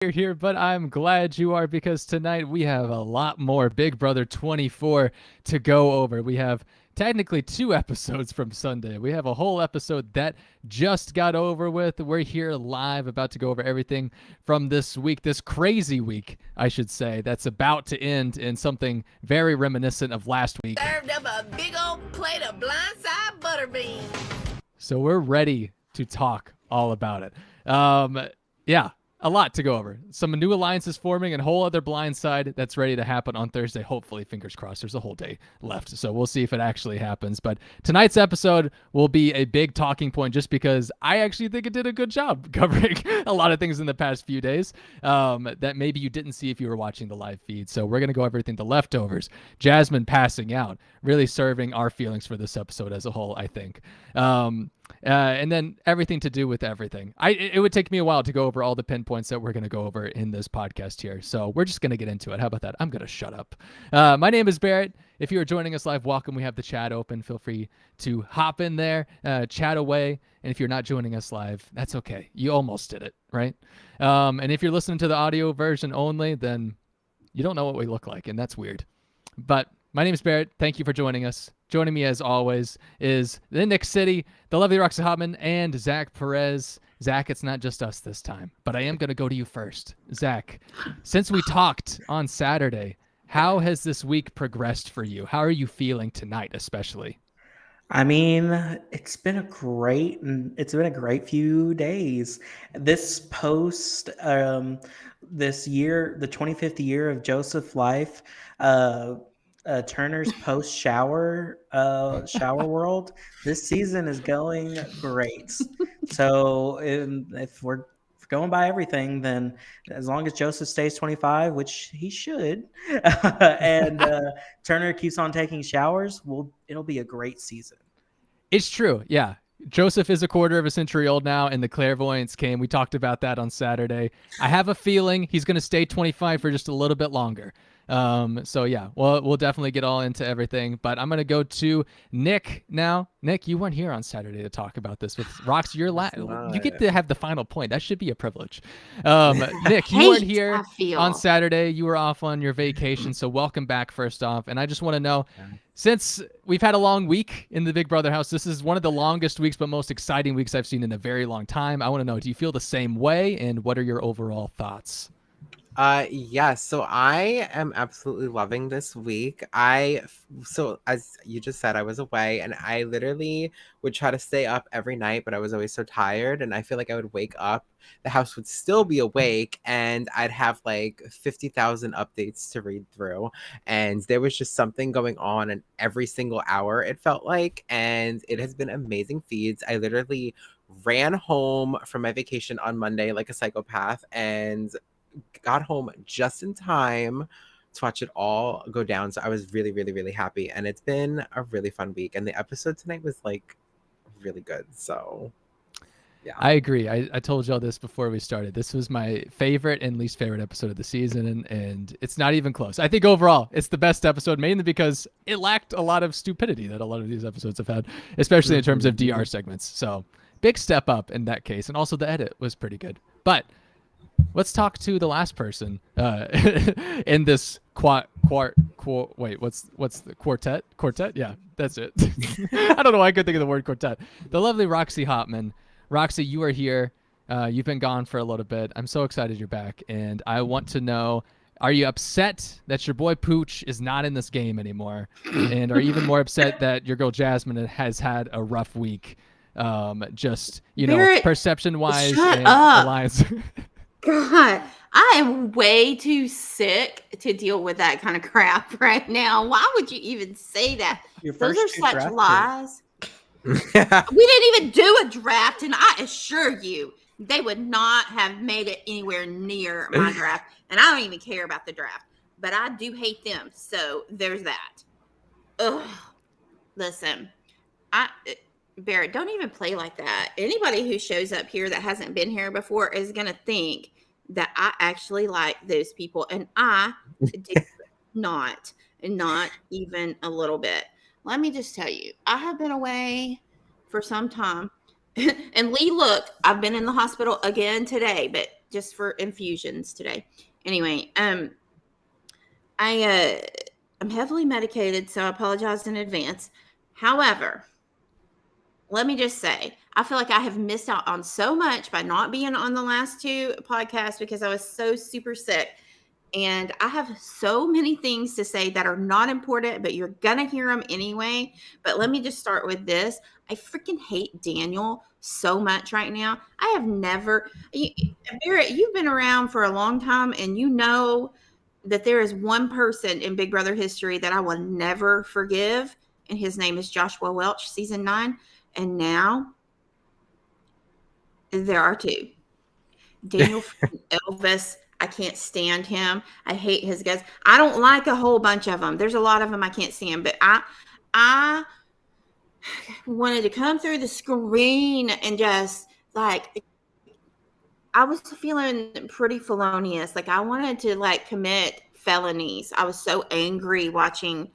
you're here, but I'm glad you are because tonight we have a lot more Big Brother 24 to go over. We have technically two episodes from Sunday. We have a whole episode that just got over with. We're here live, about to go over everything from this week, this crazy week, I should say, that's about to end in something very reminiscent of last week. Served up a big old plate of blindside butter beans. So we're ready to talk all about it. Yeah, a lot to go over. Some new alliances forming and a whole other Blindside that's ready to happen on Thursday. Hopefully, fingers crossed. There's a whole day left, so we'll see if it actually happens. But tonight's episode will be a big talking point just because I actually think it did a good job covering a lot of things in the past few days that maybe you didn't see if you were watching the live feed. So we're going to go over everything. The leftovers, Jasmine passing out, really serving our feelings for this episode as a whole, I think. And then everything to do with everything. It would take me a while to go over all the pinpoints that we're going to go over in this podcast here. So we're just going to get into it. How about that? I'm going to shut up. My name is Barrett. If you are joining us live, welcome. We have the chat open. Feel free to hop in there, chat away. And if you're not joining us live, that's okay. You almost did it, right? And if you're listening to the audio version only, then you don't know what we look like, and that's weird. But my name is Barrett. Thank you for joining us. Joining me, as always, is the Nick City, the lovely Roxy Hotman, and Zach Perez. Zach, it's not just us this time, but I am going to go to you first. Zach, since we talked on Saturday, how has this week progressed for you? How are you feeling tonight, especially? I mean, it's been a great few days. This post, this year, the 25th year of Joseph's life, Turner's post shower world. This season is going great. So if we're going by everything, then as long as Joseph stays 25, which he should, and Turner keeps on taking showers, it'll be a great season. It's true. Yeah. Joseph is a quarter of a century old now, and the clairvoyance came. We talked about that on Saturday. I have a feeling he's going to stay 25 for just a little bit longer. So yeah, we'll definitely get all into everything, but I'm going to go to Nick now. Nick, you weren't here on Saturday to talk about this with Roxy. You get to have the final point. That should be a privilege. Nick, you weren't here on Saturday. You were off on your vacation. So welcome back first off. And I just want to know, since we've had a long week in the Big Brother house, this is one of the longest weeks, but most exciting weeks I've seen in a very long time. I want to know, do you feel the same way? And what are your overall thoughts? Yes. So I am absolutely loving this week. So as you just said, I was away and I literally would try to stay up every night, but I was always so tired. And I feel like I would wake up, the house would still be awake, and I'd have like 50,000 updates to read through. And there was just something going on in every single hour, it felt like. And it has been amazing feeds. I literally ran home from my vacation on Monday like a psychopath and got home just in time to watch it all go down. So I was really, really, really happy. And it's been a really fun week. And the episode tonight was like really good. So yeah. I agree. I told y'all this before we started. This was my favorite and least favorite episode of the season. And it's not even close. I think overall it's the best episode, mainly because it lacked a lot of stupidity that a lot of these episodes have had, especially in terms of DR segments. So big step up in that case. And also the edit was pretty good. But let's talk to the last person in this what's the quartet? Quartet? Yeah, that's it. I don't know why I could think of the word quartet. The lovely Roxy Hotman. Roxy, you are here. You've been gone for a little bit. I'm so excited you're back, and I want to know, are you upset that your boy Pooch is not in this game anymore? And are you even more upset that your girl Jasmine has had a rough week? Just, Barrett, perception-wise shut and up. alliance. God, I am way too sick to deal with that kind of crap right now. Why would you even say that? Those are such lies. We didn't even do a draft, and I assure you, they would not have made it anywhere near my draft. And I don't even care about the draft, but I do hate them. So there's that. Ugh. Listen, Barrett, don't even play like that. Anybody who shows up here that hasn't been here before is going to think that I actually like those people. And I did not even a little bit. Let me just tell you, I have been away for some time. And Lee, look, I've been in the hospital again today, but just for infusions today. Anyway, I'm heavily medicated, so I apologize in advance. However, let me just say, I feel like I have missed out on so much by not being on the last 2 podcasts because I was so super sick. And I have so many things to say that are not important, but you're going to hear them anyway. But let me just start with this. I freaking hate Daniel so much right now. I have never, Barrett, you've been around for a long time, and you know that there is one person in Big Brother history that I will never forgive. And his name is Joshua Welch, season 9. And now there are 2. Daniel Elvis. I can't stand him. I hate his guts. I don't like a whole bunch of them. There's a lot of them I can't stand, but I wanted to come through the screen and just like, I was feeling pretty felonious. Like I wanted to like commit felonies. I was so angry watching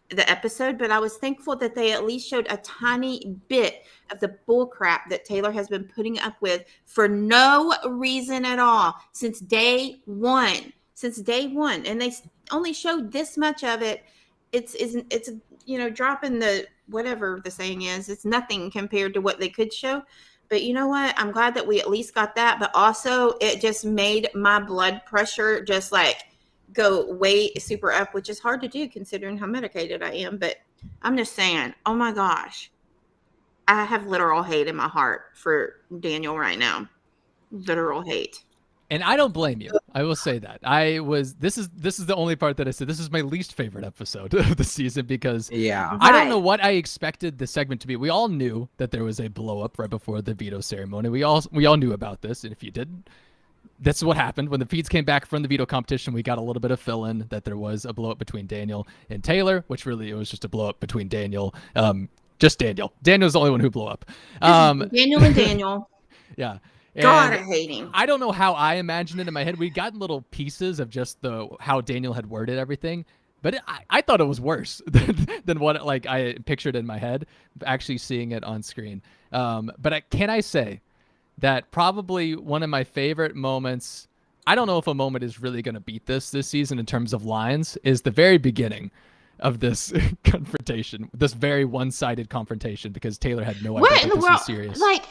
the episode, but I was thankful that they at least showed a tiny bit of the bull crap that Taylor has been putting up with for no reason at all since day one. And they only showed this much of it. It's dropping the whatever the saying is. It's nothing compared to what they could show. But you know what? I'm glad that we at least got that. But also, it just made my blood pressure just like go way super up, which is hard to do considering how medicated I am. But I'm just saying, oh my gosh, I have literal hate in my heart for Daniel right now. Literal hate. And I don't blame you. I will say that. This is the only part that I said this is my least favorite episode of the season because I don't know what I expected the segment to be. We all knew that there was a blow up right before the veto ceremony. We all knew about this, and if you didn't, that's what happened. When the feeds came back from the veto competition, we got a little bit of fill-in that there was a blow-up between Daniel and Taylor, which really it was just a blow-up between Daniel. Just Daniel. Daniel's the only one who blew up. Daniel and Daniel. Yeah. And God, I hate him. I don't know how I imagined it in my head. We got little pieces of just how Daniel had worded everything, but I thought it was worse than what like I pictured in my head, actually seeing it on screen. But can I say that probably one of my favorite moments, I don't know if a moment is really going to beat this season in terms of lines, is the very beginning of this confrontation, this very one-sided confrontation, because Taylor had no idea that this was serious. Like,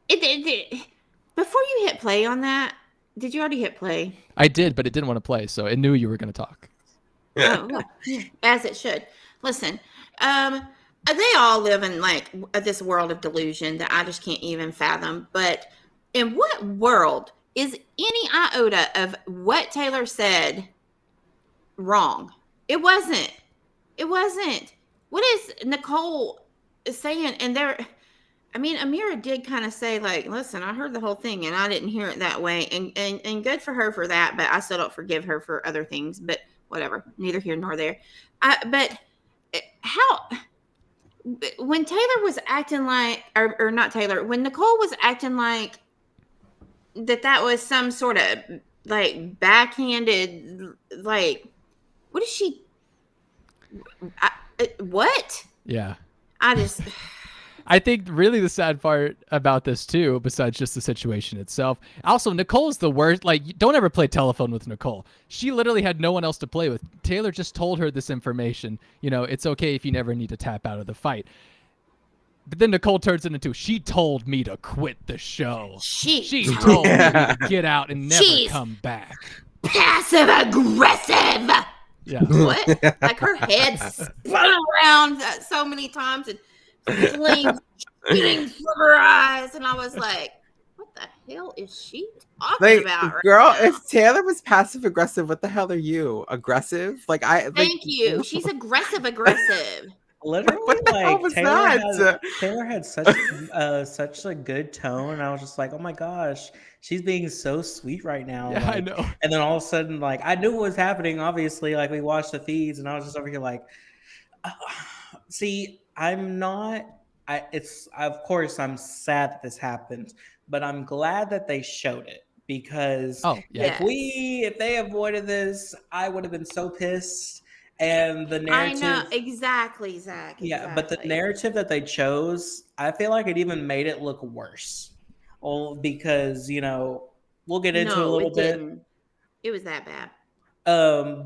before you hit play on that, did you already hit play? I did, but it didn't want to play, so it knew you were going to talk. Oh, well, as it should. Listen, they all live in like this world of delusion that I just can't even fathom. But in what world is any iota of what Taylor said wrong? It wasn't. What is Nicole saying? And Amira did kind of say like, listen, I heard the whole thing and I didn't hear it that way. And good for her for that. But I still don't forgive her for other things. But whatever, neither here nor there. But how... When Taylor was acting like, or not Taylor, when Nicole was acting like that was some sort of like backhanded, like, what is she? What? Yeah. I think really the sad part about this too, besides just the situation itself, also Nicole's the worst. Like, don't ever play telephone with Nicole. She literally had no one else to play with. Taylor just told her this information. You know, it's okay if you never need to tap out of the fight. But then Nicole turns it into, she told me to quit the show. She told me to get out and never come back. Passive aggressive. Yeah. What? Like her head spun around so many times and flames shooting from her eyes, and I was like, "What the hell is she talking about?" Right girl, now? If Taylor was passive aggressive, what the hell are you? Aggressive? Thank you. She's aggressive. Literally, like Taylor had such a good tone. I was just like, oh my gosh, she's being so sweet right now. Yeah, like, I know. And then all of a sudden, like, I knew what was happening. Obviously, like we watched the feeds, and I was just over here like, see. Of course I'm sad that this happened, but I'm glad that they showed it because if they avoided this, I would have been so pissed. And the narrative, I know exactly, Zach. Yeah, but the narrative that they chose, I feel like it even made it look worse. Well, because we'll get into a little bit. It was that bad.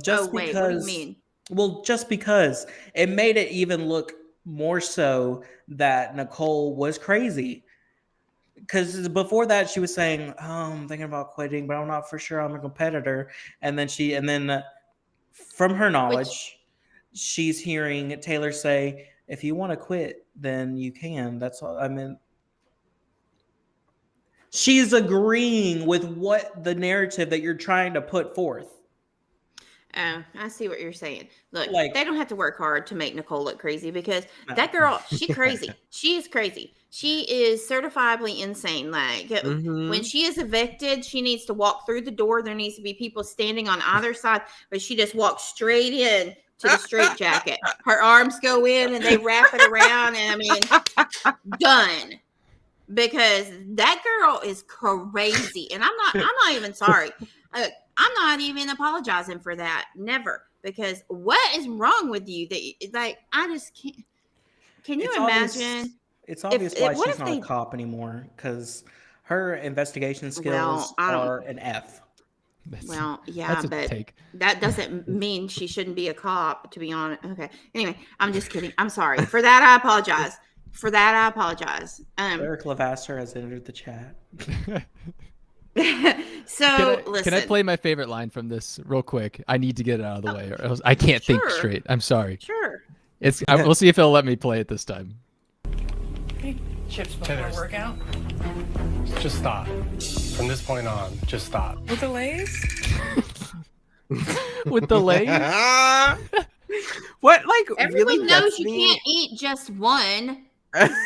Just wait, because. what do you mean? Well, just because it made it even look more so that Nicole was crazy. Because before that, she was saying, "Oh, I'm thinking about quitting, but I'm not for sure I'm a competitor." And then from her knowledge, she's hearing Taylor say, "If you want to quit, then you can." That's all. I mean, she's agreeing with what the narrative that you're trying to put forth. Oh, I see what you're saying. Look, Like- they don't have to work hard to make Nicole look crazy because that girl, she crazy. She is crazy. She is certifiably insane. Like when she is evicted, she needs to walk through the door. There needs to be people standing on either side, but she just walks straight in to the straight jacket. Her arms go in and they wrap it around, and I mean, done. Because that girl is crazy, and I'm not even sorry. I'm not even apologizing for that. Never. Because what is wrong with you? That like I just can't. Can you imagine? It's obvious why she's not a cop anymore. Because her investigation skills are an F. But that doesn't mean she shouldn't be a cop. To be honest. Okay. Anyway, I'm just kidding. I'm sorry for that. I apologize. Eric Lavasser has entered the chat. So can I play my favorite line from this real quick? I need to get it out of the way, or else I can't think straight. I'm sorry. Sure. We'll see if it'll let me play it this time. Hey, chips before workout. Just stop. From this point on, just stop. With the Lays? With the Lays? What? Like everyone really knows you can't eat just one.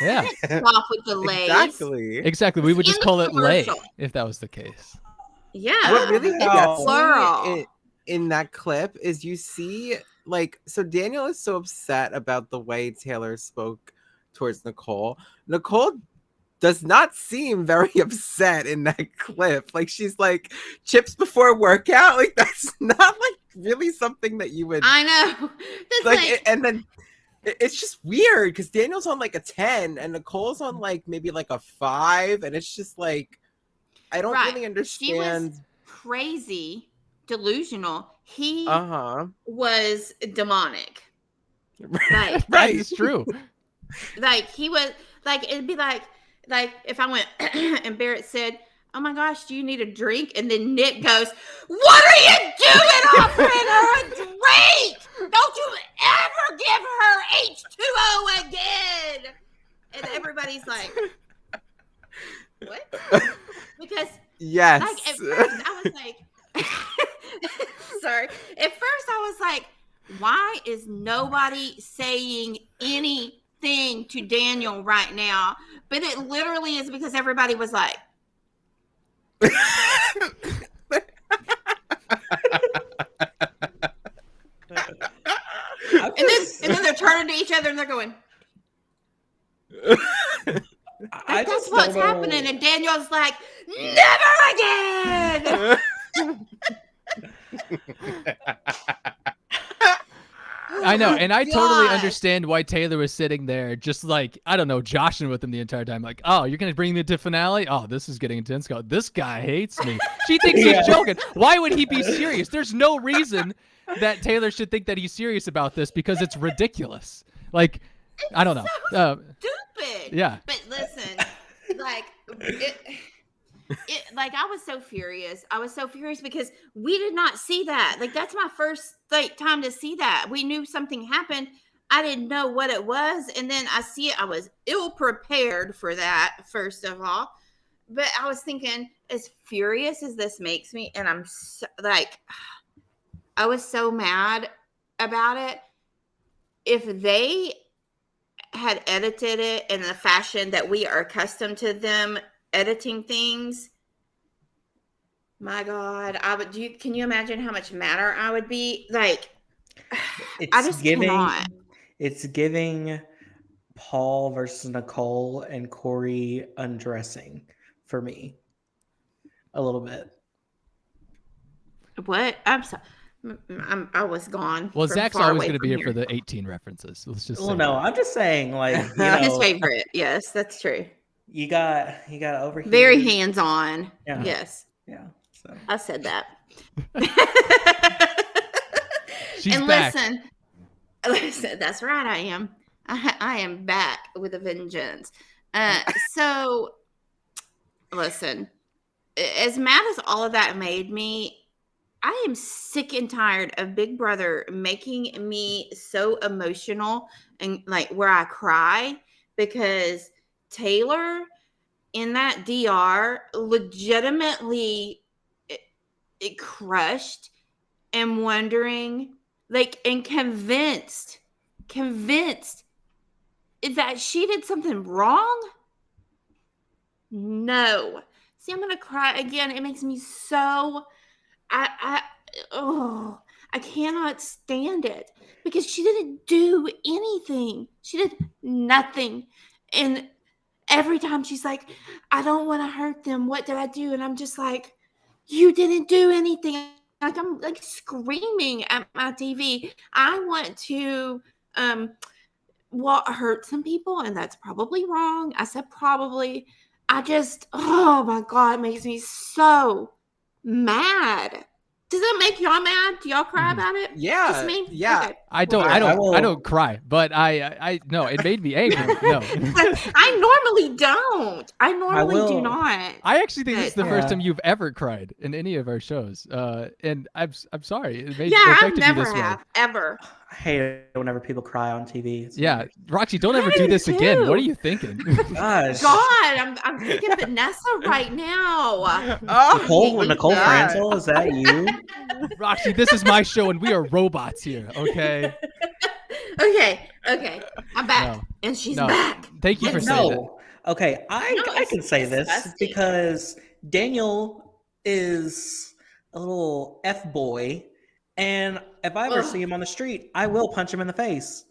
Yeah. Off with the Lays. Exactly. We would just call it Lay if that was the case. Yeah. What really gets plural me in that clip is you see, like, so Daniel is so upset about the way Taylor spoke towards Nicole. Nicole does not seem very upset in that clip. Like, she's like, chips before workout. Like, that's not like really something that you would. I know. Like, and then. It's just weird because Daniel's on like a 10 and Nicole's on like maybe like a 5, and it's just like I don't really understand. She was crazy, delusional. He was demonic. Like, right, it's true. Like he was like it'd be like if I went and Barrett said, "Oh my gosh, do you need a drink?" And then Nick goes, "What are you doing offering her a drink? Don't you ever give her H2O again." And everybody's like, what? Because yes. Like at first I was like sorry. At first I was like, why is nobody saying anything to Daniel right now? But it literally is because everybody was like and then they're turning to each other and they're going that's what's happening, and Daniel's like, never again. I know, and I totally understand why Taylor was sitting there just like, I don't know, joshing with him the entire time. Like, oh, you're going to bring me to finale? Oh, this is getting intense. This guy hates me. She thinks he's joking. Why would he be serious? There's no reason that Taylor should think that he's serious about this because it's ridiculous. Like, I don't know. So stupid. Yeah. But listen, like, like I was so furious. I was so furious because we did not see that. Like, that's my first time to see that. We knew something happened. I didn't know what it was, and then I see it. I was ill prepared for that, first of all. But I was thinking, as furious as this makes me, and I'm so, like, I was so mad about it. If they had edited it in the fashion that we are accustomed to them editing things, my God, I would. Can you imagine how much madder I would be? Like, I just cannot. It's giving Paul versus Nicole and Corey undressing for me a little bit. What? I was gone. Well, Zach's always going to be here for the 18 references. Let's just. Well, no, I'm just saying, like, you know, his favorite. Yes, that's true. You got over here. Very hands-on. Yeah. Yes. Yeah. So I said that. She's and back. listen, that's right. I am. I am back with a vengeance. So listen, as mad as all of that made me, I am sick and tired of Big Brother making me so emotional and like where I cry because Taylor in that DR legitimately it crushed and wondering like and convinced that she did something wrong. No. See, I'm gonna cry again. It makes me so I cannot stand it because she didn't do anything. She did nothing. And every time she's like, I don't want to hurt them. What did I do? And I'm just like, you didn't do anything. Like I'm like screaming at my TV. I want to hurt some people, and that's probably wrong. I said probably. I just, oh my God, it makes me so mad. Does it make y'all mad? Do y'all cry about it? Yeah. Just me? Yeah. Okay. I don't cry, but I no, it made me angry. No. I normally don't. I normally do not. I actually think this is the first time you've ever cried in any of our shows. And I'm sorry. It I never have ever. I hate it whenever people cry on TV. Yeah, Roxy, don't ever do this again. What are you thinking? Gosh. God, I'm thinking Vanessa right now. Nicole Franzel, is that you? Roxy, this is my show, and we are robots here. Okay. Okay. I'm back, and she's back. Thank you for saying that. Okay, I can say this because Daniel is a little F-boy, and if I ever see him on the street, I will punch him in the face.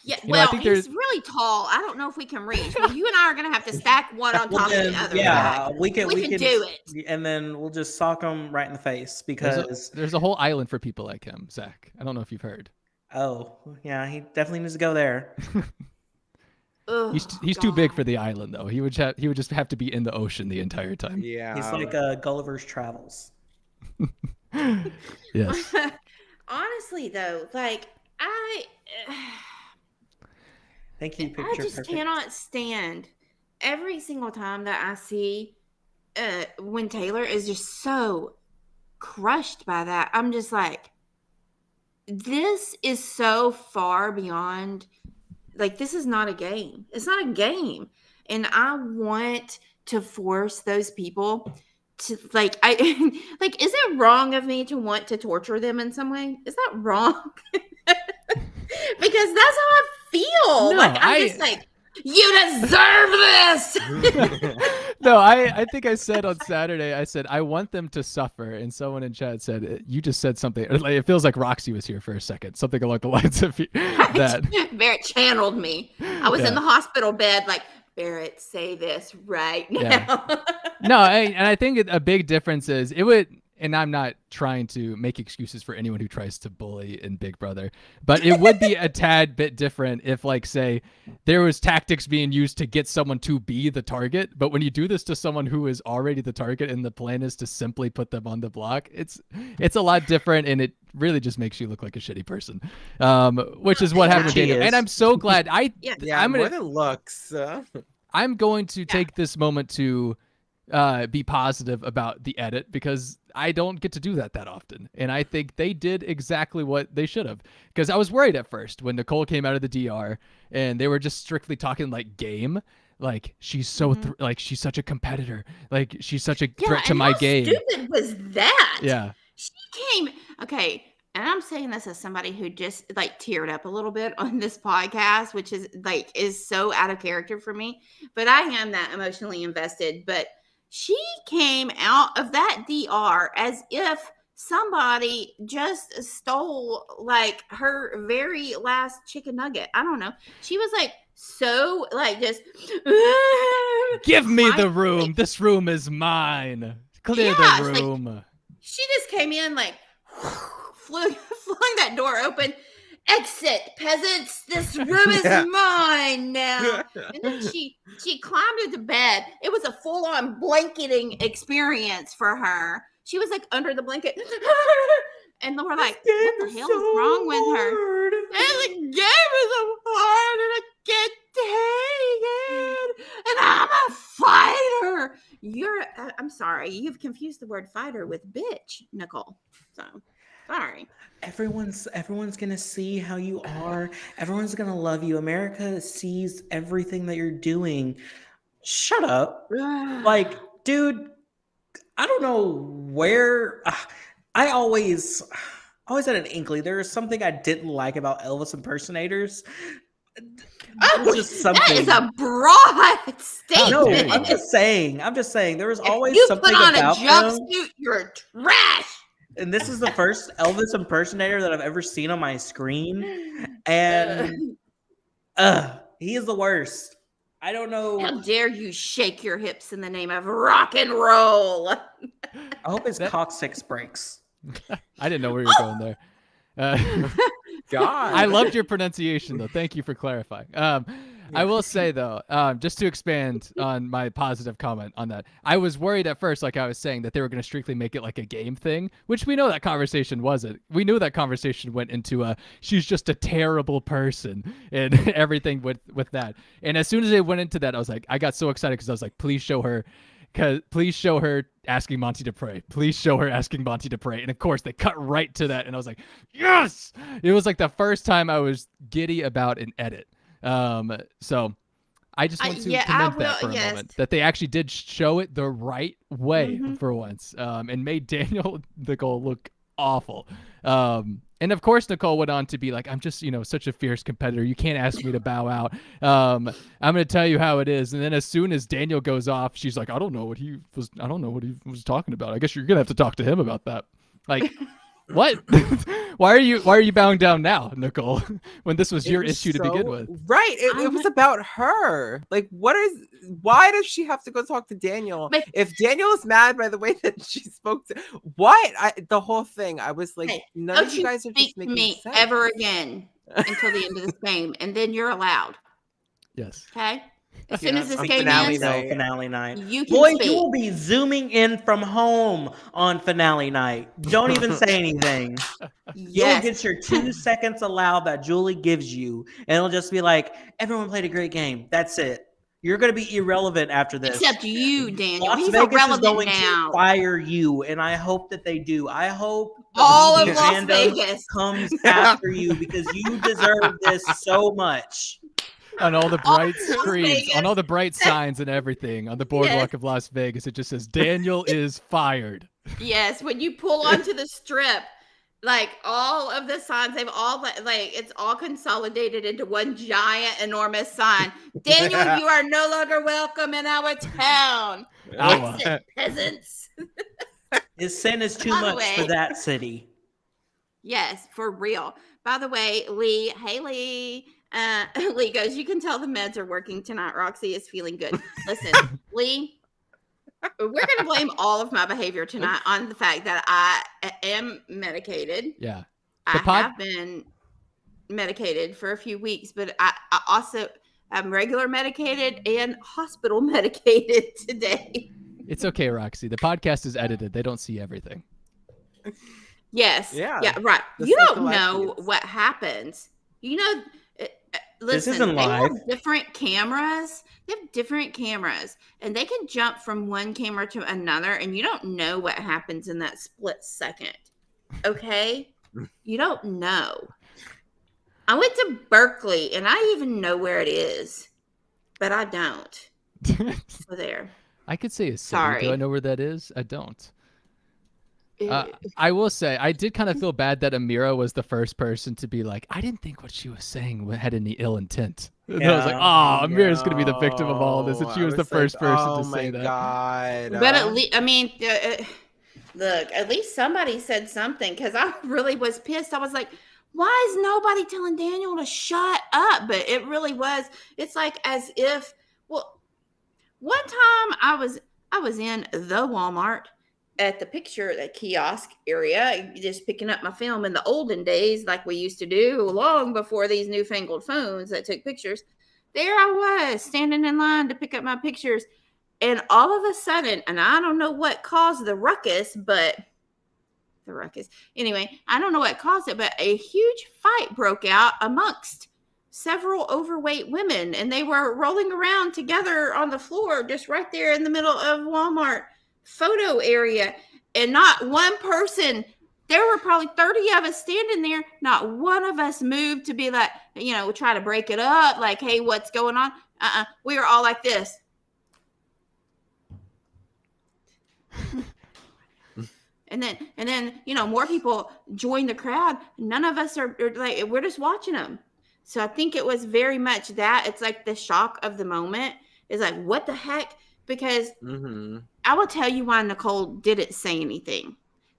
Yeah, I think he's really tall. I don't know if we can reach. Well, you and I are going to have to stack one on top of the other. Yeah, we can do it. And then we'll just sock him right in the face because... There's a whole island for people like him, Zach. I don't know if you've heard. Oh, yeah, he definitely needs to go there. He's too big for the island, though. He would just have to be in the ocean the entire time. Yeah. He's like Gulliver's Travels. Yes. Honestly, though, like I Thank you. I just cannot stand every single time that I see when Taylor is just so crushed by that. I'm just like, this is so far beyond. Like, this is not a game. It's not a game, and I want to force those people to is it wrong of me to want to torture them in some way? Is that wrong? Because that's how I feel. No, I'm just like, you deserve this. No, I think I said on Saturday, I said, I want them to suffer. And someone in chat said, you just said something. It feels like Roxy was here for a second. Something along the lines of that. Barrett channeled me. I was in the hospital bed like, Barrett, say this right now. Yeah. No, and I think a big difference is it would, and I'm not trying to make excuses for anyone who tries to bully in Big Brother, but it would be a tad bit different if, like, say, there was tactics being used to get someone to be the target. But when you do this to someone who is already the target and the plan is to simply put them on the block, it's a lot different, and it really just makes you look like a shitty person, which is what happened with Daniel. And I'm so glad more than looks. I'm going to take this moment to be positive about the edit because I don't get to do that often. And I think they did exactly what they should have, because I was worried at first when Nicole came out of the DR and they were just strictly talking like game. Like, she's so like, she's such a competitor. Like, she's such a threat to my game. How stupid was that? Yeah. She came. Okay. And I'm saying this as somebody who just like teared up a little bit on this podcast, which is so out of character for me, but I am that emotionally invested. But she came out of that DR as if somebody just stole like her very last chicken nugget. I don't know. She was like, so like just give me the room. This room is mine. Clear the room. Like, she just came in like flung that door open, exit, peasants. This room is mine now. And then she climbed into bed. It was a full-on blanketing experience for her. She was like under the blanket. And we're like, what the hell is wrong with her? And the game is so hard and I can't take it. And I'm a fighter. I'm sorry. You've confused the word fighter with bitch, Nicole. So, sorry. Everyone's gonna see how you are. Everyone's gonna love you. America sees everything that you're doing. Shut up. Like, dude, I don't know where. I always had an inkling. There was something I didn't like about Elvis impersonators. Just something. That is a broad statement. No, I'm just saying. There was always if you something put on about a jumpsuit, you're trash. And this is the first Elvis impersonator that I've ever seen on my screen. And he is the worst. I don't know. How dare you shake your hips in the name of rock and roll? I hope his coccyx breaks. I didn't know where you were going there. God. I loved your pronunciation, though. Thank you for clarifying. I will say, though, just to expand on my positive comment on that, I was worried at first, like I was saying, that they were going to strictly make it like a game thing, which we know that conversation wasn't. We knew that conversation went into she's just a terrible person and everything with that. And as soon as they went into that, I got so excited because I was like, please show her asking Monty to pray. Please show her asking Monty to pray. And of course, they cut right to that. And I was like, yes! It was like the first time I was giddy about an edit. So I just want to commend that for a moment, that they actually did show it the right way for once, and made Daniel Nicole look awful. And of course, Nicole went on to be like, I'm just, such a fierce competitor. You can't ask me to bow out. I'm going to tell you how it is. And then as soon as Daniel goes off, she's like, I don't know what he was talking about. I guess you're going to have to talk to him about that. Like, what? Why are you bowing down now, Nicole, when this was your issue to begin with? Right. It was about her. Like, why does she have to go talk to Daniel? If Daniel is mad by the way that she spoke to the whole thing, I was like, none of you guys are just making me sense. Ever again until the end of this game, and then you're allowed. Yes. Okay. As soon as this game ends, finale night. You will be zooming in from home on finale night. Don't even say anything. You'll get your 2 seconds allowed that Julie gives you, and it'll just be like, everyone played a great game. That's it. You're going to be irrelevant after this. Except you, Daniel. Las Vegas is going to fire you, and I hope that they do. I hope all of Las Vegas comes after you because you deserve this so much. On all the bright screens, on all the bright signs and everything, on the boardwalk of Las Vegas, it just says, Daniel is fired. Yes, when you pull onto the strip, like all of the signs, they've all, like, it's all consolidated into one giant, enormous sign. Daniel, you are no longer welcome in our town. Exit, peasants. His sin is too much for that city. Yes, for real. By the way, Lee, hey, Lee. Lee goes, you can tell the meds are working tonight. Roxy is feeling good. Listen, Lee, we're going to blame all of my behavior tonight on the fact that I am medicated. Yeah. I have been medicated for a few weeks, but I also am regular medicated and hospital medicated today. It's okay, Roxy. The podcast is edited. They don't see everything. Yes. Yeah, right. You don't know what happens. Listen, this isn't live. They have different cameras. They have different cameras, and they can jump from one camera to another, and you don't know what happens in that split second. Okay? You don't know. I went to Berkeley, and I even know where it is, but I don't. So there. I could say a city. Sorry. Do I know where that is? I don't. I will say, I did kind of feel bad that Amira was the first person to be like, I didn't think what she was saying had any ill intent. And I was like, Amira's going to be the victim of all of this. And she was the first person to say that. God. But at least, I mean, look, at least somebody said something, because I really was pissed. I was like, why is nobody telling Daniel to shut up? But it really was. It's like as if, well, one time I was in the Walmart, at the kiosk area, just picking up my film in the olden days, like we used to do long before these newfangled phones that took pictures. There I was standing in line to pick up my pictures. And all of a sudden, and I don't know what caused the ruckus. Anyway, I don't know what caused it, but a huge fight broke out amongst several overweight women. And they were rolling around together on the floor, just right there in the middle of Walmart photo area. And not one person, there were probably 30 of us standing there. Not one of us moved to be like, try to break it up. Like, hey, what's going on? We were all like this. And then, more people join the crowd. None of us are like, we're just watching them. So I think it was very much that. It's like the shock of the moment is like, what the heck? Because I will tell you why Nicole didn't say anything.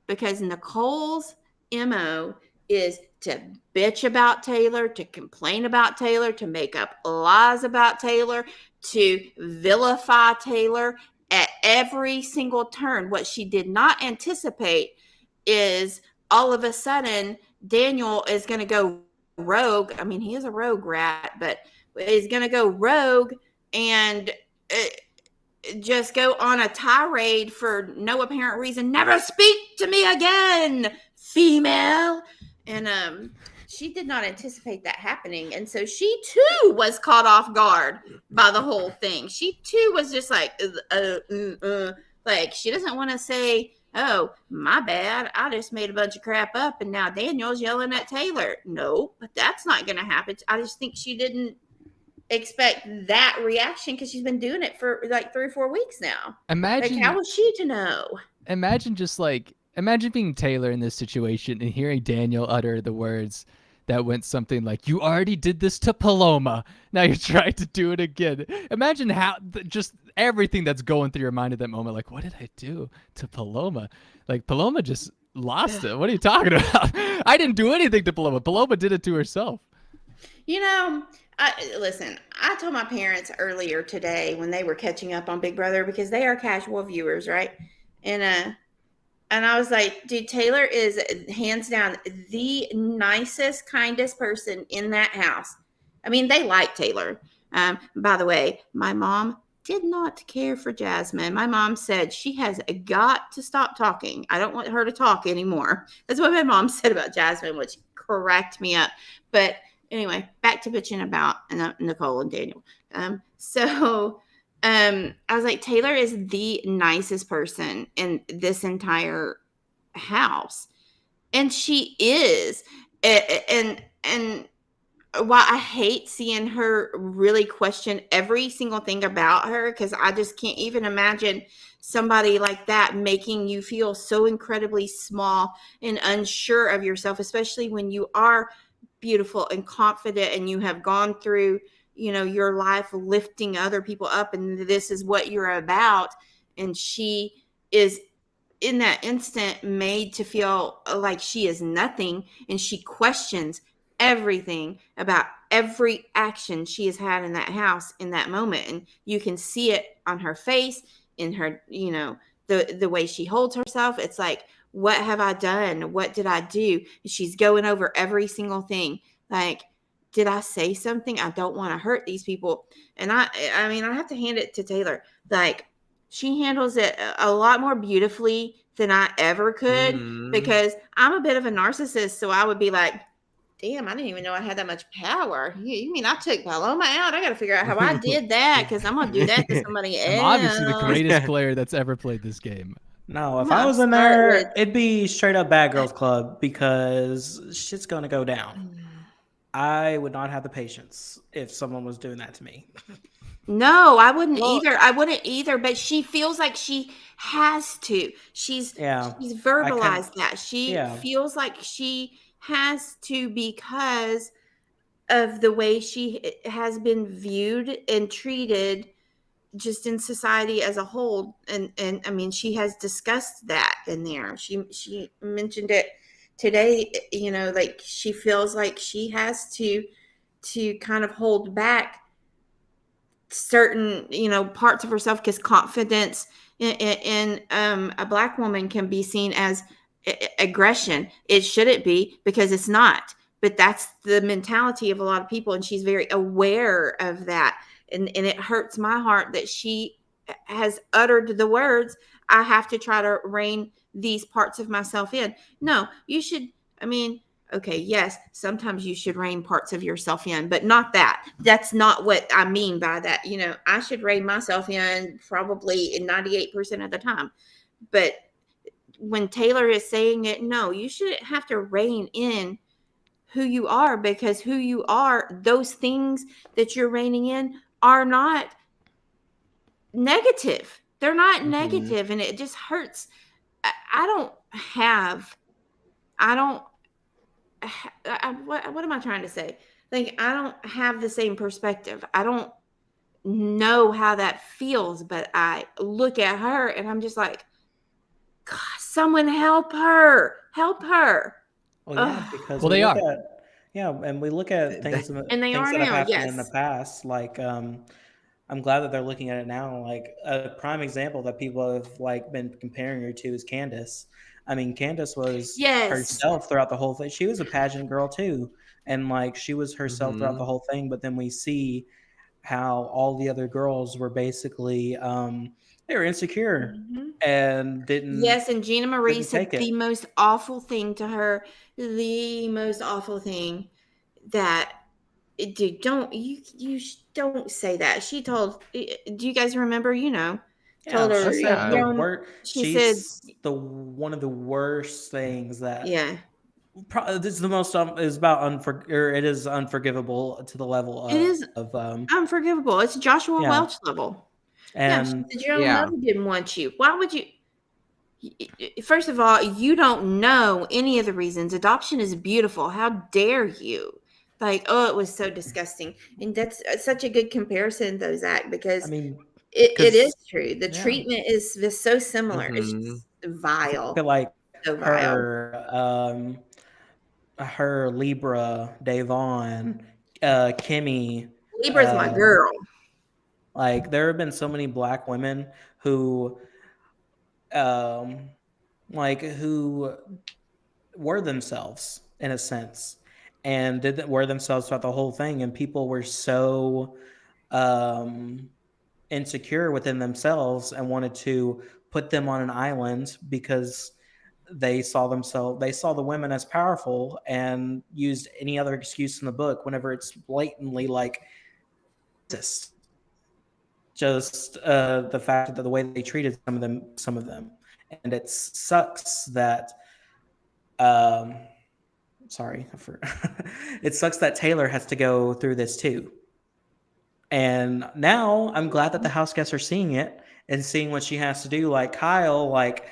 Because Nicole's MO is to bitch about Taylor, to complain about Taylor, to make up lies about Taylor, to vilify Taylor at every single turn. What she did not anticipate is all of a sudden Daniel is going to go rogue. I mean, he is a rogue rat, but he's going to go rogue and just go on a tirade for no apparent reason. Never speak to me again, female. And she did not anticipate that happening. And so she too was caught off guard by the whole thing. She too was just like, like she doesn't want to say, oh, my bad, I just made a bunch of crap up and now Daniel's yelling at Taylor. No, but that's not going to happen. I just think she didn't expect that reaction because she's been doing it for like 3 or 4 weeks now. Imagine, like, how was she to know? Imagine being Taylor in this situation and hearing Daniel utter the words that went something like, you already did this to Paloma, now you're trying to do it again. Imagine how just everything that's going through your mind at that moment. Like, what did I do to Paloma? Like, Paloma just lost it. What are you talking about? I didn't do anything to Paloma. Paloma did it to herself. Listen, I told my parents earlier today when they were catching up on Big Brother, because they are casual viewers, right? And I was like, dude, Taylor is hands down the nicest, kindest person in that house. I mean, they like Taylor. By the way, my mom did not care for Jasmine. My mom said she has got to stop talking. I don't want her to talk anymore. That's what my mom said about Jasmine, which cracked me up. But anyway, back to bitching about Nicole and Daniel. I was like, Taylor is the nicest person in this entire house. And she is. And while I hate seeing her really question every single thing about her, because I just can't even imagine somebody like that making you feel so incredibly small and unsure of yourself, especially when you are beautiful and confident and you have gone through your life lifting other people up, and this is what you're about. And she is in that instant made to feel like she is nothing, and she questions everything about every action she has had in that house in that moment. And you can see it on her face, in her, the way she holds herself. It's like, what have I done? What did I do? She's going over every single thing. Like, did I say something? I don't want to hurt these people. And I have to hand it to Taylor. Like, she handles it a lot more beautifully than I ever could, because I'm a bit of a narcissist. So I would be like, damn, I didn't even know I had that much power. You mean I took Paloma out? I got to figure out how I did that, because I'm going to do that to somebody else. I'm obviously the greatest player that's ever played this game. No, if I was in there, it'd be straight up Bad Girls Club, because shit's going to go down. I would not have the patience if someone was doing that to me. No, I wouldn't either. I wouldn't either. But she feels like she has to. She's verbalized that. She feels like she has to, because of the way she has been viewed and treated just in society as a whole. And I mean, she has discussed that in there. She mentioned it today, like she feels like she has to kind of hold back certain, parts of herself, because confidence in a Black woman can be seen as aggression. It shouldn't be, because it's not. But that's the mentality of a lot of people, and she's very aware of that. And it hurts my heart that she has uttered the words, I have to try to rein these parts of myself in. No, you should. I mean, okay, yes, sometimes you should rein parts of yourself in, but not that. That's not what I mean by that. You know, I should rein myself in probably in 98% of the time. But when Taylor is saying it, no, you shouldn't have to rein in who you are, because who you are, those things that you're reining in are not negative. They're not negative, and it just hurts. What am I trying to say? Like, I don't have the same perspective. I don't know how that feels, but I look at her and I'm just like, God, someone help her. Help her. Well, yeah, because they are. And we look at things, and they things are that now, have happened yes. in the past. Like, I'm glad that they're looking at it now. Like, a prime example that people have like been comparing her to is Candace. I mean, Candace was herself throughout the whole thing. She was a pageant girl too, and like she was herself throughout the whole thing. But then we see how all the other girls were basically they were insecure and didn't. Yes, and Gina Marie said take the it. most awful thing to her, the most awful thing that, dude, don't don't say that. She told, do you guys remember? You know, told her, She said the word. She said the one of the worst things that. Yeah. This is the most is about it is unforgivable to the level of. It is unforgivable. It's Joshua Welch level. And she said your own mother didn't want you. Why would you? First of all, you don't know any of the reasons. Adoption is beautiful. How dare you? Like, oh, it was so disgusting. And that's such a good comparison, though, Zach, because I mean, it is true. The treatment is so similar. It's just vile. Like so vile. Her Libra, Davon, Kimmy. Libra's my girl. Like, there have been so many Black women who who were themselves in a sense and didn't wear themselves throughout the whole thing, and people were so insecure within themselves and wanted to put them on an island because they saw the women as powerful and used any other excuse in the book whenever it's blatantly like just the fact that the way they treated some of them. And it sucks that it sucks that Taylor has to go through this too. And now I'm glad that the house guests are seeing it and seeing what she has to do. Like Kyle, like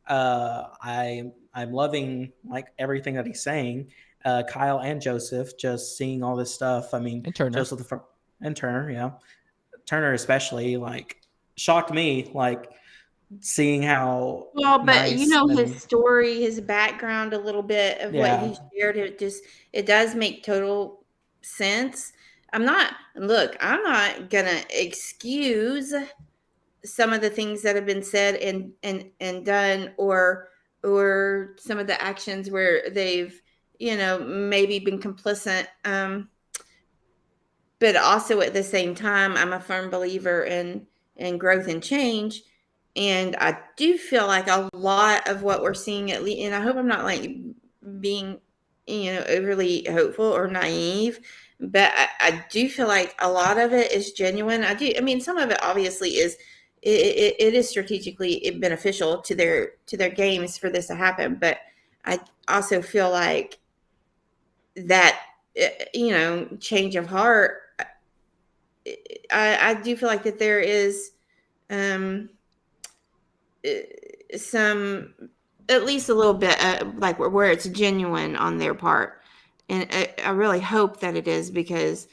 I'm loving like everything that he's saying. Kyle and Joseph, just seeing all this stuff. I mean, and Turner. Joseph and Turner, yeah. Turner especially like shocked me, like seeing how but you know his story, his background a little bit of what he shared. It does make total sense. I'm not gonna excuse some of the things that have been said and done, or some of the actions where they've maybe been complicit. But also at the same time, I'm a firm believer in growth and change. And I do feel like a lot of what we're seeing, at least, and I hope I'm not like being, overly hopeful or naive, but I do feel like a lot of it is genuine. I mean, some of it obviously is, it is strategically beneficial to their games for this to happen. But I also feel like that, change of heart, I do feel like that there is some, at least a little bit, like where it's genuine on their part. And I really hope that it is, because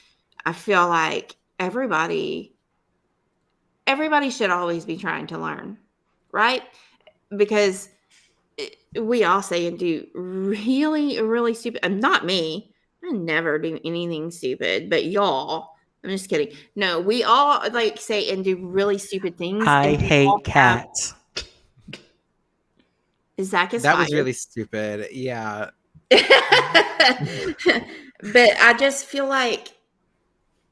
I feel like everybody should always be trying to learn, right? Because we all say and do really, really stupid. Not me. I never do anything stupid, but y'all I'm just kidding. No, we all like say and do really stupid things. I hate cats. Zach is That fired. was really stupid. Yeah. But I just feel like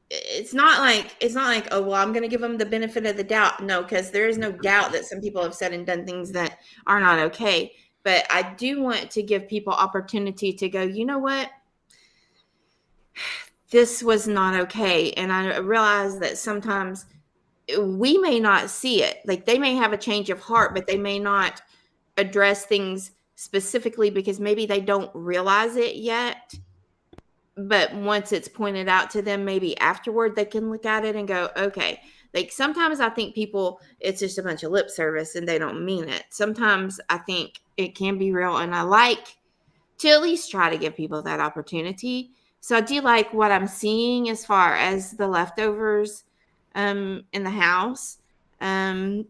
it's not like oh well, I'm gonna give them the benefit of the doubt. No, because there is no doubt that some people have said and done things that are not okay. But I do want to give people opportunity to go, you know what? This was not okay. And I realize that sometimes we may not see it. Like they may have a change of heart, but they may not address things specifically because maybe they don't realize it yet. But once it's pointed out to them, maybe afterward they can look at it and go, okay. Like sometimes I think people, it's just a bunch of lip service and they don't mean it. Sometimes I think it can be real. And I like to at least try to give people that opportunity. So I do like what I'm seeing as far as the leftovers in the house. Some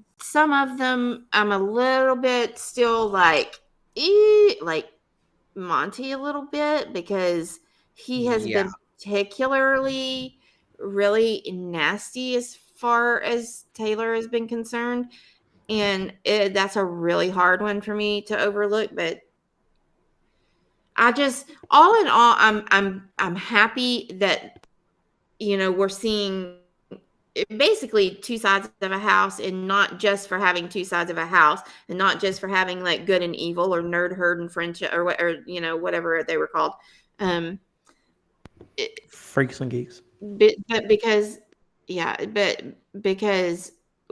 of them I'm a little bit still like Monty a little bit because he has been particularly really nasty as far as Taylor has been concerned. And that's a really hard one for me to overlook, but I just, all in all, I'm happy that, you know, we're seeing basically two sides of a house, and not just for having two sides of a house, and not just for having like good and evil or nerd, herd, and friendship, or you know, whatever they were called, freaks and geeks. But because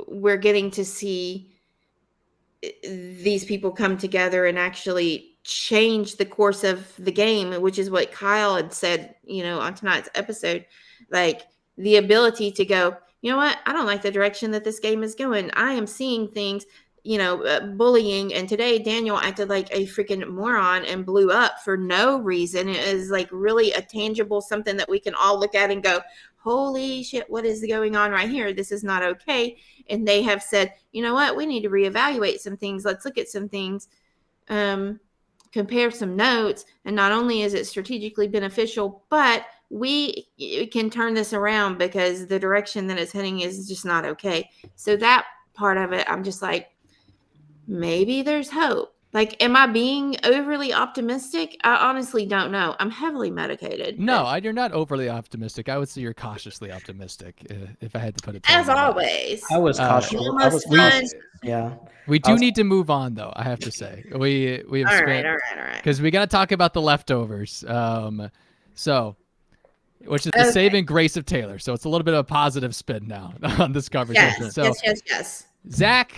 we're getting to see these people come together and actually change the course of the game, which is what Kyle had said, you know, on tonight's episode. Like the ability to go, you know what, I don't like the direction that this game is going. I am seeing things, you know, bullying. And today Daniel acted like a freaking moron and blew up for no reason. It is like really a tangible something that we can all look at and go, holy shit, what is going on right here? This is not okay. And they have said, you know what, we need to reevaluate some things. Let's look at some things, compare some notes. And not only is it strategically beneficial, but we can turn this around because the direction that it's heading is just not okay. So that part of it, I'm just like, maybe there's hope. Like, am I being overly optimistic? I honestly don't know. I'm heavily medicated. No, you're not overly optimistic. I would say you're cautiously optimistic, if I had to put it. As always. I was cautious. Yeah. We do need to move on, though. I have to say, we have spent all right. because we got to talk about the leftovers. Which is the saving grace of Taylor. So it's a little bit of a positive spin now on this conversation. Yes. Zach,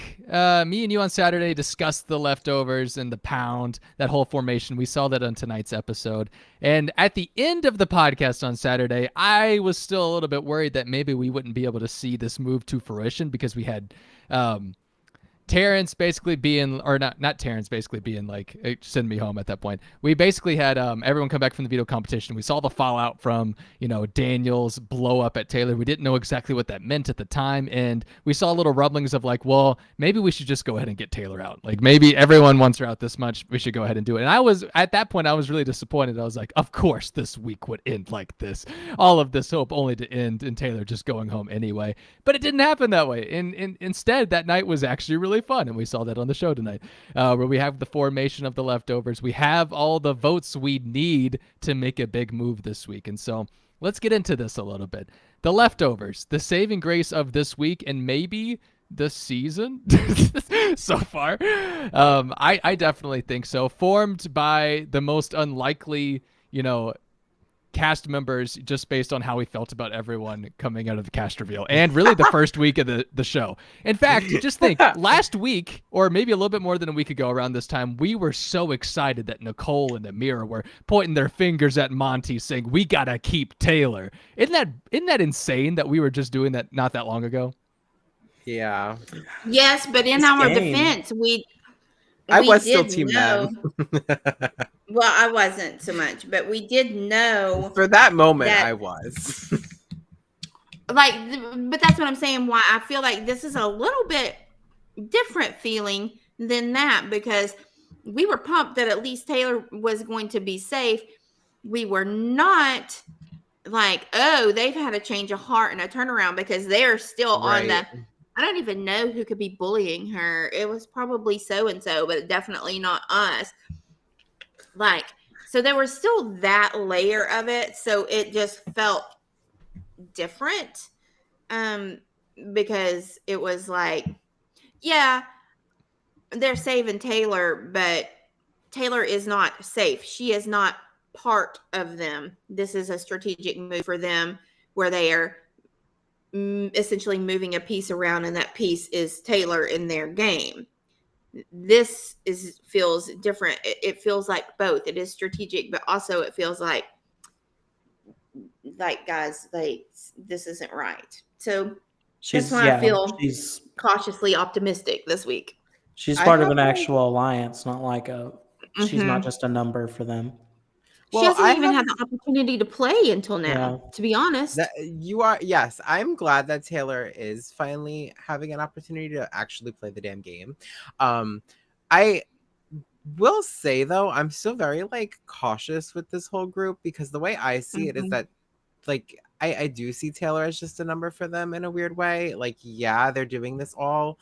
me and you on Saturday discussed the leftovers and the pound, that whole formation. We saw that on tonight's episode. And at the end of the podcast on Saturday, I was still a little bit worried that maybe we wouldn't be able to see this move to fruition because we had Terrence basically being, or not Terrence basically being like, send me home at that point. We basically had everyone come back from the veto competition. We saw the fallout from, you know, Daniel's blow up at Taylor. We didn't know exactly what that meant at the time. And we saw little rumblings of like, well, maybe we should just go ahead and get Taylor out. Like maybe everyone wants her out this much. We should go ahead and do it. And at that point, I was really disappointed. I was like, of course this week would end like this. All of this hope only to end in Taylor just going home anyway. But it didn't happen that way. And instead, that night was actually really fun, and we saw that on the show tonight, where we have the formation of the leftovers. We have all the votes we need to make a big move this week, and so let's get into this a little bit. The leftovers, the saving grace of this week, and maybe the season so far. I definitely think so. Formed by the most unlikely, you know, cast members just based on how we felt about everyone coming out of the cast reveal and really the first week of the show. In fact, just think, last week, or maybe a little bit more than a week ago around this time, we were so excited that Nicole and Amira were pointing their fingers at Monty saying, we gotta keep Taylor. Isn't that insane that we were just doing that not that long ago? Yeah. Yes, but in our defense, I was still team them. Well, I wasn't so much, but we did know for that moment I was. Like, but that's what I'm saying. Why I feel like this is a little bit different feeling than that, because we were pumped that at least Taylor was going to be safe. We were not like, oh, they've had a change of heart and a turnaround because they're still on the. I don't even know who could be bullying her. It was probably so and so, but definitely not us. Like, so there was still that layer of it, so it just felt different. Because it was like, yeah, they're saving Taylor, but Taylor is not safe. She is not part of them. This is a strategic move for them where they are essentially moving a piece around, and that piece is Taylor in their game. This feels different. It feels like both. It is strategic, but also it feels like guys, like this isn't right. So that's why I feel cautiously optimistic this week. She's part of an actual alliance, not like she's not just a number for them. Well, she hasn't even had the opportunity to play until now, to be honest. Yes, I'm glad that Taylor is finally having an opportunity to actually play the damn game. I will say, though, I'm still very, like, cautious with this whole group because the way I see it is that, like, I do see Taylor as just a number for them in a weird way. Like, yeah, they're doing this all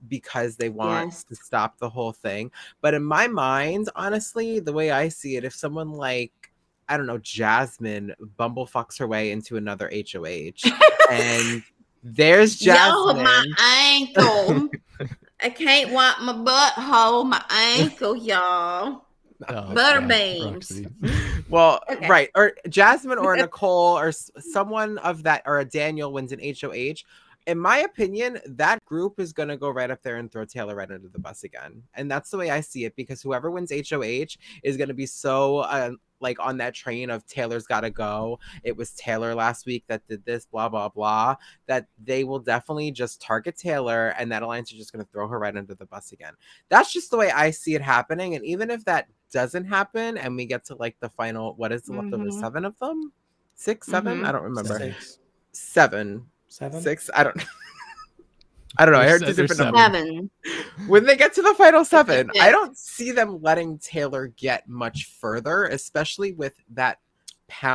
because they want to stop the whole thing. But in my mind, honestly, the way I see it, if someone like, I don't know, Jasmine bumblefucks her way into another HOH and there's Jasmine. Yo, my ankle. I can't wipe my butthole, my ankle, y'all. Butterbeans. Well, right. Or Jasmine or Nicole or someone of that, or a Daniel wins an HOH. In my opinion, that group is going to go right up there and throw Taylor right under the bus again. And that's the way I see it, because whoever wins HOH is going to be so like on that train of Taylor's got to go. It was Taylor last week that did this, blah, blah, blah, that they will definitely just target Taylor, and that alliance is just going to throw her right under the bus again. That's just the way I see it happening. And even if that doesn't happen and we get to like the final, what is the leftover 7 of them? 6, 7? I don't remember. 7. 6? I don't know. I don't know. I heard 2 different numbers. 7. When they get to the final 7, I don't see them letting Taylor get much further, especially with that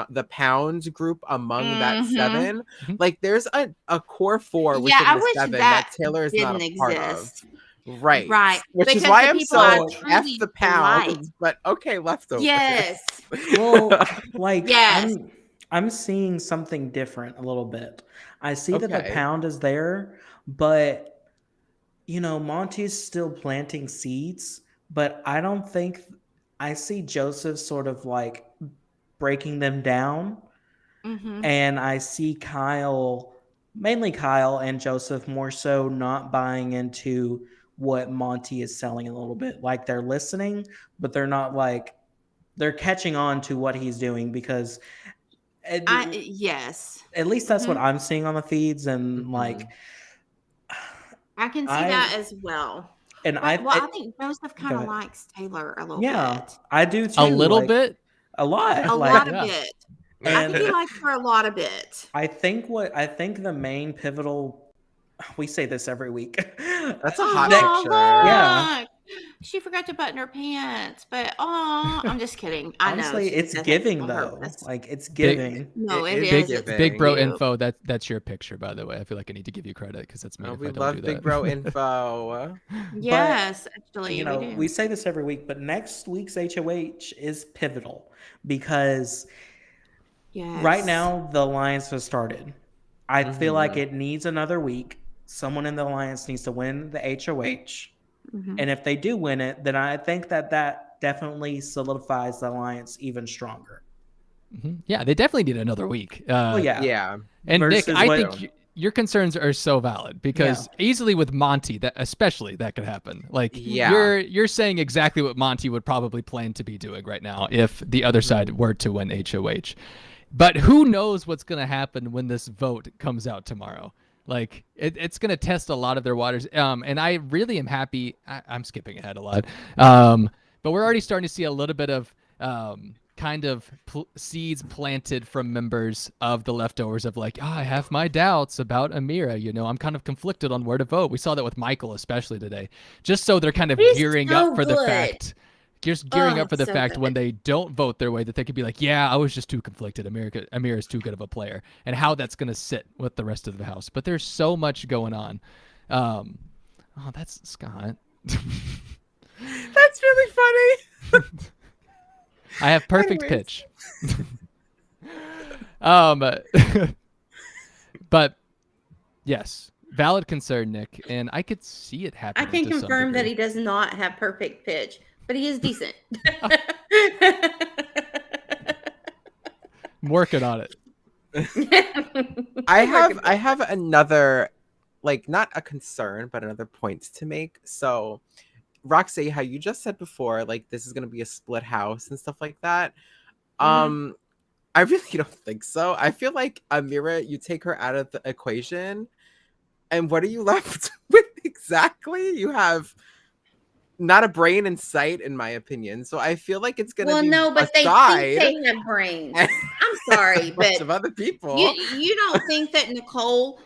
the pound group among that 7. Like, there's a core 4 within the 7 that Taylor is not a part of. Right. Which because is why I'm so F the pound. Like. But okay, leftovers. Yes. Well, like, I'm seeing something different a little bit. I see that the pound is there, but you know, Monty's still planting seeds, but I don't think I see Joseph sort of like breaking them down. And I see mainly Kyle and Joseph more so not buying into what Monty is selling a little bit. Like, they're listening, but they're not like, they're catching on to what he's doing, because yes, at least that's what I'm seeing on the feeds, and like I can see that as well. And I think Joseph kind of likes Taylor a little bit. Yeah, I do too. A little bit, a lot, a lot of bit. I think he likes her a lot of bit. I think the main pivotal. We say this every week. That's a hot picture. Yeah. She forgot to button her pants, but I'm just kidding. Honestly, it's giving though. Like, it's giving. It is. Big bro info. That's your picture, by the way. I feel like I need to give you credit because that's me. We love big bro info. Yes, actually, you know, we say this every week, but next week's HOH is pivotal because right now the alliance has started. I feel like it needs another week. Someone in the alliance needs to win the HOH. And if they do win it, then I think that definitely solidifies the alliance even stronger. Yeah, they definitely need another week. Yeah. And Nick, I think your concerns are so valid because easily with Monty, especially that could happen. Like, you're saying exactly what Monty would probably plan to be doing right now if the other side were to win HOH. But who knows what's going to happen when this vote comes out tomorrow? Like, it's going to test a lot of their waters. And I really am happy. I'm skipping ahead a lot. But we're already starting to see a little bit of seeds planted from members of the leftovers of like, I have my doubts about Amira. You know, I'm kind of conflicted on where to vote. We saw that with Michael, especially today. Just so they're kind of gearing up for the fact just gearing up for the so fact good. when they don't vote their way that they could be like, yeah, I was just too conflicted. Amira is too good of a player, and how that's going to sit with the rest of the house. But there's so much going on. Oh, that's Scott. That's really funny. I have perfect Anyways. pitch. But yes, valid concern, Nick, and I could see it happen. I can confirm that he does not have perfect pitch, but he is decent. I'm working on it. I have another, like, not a concern, but another point to make. So, Roxy, how you just said before, like, this is going to be a split house and stuff like that. I really don't think so. I feel like Amira, you take her out of the equation, and what are you left with exactly? You have not a brain in sight, in my opinion. So I feel like it's going to be but they think they have brains. I'm sorry, but of other people. You don't think that Nicole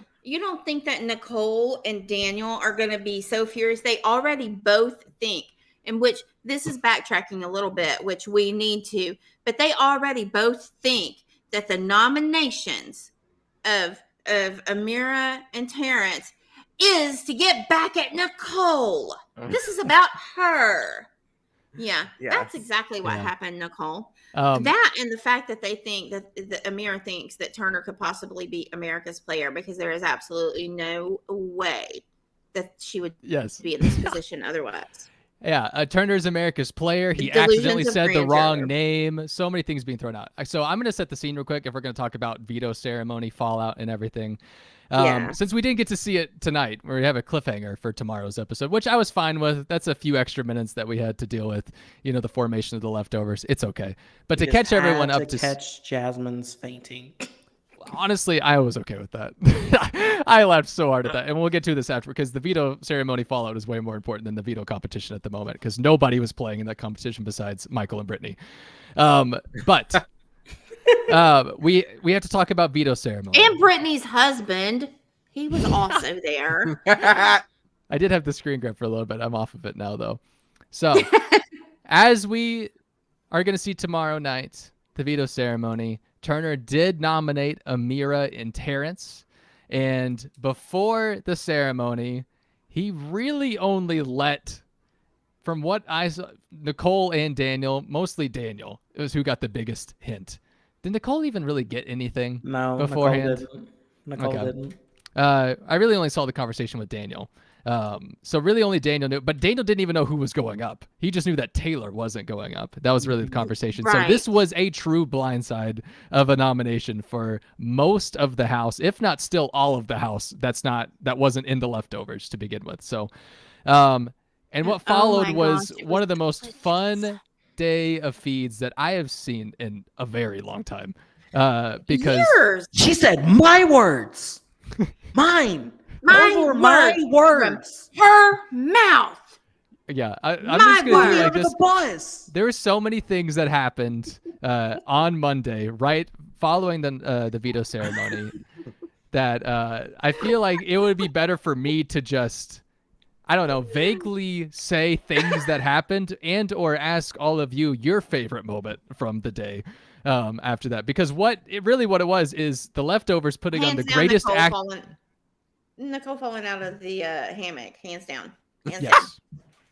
and Daniel are going to be so furious? They already both think, in which this is backtracking a little bit, which we need to, but they already both think that the nominations of Amira and Terrence is to get back at Nicole. This is about her. Yeah, Yes. that's exactly what happened, Nicole. That and the fact that they think that Amira thinks that Turner could possibly be America's player, because there is absolutely no way that she would be in this position otherwise. Yeah, Turner's America's player. He Delusions accidentally of said the grandeur. wrong name. So many things being thrown out. So I'm going to set the scene real quick if we're going to talk about veto ceremony, fallout, and everything. Since we didn't get to see it tonight, we have a cliffhanger for tomorrow's episode, which I was fine with. That's a few extra minutes that we had to deal with, the formation of the leftovers. It's okay. But to catch everyone up to catch Jasmine's fainting. Honestly, I was okay with that. I laughed so hard at that. And we'll get to this after, because the veto ceremony fallout is way more important than the veto competition at the moment, because nobody was playing in that competition besides Michael and Brittany. But we have to talk about veto ceremony. And Brittany's husband. He was also there. I did have the screen grab for a little bit. I'm off of it now, though. So, as we are going to see tomorrow night, the veto ceremony, Turner did nominate Amira and Terrence. And before the ceremony, he really only let, from what I saw, Nicole and Daniel, mostly Daniel, was who got the biggest hint. Did Nicole even really get anything beforehand? Nicole didn't. I really only saw the conversation with Daniel. So really only Daniel knew, but Daniel didn't even know who was going up. He just knew that Taylor wasn't going up. That was really the conversation. Right. So this was a true blindside of a nomination for most of the house, if not still all of the house. That wasn't in the leftovers to begin with. So, and what followed was one of the most fun day of feeds that I have seen in a very long time. Because years. She said my words. Mine. Those were my words. Her mouth. Yeah, I'm just gonna do like this. The bus. There were so many things that happened on Monday, right following the veto ceremony, that I feel like it would be better for me to just, I don't know, vaguely say things that happened and or ask all of you your favorite moment from the day after that. Because what it was is the leftovers putting on the greatest act. Nicole falling out of the hammock, hands down. Yes,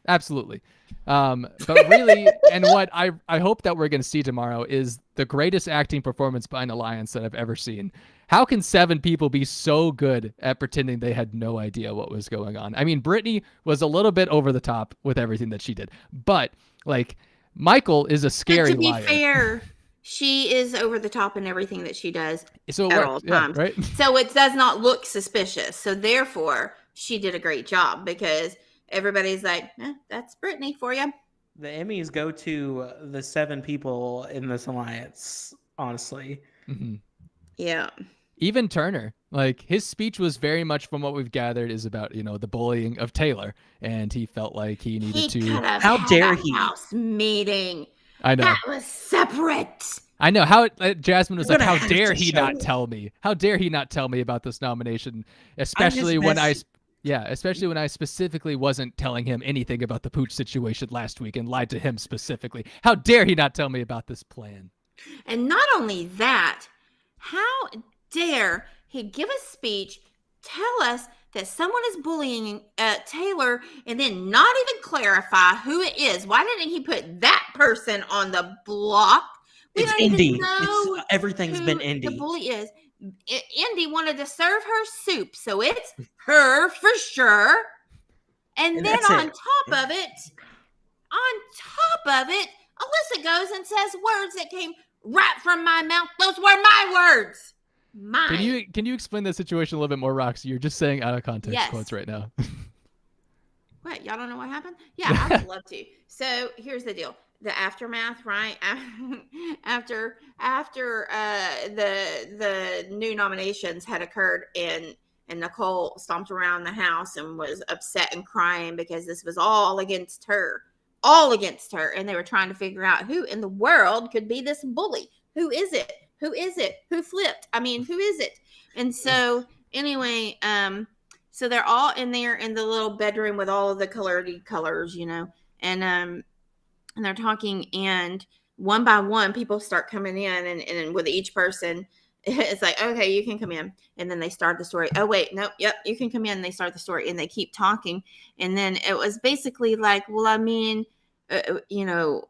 absolutely. But really, and what I hope that we're going to see tomorrow is the greatest acting performance by an alliance that I've ever seen. How can 7 people be so good at pretending they had no idea what was going on? I mean, Brittany was a little bit over the top with everything that she did, but like Michael is a scary liar. To be fair, she is over the top in everything that she does at all times. Right? So it does not look suspicious. So therefore, she did a great job, because everybody's like, that's Brittany for you. The Emmys go to the 7 people in this alliance, honestly. Mm-hmm. Yeah. Even Turner, like his speech was very much, from what we've gathered, is about, the bullying of Taylor. And he felt like he needed to. How dare he? House meeting. I know. That was separate. I know how Jasmine was like, how dare he not tell me? How dare he not tell me about this nomination? Especially when Yeah, especially when I specifically wasn't telling him anything about the Pooch situation last week and lied to him specifically. How dare he not tell me about this plan? And not only that, how dare he give a speech, tell us that someone is bullying Taylor, and then not even clarify who it is. Why didn't he put that person on the block? It's Indy. Everything's been Indy. The bully is. Indy wanted to serve her soup, so it's her for sure. And then on top of it, Alyssa goes and says words that came right from my mouth. Those were my words. Mine. Can you explain the situation a little bit more, Roxy? You're just saying out of context quotes right now. What? Y'all don't know what happened? Yeah, I would love to. So here's the deal. The aftermath, right? After the new nominations had occurred, and Nicole stomped around the house and was upset and crying because this was all against her, and they were trying to figure out who in the world could be this bully. Who is it? Who flipped? I mean, who is it? And so anyway, so they're all in there in the little bedroom with all of the colors, you know, and they're talking, and one by one, people start coming in, and with each person, it's like, okay, you can come in. And then they start the story. Oh, wait, nope, yep, you can come in. They start the story, and they keep talking. And then it was basically like, well, I mean, you know,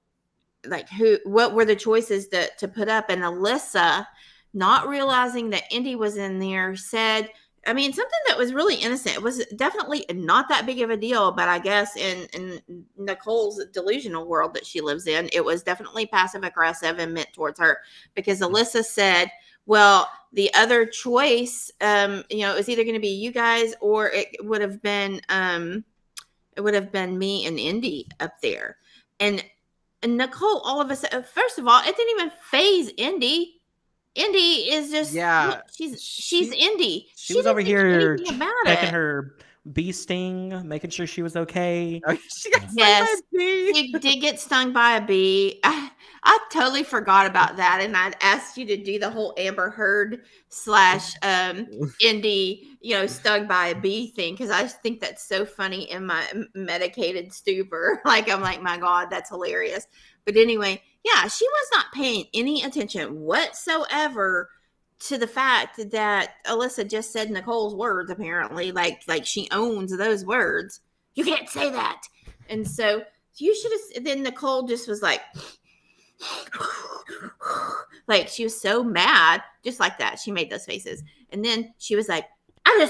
like what were the choices to put up? And Alyssa, not realizing that Indy was in there, said, I mean, something that was really innocent. It was definitely not that big of a deal, but I guess in Nicole's delusional world that she lives in, it was definitely passive aggressive and meant towards her, because Alyssa said, well, the other choice, you know, it was either going to be you guys, or it would have been me and Indy up there. And Nicole, all of a sudden, first of all, it didn't even faze Indy. Indy is just, she's Indy. She was over here checking her bee sting, making sure she was okay. She got stung by a bee. She did get stung by a bee. I totally forgot about that, and I'd asked you to do the whole Amber Heard / Indy, you know, stung by a bee thing, because I think that's so funny in my medicated stupor. Like, I'm like, my God, that's hilarious. But anyway, yeah, she was not paying any attention whatsoever to the fact that Alyssa just said Nicole's words, apparently. Like she owns those words. You can't say that. And so you should have, then Nicole just was like she was so mad, just like that. She made those faces. And then she was like, I've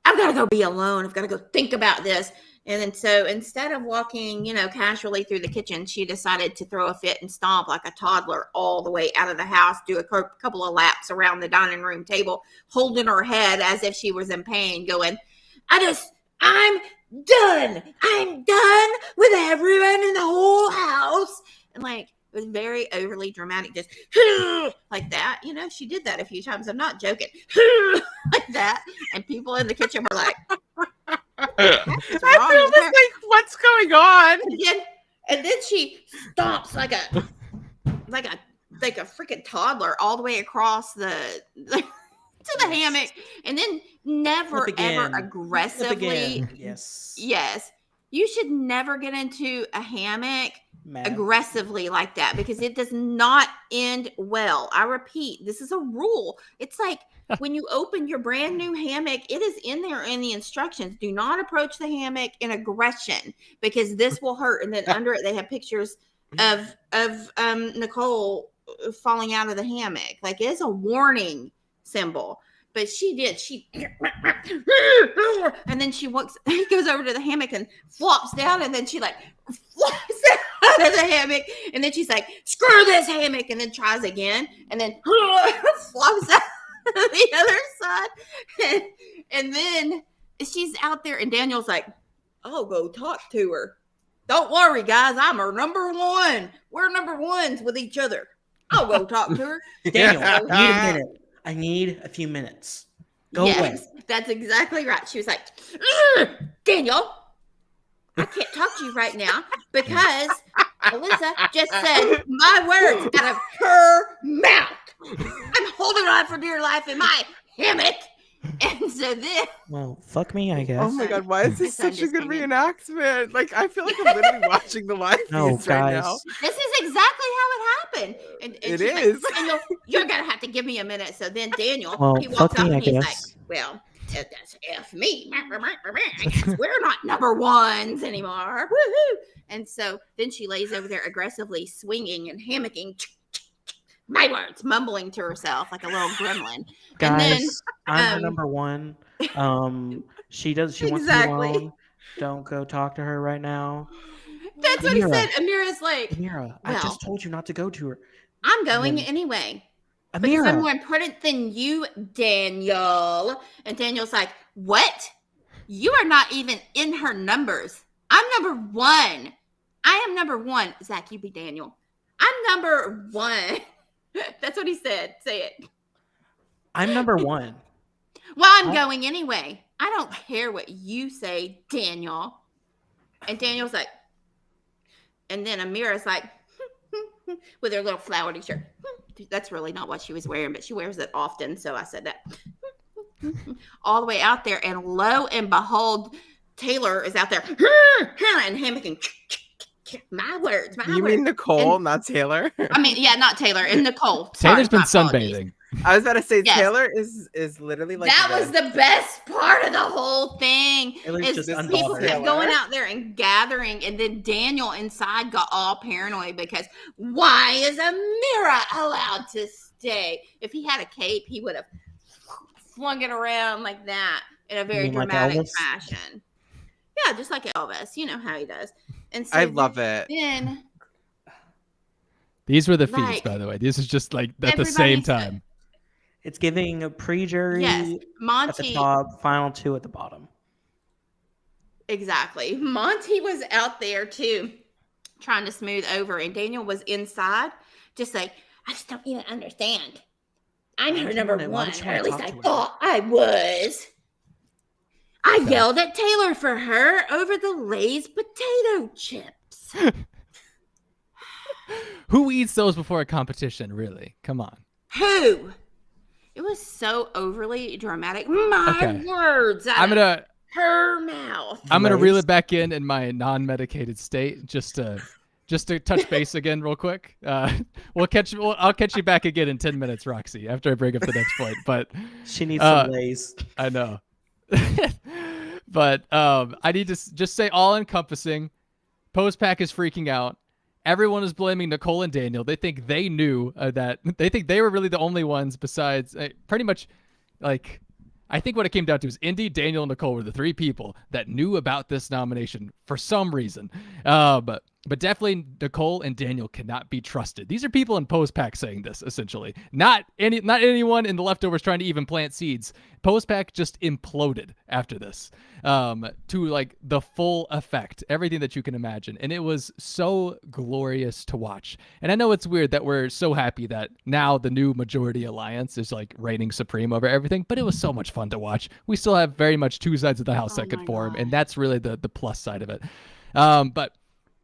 got to go be alone. I've got to go think about this. And then so instead of walking, you know, casually through the kitchen, she decided to throw a fit and stomp like a toddler all the way out of the house, do a couple of laps around the dining room table, holding her head as if she was in pain, going, I'm done. I'm done with everyone in the whole house. And like, it was very overly dramatic, just like that. You know, she did that a few times. I'm not joking. Like that. And people in the kitchen were like, I feel like, what's going on? And then she stomps like a freaking toddler all the way across to the hammock, and then never ever aggressively. Yes. You should never get into a hammock aggressively like that, because it does not end well. I repeat, this is a rule. It's like when you open your brand new hammock, it is in there in the instructions. Do not approach the hammock in aggression, because this will hurt. And then under it, they have pictures of Nicole falling out of the hammock. Like, it is a warning symbol. But she did. And then she goes over to the hammock and flops down, and then she like flops out of the hammock, and then she's like, screw this hammock, and then tries again, and then flops out the other side. And then she's out there, and Daniel's like, I'll go talk to her. Don't worry, guys. I'm her number one. We're number ones with each other. I'll go talk to her. Daniel, I need a few minutes. Go away. That's exactly right. She was like, Daniel, I can't talk to you right now because Alyssa just said my words out of her mouth. I'm holding on for dear life in my hammock, And so then, well, fuck me, I guess. Oh my god, why is this such a good reenactment? Like, I feel like I'm literally watching the live feeds right now. This is exactly how it happened. And It she's is. Like, Daniel, you're gonna have to give me a minute. So then Daniel, Well, he walks fuck up me, and I he's like, guess. well, that's F me. We're not number ones anymore. Woohoo! And so then she lays over there aggressively swinging and hammocking. My words, mumbling to herself like a little gremlin. Guys, and then, I'm her number one. She wants to be alone. Don't go talk to her right now. That's what he said. Amira's like, Amira, I just told you not to go to her. I'm going anyway. Because I'm more important than you, Daniel. And Daniel's like, what? You are not even in her numbers. I'm number one. I am number one. Zach, you be Daniel. I'm number one. That's what he said. Say it. I'm number one. Well, I'm going anyway. I don't care what you say, Daniel. And Daniel's like, and then Amira's like, with her little flowery shirt. That's really not what she was wearing, but she wears it often. So I said that. All the way out there. And lo and behold, Taylor is out there and hammocking. My words. You mean Nicole, not Taylor? I mean, yeah, not Taylor. And Nicole. Taylor's been sunbathing. I was about to say, yes. Taylor is literally like that was the best part of the whole thing. Is people kept going out there and gathering, and then Daniel inside got all paranoid because why is Amira allowed to stay? If he had a cape, he would have flung it around like that in a very dramatic fashion. Yeah, just like Elvis. You know how he does. And so I love it. Then these were the feeds, by the way. This is just like at the same time. It's giving a pre-jury Monty, at the top, final two at the bottom. Exactly. Monty was out there too, trying to smooth over, and Daniel was inside, just like, I just don't even understand. I'm her number one, or at least I thought I was. I yelled at Taylor for her over the Lay's potato chips. Who eats those before a competition, really? Come on. Who? It was so overly dramatic. My words. I'm gonna her mouth. I'm gonna reel it back in my non-medicated state just to touch base again real quick. I'll catch you back again in 10 minutes, Roxy, after I bring up the next point. But she needs some Lays. I know. But I need to just say all encompassing. Postpack is freaking out. Everyone is blaming Nicole and Daniel. They think they knew that. They think they were really the only ones besides pretty much like, I think what it came down to is Indy, Daniel, and Nicole were the three people that knew about this nomination for some reason. But definitely Nicole and Daniel cannot be trusted. These are people in Postpack saying this, essentially. Not anyone in the leftovers trying to even plant seeds. Postpack just imploded after this to like the full effect, everything that you can imagine. And it was so glorious to watch. And I know it's weird that we're so happy that now the new majority alliance is like reigning supreme over everything, but it was so much fun to watch. We still have very much two sides of the house that could form, and that's really the plus side of it. But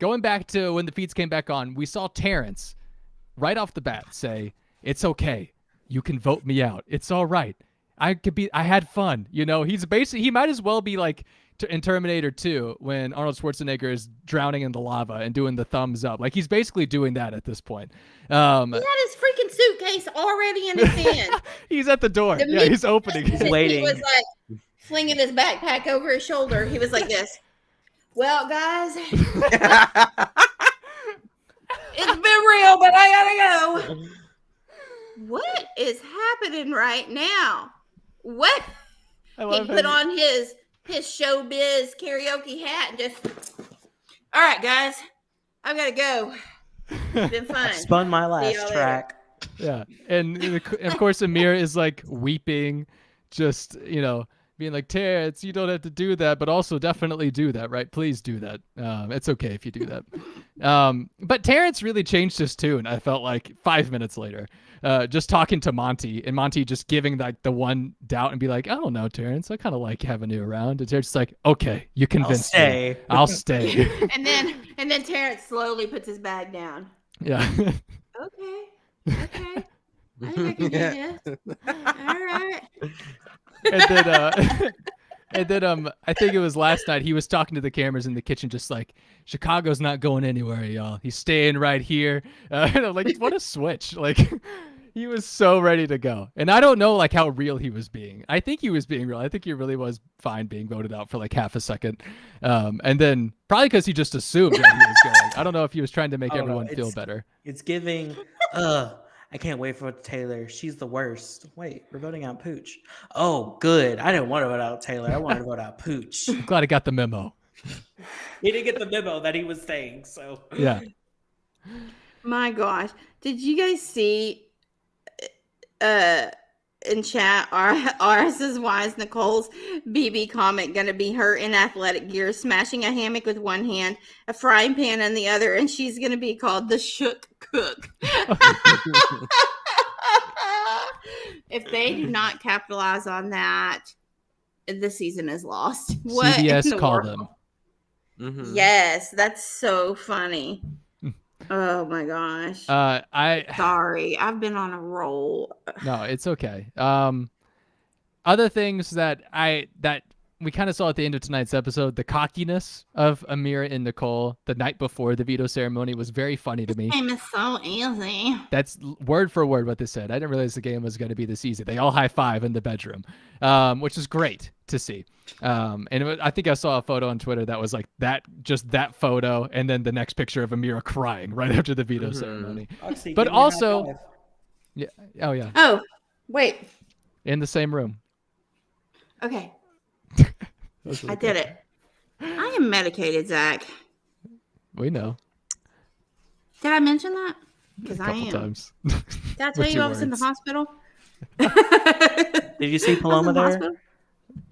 going back to when the feeds came back on, we saw Terrence right off the bat say, "It's okay. You can vote me out. It's all right. I had fun." You know, he might as well be like in Terminator 2 when Arnold Schwarzenegger is drowning in the lava and doing the thumbs up. Like, he's basically doing that at this point. He had his freaking suitcase already in his hand. He's at the door. He's opening. He's waiting. He was like flinging his backpack over his shoulder. He was like this. Well, guys, it's been real, but I gotta go. What is happening right now? What? He put on his showbiz karaoke hat and just, all right, guys, I gotta go. It's been fun. Spun my last track. Yeah, and of course Amir is like weeping, just being like, Terrence, you don't have to do that, but also definitely do that, right? Please do that. It's okay if you do that. But Terrence really changed his tune, I felt like 5 minutes later. Just talking to Monty, and Monty just giving like the one doubt and be like, I don't know, Terrence, I kind of like having you around. And Terrence is like, okay, you convinced me. I'll stay. and then Terrence slowly puts his bag down. Yeah. Okay. I think I can do this. All right. And then I think it was last night he was talking to the cameras in the kitchen, just like, Chicago's not going anywhere, y'all. He's staying right here. And I'm like, what a switch! Like, he was so ready to go. And I don't know like how real he was being. I think he was being real. I think he really was fine being voted out for like half a second, and then probably because he just assumed that he was going. I don't know if he was trying to make everyone feel better. It's giving. I can't wait for Taylor. She's the worst. Wait, we're voting out Pooch. Oh, good. I didn't want to vote out Taylor. I wanted to vote out Pooch. I'm glad I got the memo. He didn't get the memo that he was staying. So yeah. My gosh, did you guys see? In chat, R says, "Why is Nicole's BB comment gonna be her in athletic gear, smashing a hammock with one hand, a frying pan in the other, and she's gonna be called the Shook Cook?" If they do not capitalize on that, the season is lost. What CBS call them. Mm-hmm. Yes, that's so funny. Oh my gosh. Sorry, I've been on a roll. No, it's okay. Other things that we kind of saw at the end of tonight's episode, the cockiness of Amira and Nicole the night before the veto ceremony was very funny to me. This game is so easy. That's word for word what they said. I didn't realize the game was going to be this easy. They all high five in the bedroom, which is great to see. I think I saw a photo on Twitter that was like just that photo, and then the next picture of Amira crying right after the veto ceremony. Roxy, but also, yeah, oh yeah. Oh, wait. In the same room. Okay. I did it. I am medicated, Zach. We know. Did I mention that? Because I am. Times. Did I tell you I was in the hospital? Did you see Paloma there? Hospital?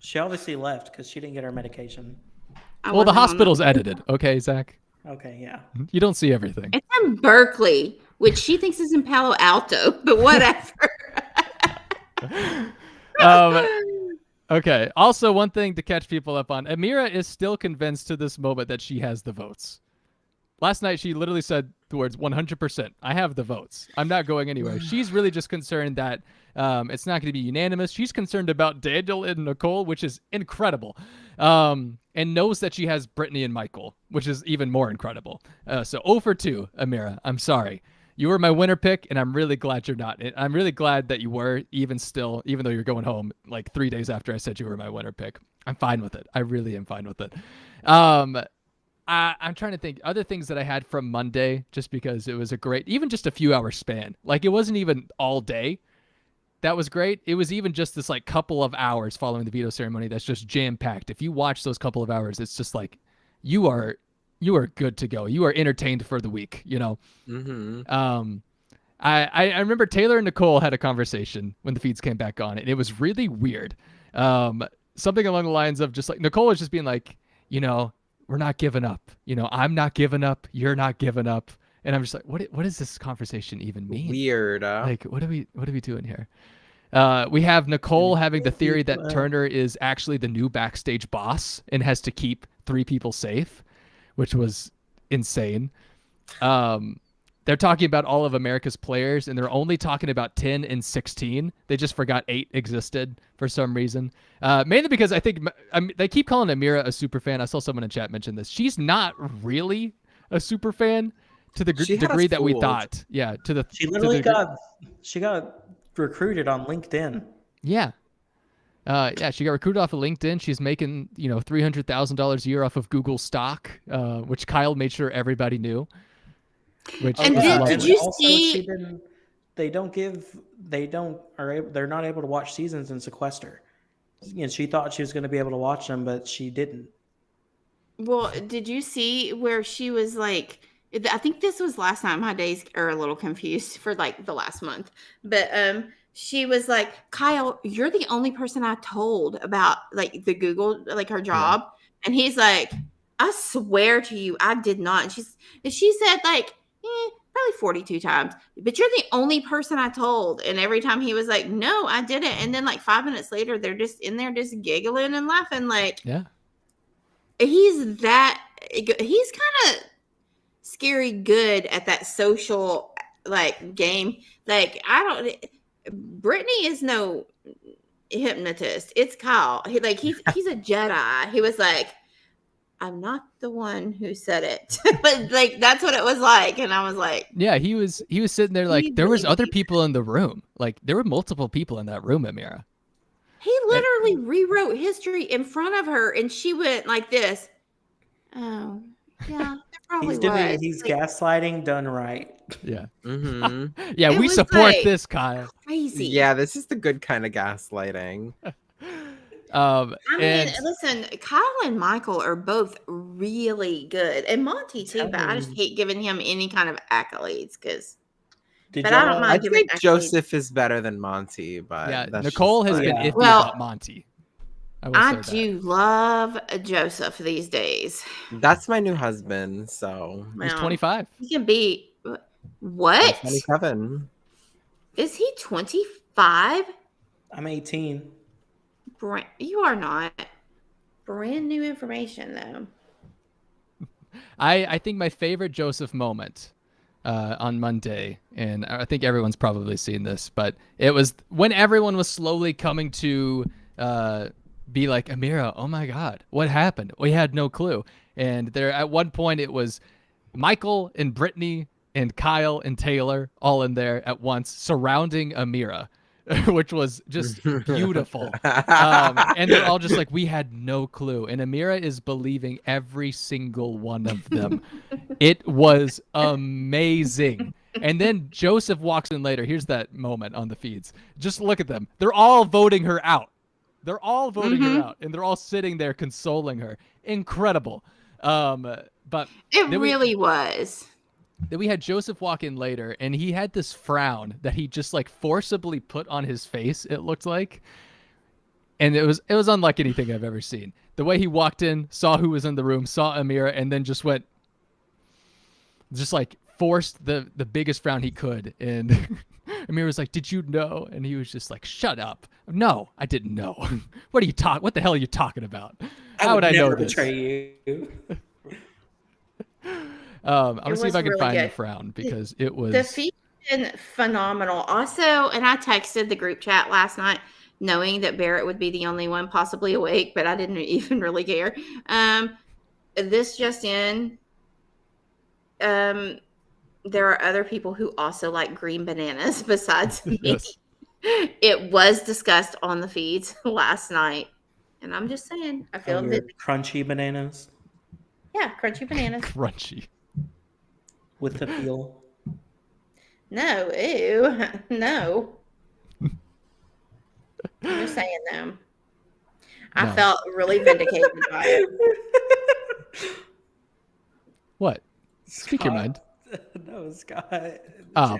She obviously left because she didn't get her medication. Well, the hospital's edited. Okay, Zach? Okay, yeah. You don't see everything. It's in Berkeley, which she thinks is in Palo Alto, but whatever. Okay. Also, one thing to catch people up on. Amira is still convinced to this moment that she has the votes. Last night, she literally said the words 100%. I have the votes. I'm not going anywhere. She's really just concerned that it's not going to be unanimous. She's concerned about Daniel and Nicole, which is incredible. And knows that she has Brittany and Michael, which is even more incredible. So 0 for 2, Amira. I'm sorry. You were my winner pick, and I'm really glad you're not. I'm really glad that you were, even though you're going home like 3 days after I said you were my winner pick. I'm fine with it. I really am fine with it. I'm trying to think other things that I had from Monday, just because it was even just a few hour span. Like, it wasn't even all day. That was great. It was even just this like couple of hours following the veto ceremony that's just jam packed. If you watch those couple of hours, it's just like you are good to go. You are entertained for the week, you know? Mm-hmm. I remember Taylor and Nicole had a conversation when the feeds came back on, and it was really weird. Something along the lines of just like, Nicole was just being like, you know, we're not giving up. You know, I'm not giving up. You're not giving up. And I'm just like, what does this conversation even mean? Weird. Like, what are we doing here? We have Nicole having the theory that Turner is actually the new backstage boss and has to keep 3 people safe, which was insane. They're talking about all of America's players, and they're only talking about 10 and 16. They just forgot 8 existed for some reason. Mainly because I think they keep calling Amira a super fan. I saw someone in chat mention this. She's not really a super fan to the degree that we thought. Yeah, she literally got recruited on LinkedIn. Yeah. She got recruited off of LinkedIn. She's making, $300,000 a year off of Google stock, which Kyle made sure everybody knew. Did you see? They're not able to watch seasons in sequester. She thought she was going to be able to watch them, but she didn't. Well, did you see where she was like? I think this was last night. My days are a little confused for like the last month, but she was like, Kyle, you're the only person I told about like the Google, like her job. Yeah. And he's like, I swear to you, I did not. And she said like, probably 42 times, but you're the only person I told. And every time he was like, no, I didn't. And then like 5 minutes later, they're just in there just giggling and laughing. Like, yeah, he's kind of scary good at that social like game. Like, Brittany is no hypnotist. It's Kyle. He's a Jedi. He was like, I'm not the one who said it. But like that's what it was like. And I was like, yeah, he was sitting there like there was other people in the room. Like there were multiple people in that room, Amira. He literally rewrote history in front of her, and she went like this. Oh, yeah, it probably was. He's gaslighting done right. Yeah. Mm-hmm. Yeah, we support this, Kyle. Crazy. Yeah, this is the good kind of gaslighting. I mean, listen, Kyle and Michael are both really good, and Monty too. But I just hate giving him any kind of accolades because. But I don't mind. I think Joseph is better than Monty, but yeah, Nicole has been iffy about Monty. I do love Joseph these days. That's my new husband, so he's 25. He can be what? 27. Is he 25? I'm 18. You are not. Brand new information, though. I think my favorite Joseph moment on Monday, and I think everyone's probably seen this, but it was when everyone was slowly coming to be like, Amira, oh my God, what happened? We had no clue. And there, at one point, it was Michael and Brittany and Kyle and Taylor all in there at once surrounding Amira, which was just beautiful. And they're all just like, we had no clue. And Amira is believing every single one of them. It was amazing. And then Joseph walks in later. Here's that moment on the feeds. Just look at them. They're all voting her out. They're all voting her out. And they're all sitting there consoling her. Incredible. But it really was. Then we had Joseph walk in later, and he had this frown that he just like forcibly put on his face, it looked like. And it was unlike anything I've ever seen. The way he walked in, saw who was in the room, saw Amira, and then just forced the biggest frown he could. And Amira was like, did you know? And he was just like, shut up. No, I didn't know. What the hell are you talking about? How would I know this? Betray you. I'm gonna see if I can find the frown because it was the feed been phenomenal. Also, and I texted the group chat last night knowing that Barrett would be the only one possibly awake, but I didn't even really care. This just in, there are other people who also like green bananas besides me. Yes. It was discussed on the feeds last night, and I'm just saying, I feel crunchy bananas. Yeah, crunchy bananas. Crunchy. With the peel. No, ew, no. I'm just saying though. I felt really vindicated by it. What? Speak your mind. No, Scott. Oh.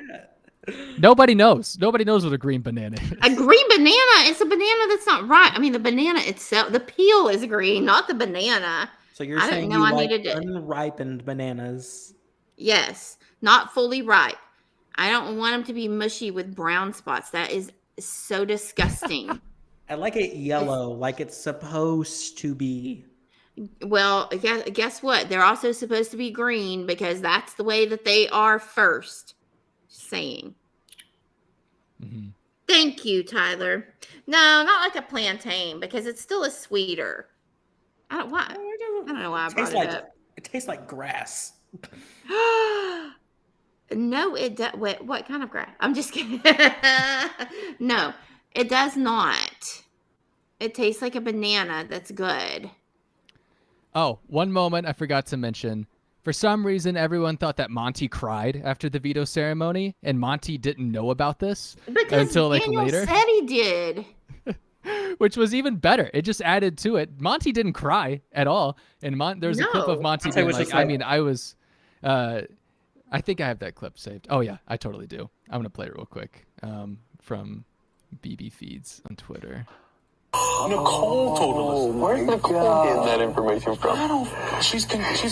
Nobody knows. Nobody knows what a green banana is. A green banana is a banana that's not right. I mean, the banana itself, the peel is green, not the banana. So you're saying you like unripened bananas? Yes, not fully ripe. I don't want them to be mushy with brown spots. That is so disgusting. I like it yellow, like it's supposed to be. Well, guess what? They're also supposed to be green because that's the way that they are first. Just saying. Mm-hmm. Thank you, Tyler. No, not like a plantain because it still is sweeter. I don't know why I brought it up. It tastes like grass. No, it does. What kind of grass? I'm just kidding. No, it does not. It tastes like a banana that's good. Oh, one moment I forgot to mention. For some reason, everyone thought that Monty cried after the veto ceremony, and Monty didn't know about this until Daniel later. Said he did. Which was even better. It just added to it. Monty didn't cry at all. And there's a clip of Monty being like, I think I have that clip saved. Oh, yeah, I totally do. I'm going to play it real quick from BB Feeds on Twitter. Nicole told Alyssa. Where's Nicole getting that information from? I don't. She's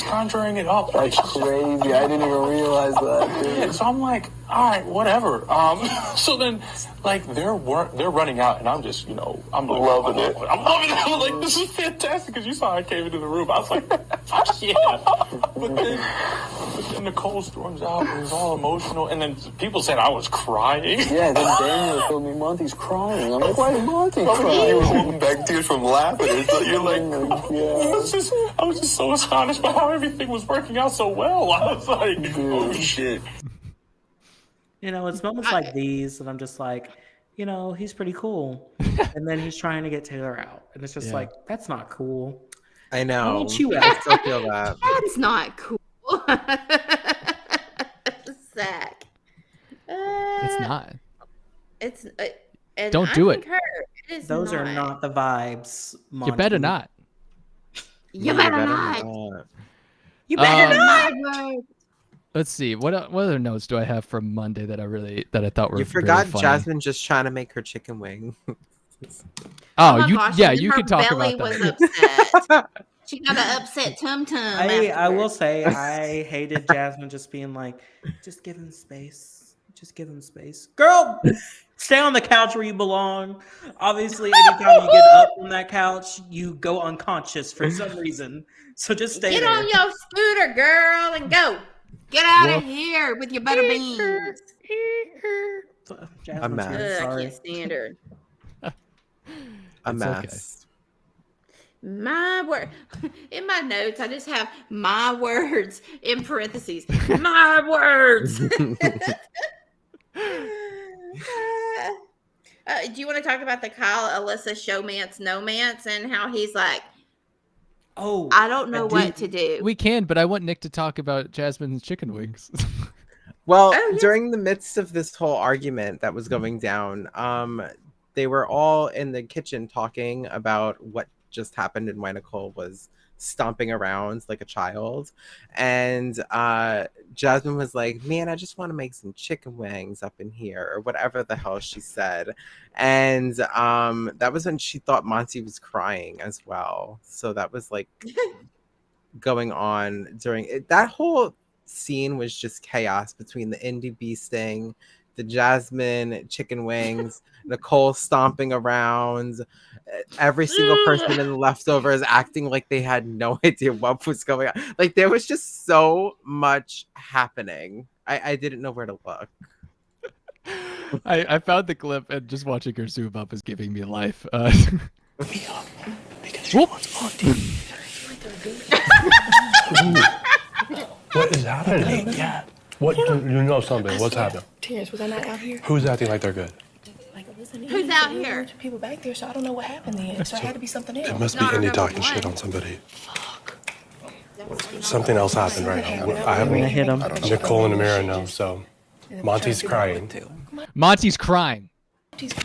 conjuring it up. That's crazy. I didn't even realize that. Dude. Yeah, so I'm like, all right, whatever. So then, like, they're running out, and I'm just, I'm loving it. I'm loving it. I'm like, this is fantastic because you saw I came into the room. I was like, fuck yeah. But then Nicole storms out and is all emotional, and then people said I was crying. Yeah, then Daniel told me Monty's crying. I'm like, why is Monty crying? You were holding back tears from laughing. You're like, I was just so astonished by how everything was working out so well. I was like, oh shit. You know, it's moments like these that I'm just like, you know, he's pretty cool. And then he's trying to get Taylor out. And it's just like, that's not cool. I know. Won't you I still feel that. That's not cool. Zach. It's not. It's and Don't I do it. concur. It is Those are not the vibes, Monty. You better not. You better not. You better not. Let's see. What other notes do I have from Monday that I thought were You forgot really funny? Jasmine just trying to make her chicken wing. Oh, my you gosh, yeah, and you her could talk belly about was that. upset. She got an upset tum-tum. I will say I hated Jasmine just being like, just give him space. Just give him space. Girl, stay on the couch where you belong. Obviously, anytime you get up from that couch, you go unconscious for some reason. So just stay Get there. on your scooter, girl, and go. Get out of here with your butter beans. Jasmine's A mess. here, I sorry. can't stand her. A It's mess. My word. In my notes, I just have my words in parentheses. My words. Do you want to talk about the Kyle Alyssa showmance nomance and how he's like, Oh, I don't know what to do. We can, but I want Nick to talk about Jasmine's chicken wings. Well, Oh, yeah. during the midst of this whole argument that was going down, they were all in the kitchen talking about what just happened and why Nicole was stomping around like a child. And Jasmine was like, man, I just want to make some chicken wings up in here, or whatever the hell she said. And that was when she thought Monty was crying as well. So that was like going on during it. That whole scene was just chaos between the indie bee sting, the Jasmine chicken wings, Nicole stomping around. Every single person in the leftovers acting like they had no idea what was going on. Like there was just so much happening. I didn't know where to look. I found the clip, and just watching her zoom up is giving me life. What is happening? Yeah. What you know something? What's happening? Terrence, was I not out here? Who's acting like they're good? Like, listen, Who's out here? People back there, so I don't know what happened then. So it had to be something else. It must be No, Indy number talking one. shit on somebody. Something else happened right now. I I'm gonna haven't. hit him. Nicole and Amira know, so Monty's crying. Monty's crying.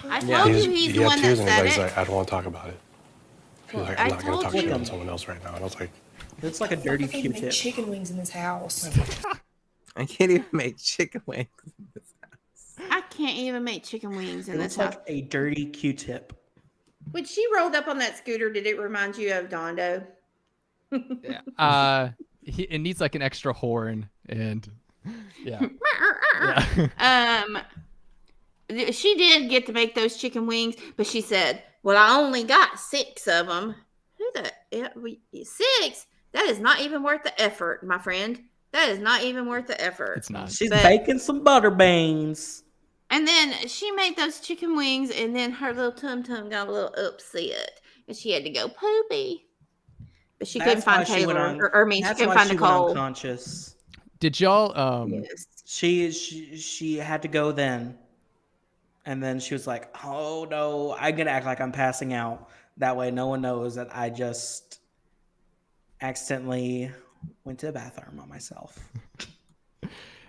I Yeah. told you he's He the had one that tears in his said eyes. He's it. like, I don't want to talk about it. He's like, I I'm not going told to talk you. shit on someone else right now. And I was like, It's like a dirty I can't even make Q-tip. chicken wings in this house. I can't even make chicken wings. I can't even make chicken wings in It this looks house. like a dirty Q-tip. When she rolled up on that scooter, did it remind you of Dondo? It needs like an extra horn, and yeah. She did get to make those chicken wings, but she said, "Well, I only got 6 of them." Who the 6? That is not even worth the effort, my friend. That is not even worth the effort. It's not. She's But- baking some butter beans. And then she made those chicken wings, and then her little tum-tum got a little upset, and she had to go poopy. But she couldn't That's why find she Taylor, went she That's couldn't why find she went Nicole. unconscious. Did y'all Yes. She had to go then, and then she was like, "Oh no, I'm gonna act like I'm passing out. That way, no one knows that I just accidentally went to the bathroom on myself."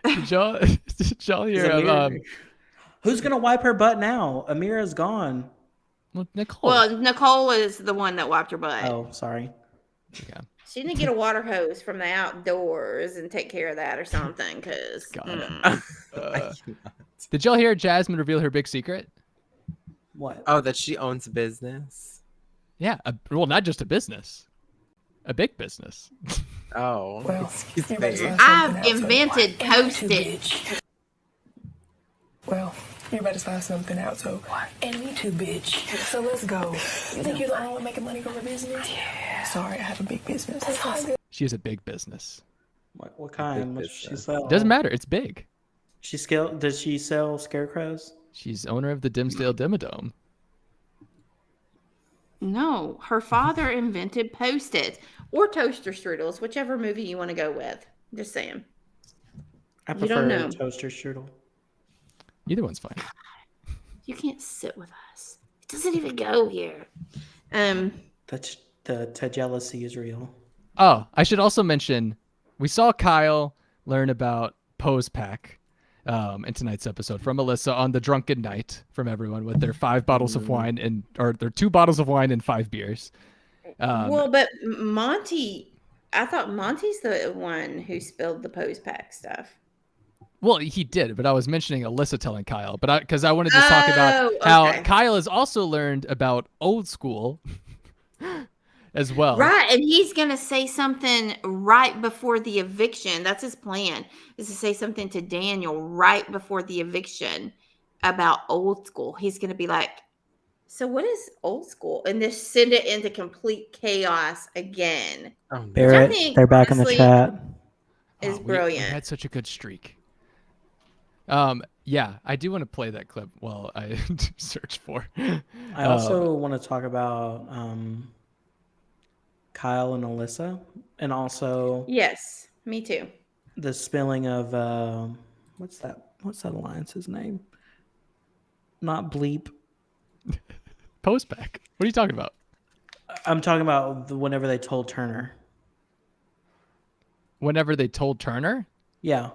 did y'all hear Is of Amira- Who's gonna wipe her butt now? Amira's gone. well, Nicole? Well, Nicole is the one that wiped her butt. Oh, sorry. Yeah. She didn't get a water hose from the outdoors and take care of that or something, because God. Did y'all hear Jasmine reveal her big secret? What? Oh, that she owns a business? Yeah. Well, not just a business, a big business. Oh, Well, excuse everybody's me. learned I've something out, so- invented Ain't me too, Post-it. bitch. Well, you're about to find something out, so and me too, bitch. So let's go. You think you're the only one making money from a business? Yeah. Sorry, I have a big business. That's all good. She has a big business. What kind? What does she sell? It doesn't matter. It's big. Does she sell scarecrows? She's owner of the Dimsdale Dimmadome. No, her father invented Post-its or toaster strudels, whichever movie you want to go with. Just saying. I prefer toaster strudel. Either one's fine. You can't sit with us. It doesn't even go here. The jealousy is real. Oh, I should also mention, we saw Kyle learn about Pose Pack in tonight's episode from Alyssa on the drunken night from everyone with their 5 bottles of wine or their 2 bottles of wine and 5 beers. But Monty, I thought Monty's the one who spilled the Pose Pack stuff. Well, he did, but I was mentioning Alyssa telling Kyle, but because I wanted to talk about how Kyle has also learned about old school as well. Right, and he's going to say something right before the eviction. That's his plan, is to say something to Daniel right before the eviction about old school. He's going to be like, so what is old school? And just send it into complete chaos again. Barrett, they're back in the chat. Is brilliant. We had such a good streak. Yeah, I do want to play that clip while I search for. I also want to talk about Kyle and Alyssa, and also yes, me too. The spilling of what's that alliance's name? Not Bleep. Postback. What are you talking about? I'm talking about whenever they told Turner. Whenever they told Turner? Yeah.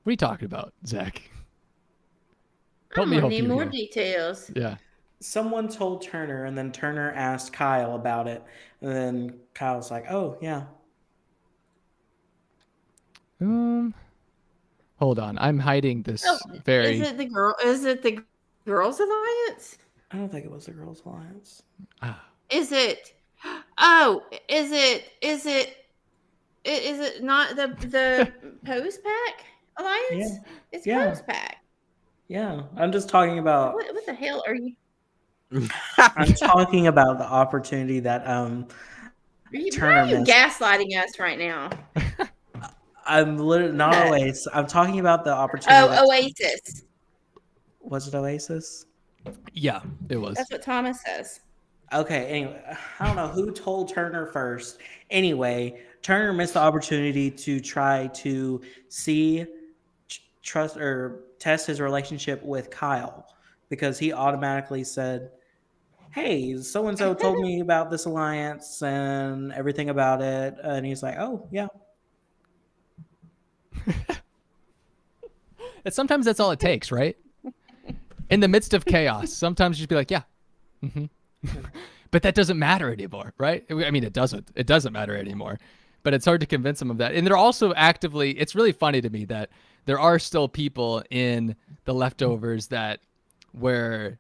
What are you talking about, Zach? I need more details. Yeah. Someone told Turner, and then Turner asked Kyle about it, and then Kyle's like, "Oh, yeah." Hold on. I'm hiding this very. Is it the Girls Alliance? I don't think it was the Girls Alliance. Is it? Oh, is it not the Pose Pack Alliance? Yeah. It's Pose Pack. Yeah, I'm just talking about. What the hell are you? I'm talking about the opportunity that Turner missed. Gaslighting us right now. I'm literally not Oasis. I'm talking about the opportunity. Oh, Oasis. Was it Oasis? Yeah, it was. That's what Thomas says. Okay, anyway, I don't know who told Turner first. Anyway, Turner missed the opportunity to try to trust or test his relationship with Kyle, because he automatically said, "Hey, so-and-so told me about this alliance and everything about it." And he's like, "Oh, yeah." And sometimes that's all it takes, right? In the midst of chaos, sometimes you just be like, "Yeah." Mm-hmm. But that doesn't matter anymore, right? I mean, it doesn't matter anymore, but it's hard to convince them of that. And they're also actively, it's really funny to me that there are still people in the leftovers that were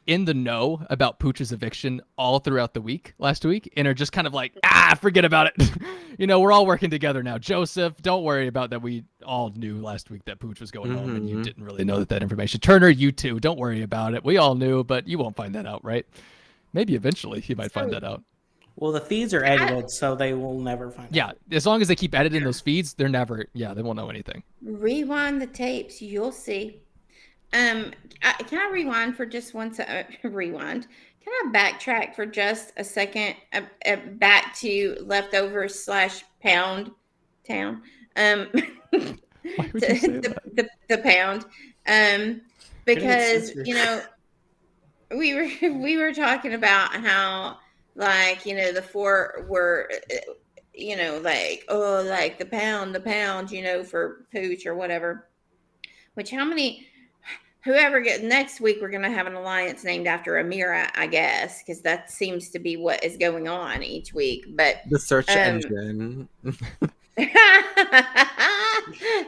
in the know about Pooch's eviction all throughout the week, last week, and are just kind of like, forget about it. We're all working together now. Joseph, don't worry about that. We all knew last week that Pooch was going home, and you didn't really know that information. Turner, you too, don't worry about it. We all knew, but you won't find that out, right? Maybe eventually you might find that out. Well, the feeds are edited, so they will never find out. Yeah, as long as they keep editing those feeds, they won't know anything. Rewind the tapes, you'll see. Can I rewind for just one second? Rewind. Can I backtrack for just a second back to leftovers / pound town? Why would you say that? The pound. Because we were talking about how the 4 were like the pound for Pooch or whatever. Which whoever gets next week, we're going to have an alliance named after Amira, I guess, because that seems to be what is going on each week. But the search engine.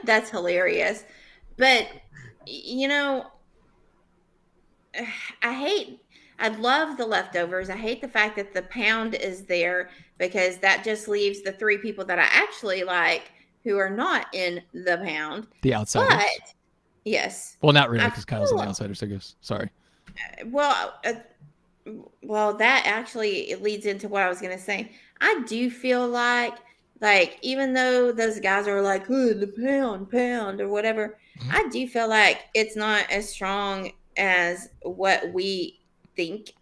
That's hilarious. But I love the leftovers. I hate the fact that the pound is there, because that just leaves the 3 people that I actually like who are not in the pound. The outsiders. But yes. Well, not really, because Kyle's in the outsiders, I guess. Sorry. Well, that actually leads into what I was going to say. I do feel like Like, even though those guys are like, oh, the pound or whatever, I do feel like it's not as strong as what we think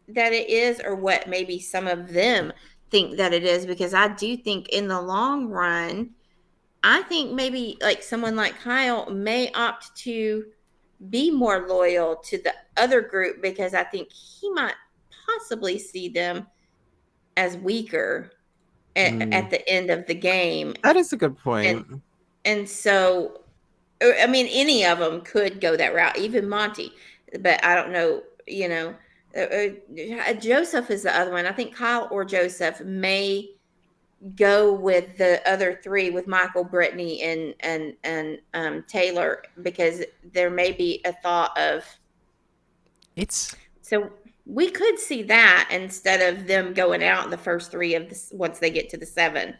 that it is, or what maybe some of them think that it is, because I do think in the long run, I think maybe like someone like Kyle may opt to be more loyal to the other group, because I think he might possibly see them as weaker at the end of the game. That is a good point. And so, I mean, any of them could go that route, even Monty. But I don't know, Joseph is the other one. I think Kyle or Joseph may go with the other three, with Michael, Brittany, and Taylor, because there may be a thought of so we could see that instead of them going out the first three of this once they get to the 7.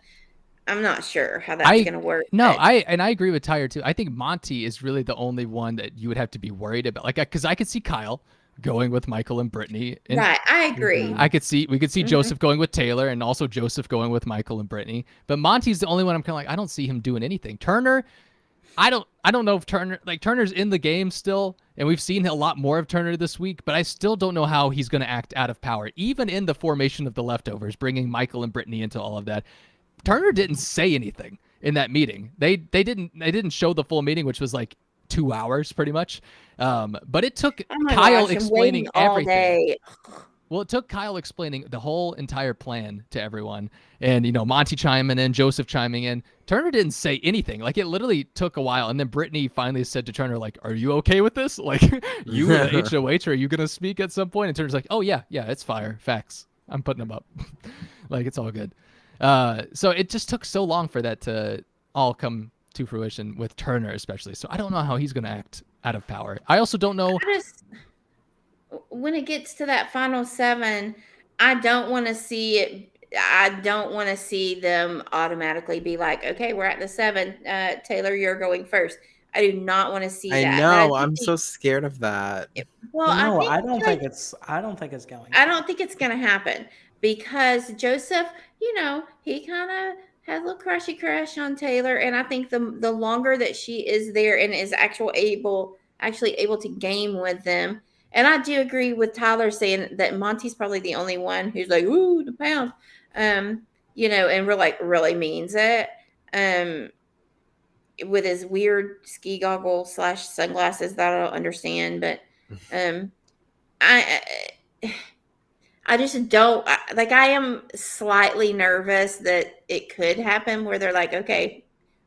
I'm not sure how that's going to work. No, I agree with Tyre too. I think Monty is really the only one that you would have to be worried about. Like, because I could see Kyle going with Michael and Brittany. And right, I agree. We could see Joseph going with Taylor, and also Joseph going with Michael and Brittany. But Monty's the only one I'm kind of like, I don't see him doing anything. Turner, I don't know if Turner's in the game still, and we've seen a lot more of Turner this week, but I still don't know how he's going to act out of power, even in the formation of the leftovers, bringing Michael and Brittany into all of that. Turner didn't say anything in that meeting. They didn't show the full meeting, which was like 2 hours pretty much. But it took Kyle explaining everything. Well, it took Kyle explaining the whole entire plan to everyone, and Monty chiming in, Joseph chiming in. Turner didn't say anything. Like, it literally took a while, and then Brittany finally said to Turner, like, "Are you okay with this? Like, you the HOH, are you gonna speak at some point?" And Turner's like, "Oh yeah, it's fire, facts. I'm putting them up. Like, it's all good." So it just took so long for that to all come to fruition with Turner, especially. So I don't know how he's gonna act out of power. I also don't know. When it gets to that final 7, I don't want to see it. I don't want to see them automatically be like, okay, we're at the 7. Taylor, you're going first. I do not want to see that. I know. I'm so scared of that. Well, no, I don't think it's going. I don't think it's going to happen, because Joseph, he kind of has a little crushy crush on Taylor, and I think the longer that she is there and is actually able to game with them. And I do agree with Tyler saying that Monty's probably the only one who's like, ooh, the pound, and really means it, with his weird ski goggle / sunglasses that I don't understand. But I just don't like. I am slightly nervous that it could happen where they're like, okay,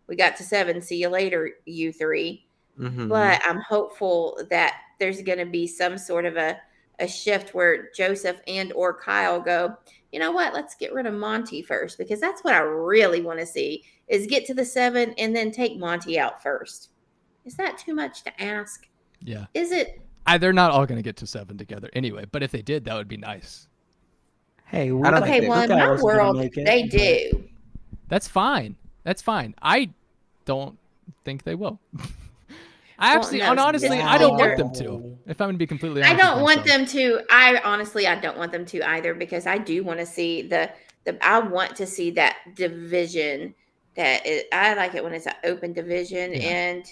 we got to 7. See you later, you 3. Mm-hmm. But I'm hopeful that there's going to be some sort of a shift where Joseph and or Kyle go, you know what, let's get rid of Monty first, because that's what I really want to see, is get to the 7 and then take Monty out first. Is that too much to ask? Yeah. Is it? They're not all going to get to 7 together anyway, but if they did, that would be nice. Hey, in my world, they do. That's fine. I don't think they will. Honestly, I don't want them to. If I'm going to be completely honest, I don't want them to. I don't want them to either, because I do want to see I want to see that division. I like it when it's an open division, and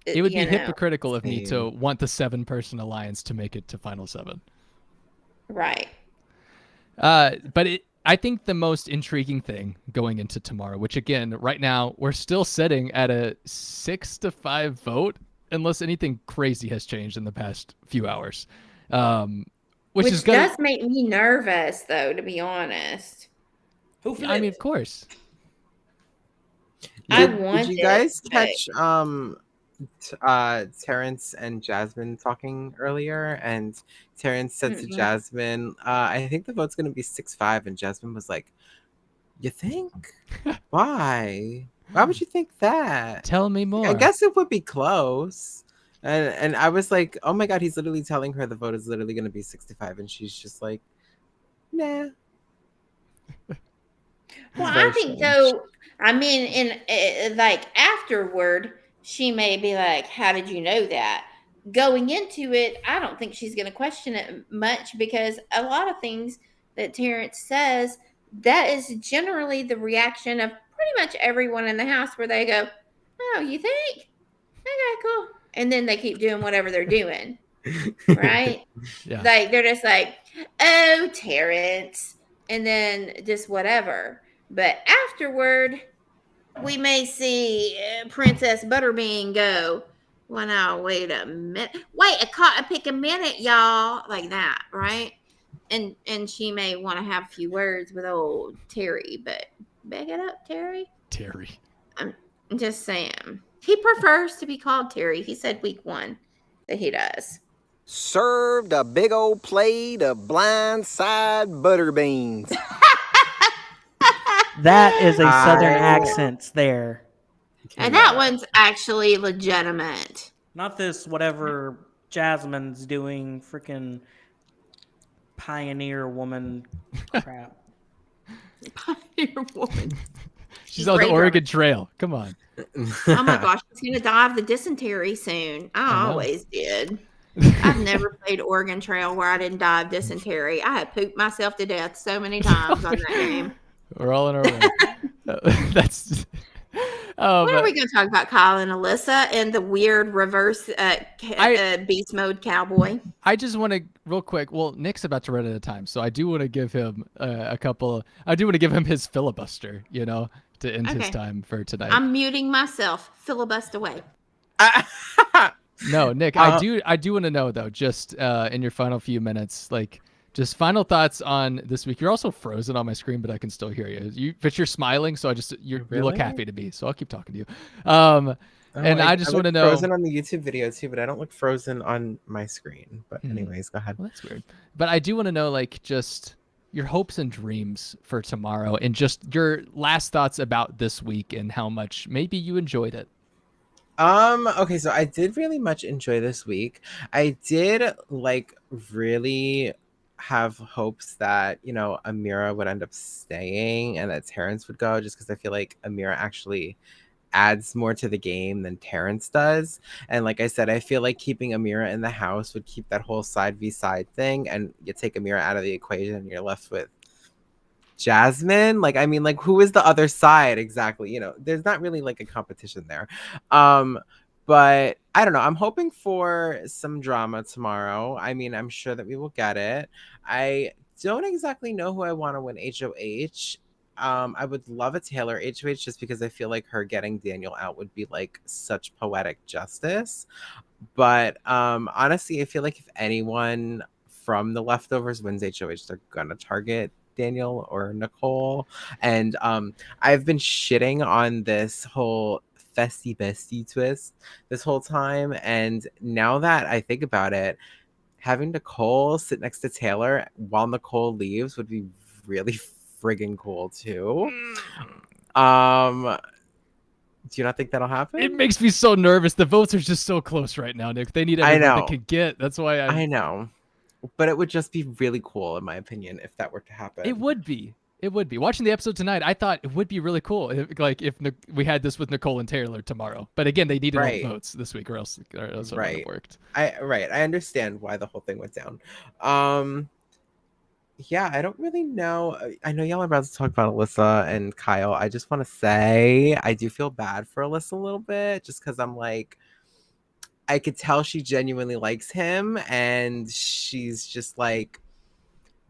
it would be hypocritical of me to want the 7-person alliance to make it to Final 7. Right. But I think the most intriguing thing going into tomorrow, which again, right now, we're still sitting at a 6-5 vote, unless anything crazy has changed in the past few hours. Which does make me nervous, though, to be honest. I mean, of course. Did you guys catch Terrence and Jasmine talking earlier? And Terrence said to Jasmine, I think the vote's going to be 6-5. And Jasmine was like, you think? Why? Why would you think that? Tell me more. I guess it would be close. And I was like, oh my God, he's literally telling her the vote is literally going to be 6-5. And she's just like, nah. Well, I think though, I mean, in like afterward, she may be like, how did you know that? Going into it, I don't think she's going to question it much, because a lot of things that Terrence says that is generally the reaction of pretty much everyone in the house where they go, oh, you think? Okay, cool. And then they keep doing whatever they're doing. Right? Yeah. Like, they're just like, oh, Terrence. And then just whatever. But afterward, we may see Princess Butterbean go, well, now, wait a minute. Wait, pick a minute, y'all. Like that, right? And she may want to have a few words with old Terry, but back it up, Terry. Terry. I'm just saying. He prefers to be called Terry. He said week 1 that he does. Served a big old plate of blindside butter beans. That is a southern accent there. And that one's actually legitimate. Not this whatever Jasmine's doing, freaking pioneer woman crap. Pioneer woman. She's on the Oregon Trail. Come on. Oh my gosh, she's gonna die of the dysentery soon. I always did. I've never played Oregon Trail where I didn't die of dysentery. I had pooped myself to death so many times on that game. We're all in our way. That's. When are we going to talk about Kyle and Alyssa and the weird reverse beast mode cowboy? I just want to real quick. Well, Nick's about to run out of time, so I do want to give him a couple. I do want to give him his filibuster, to end his time for tonight. I'm muting myself. Filibuster away. No, Nick, I do want to know though, just in your final few minutes, like just final thoughts on this week. You're also frozen on my screen, but I can still hear you. But you're smiling, so you look happy to me. So I'll keep talking to you. And I just want to know. Frozen on the YouTube video too, but I don't look frozen on my screen. But anyways, go ahead. Well, that's weird. But I do want to know, like, just your hopes and dreams for tomorrow, and just your last thoughts about this week and how much maybe you enjoyed it. Okay, so I did really much enjoy this week. I did really have hopes that, Amira would end up staying and that Terrence would go, just because I feel like Amira actually adds more to the game than Terrence does. And like I said, I feel like keeping Amira in the house would keep that whole side v side thing, and you take Amira out of the equation and you're left with Jasmine. Who is the other side exactly? There's not really a competition there. But I don't know. I'm hoping for some drama tomorrow. I'm sure that we will get it. I don't exactly know who I want to win HOH. I would love a Taylor HOH just because I feel like her getting Daniel out would be such poetic justice. But honestly, I feel like if anyone from the leftovers wins HOH, they're gonna target Daniel or Nicole. And I've been shitting on this whole bestie twist this whole time, and now that I think about it, having Nicole sit next to Taylor while Nicole leaves would be really friggin' cool too. Do you not think that'll happen? It makes me so nervous. The votes are just so close right now, Nick. They need everyone they could get. That's why I know. But it would just be really cool, in my opinion, if that were to happen. It would be. Watching the episode tonight, I thought it would be really cool if we had this with Nicole and Taylor tomorrow. But again, they needed all votes this week, or else it wouldn't have worked. I understand why the whole thing went down. Yeah, I don't really know. I know y'all are about to talk about Alyssa and Kyle. I just want to say I do feel bad for Alyssa a little bit, just because I'm I could tell she genuinely likes him, and she's just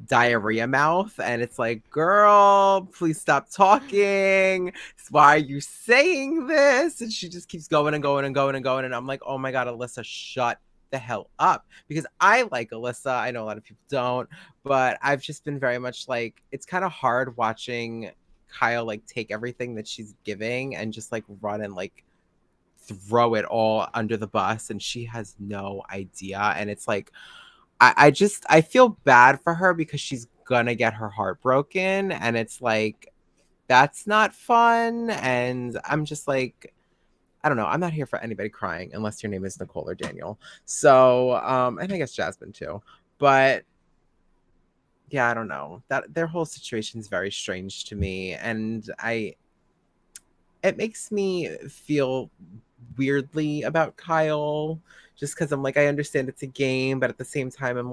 diarrhea mouth, and it's girl, please stop talking. Why are you saying this? And she just keeps going and going and going and going, and I'm oh my god, Alyssa, shut the hell up. Because I like Alyssa. I know a lot of people don't, but I've just been very much it's kind of hard watching Kyle take everything that she's giving and just run and throw it all under the bus, and she has no idea. And it's I feel bad for her because she's gonna get her heart broken, and it's that's not fun. And I'm just I don't know. I'm not here for anybody crying unless your name is Nicole or Daniel. So and I guess Jasmine too. But yeah, I don't know. That their whole situation is very strange to me, and it makes me feel weirdly about Kyle, just because I'm I understand it's a game, but at the same time I'm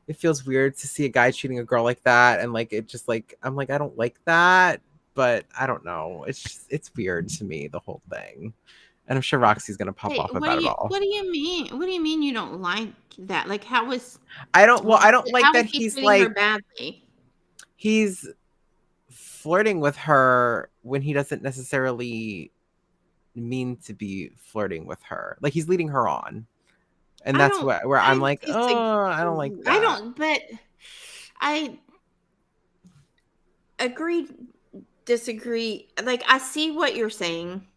it feels weird to see a guy treating a girl like that, and like it just like I'm like I don't like that, but I don't know. It's weird to me, the whole thing. And I'm sure Roxy's gonna pop off about it all. What do you mean? What do you mean you don't like that? Like, how was? I don't like that he he's treating like her badly. he's flirting with her when he doesn't necessarily mean to be flirting with her. Like he's leading her on. And that's where I'm like, oh, I don't like that. But I agree, disagree. Like, I see what you're saying,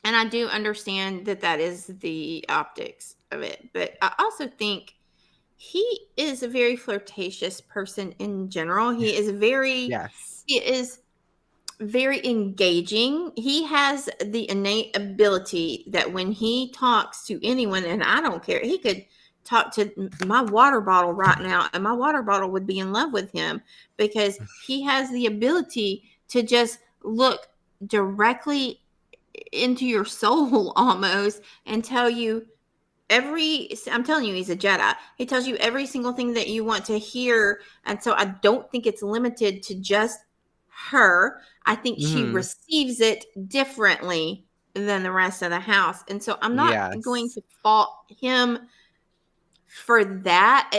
and I do understand that is the optics of it. But I also think he is a very flirtatious person in general. He is very engaging. He has the innate ability that when he talks to anyone, and I don't care, he could talk to my water bottle right now, and my water bottle would be in love with him, because he has the ability to just look directly into your soul almost and tell you I'm telling you, he's a Jedi. He tells you every single thing that you want to hear. And so I don't think it's limited to just her. I think she receives it differently than the rest of the house. And so I'm not going to fault him for that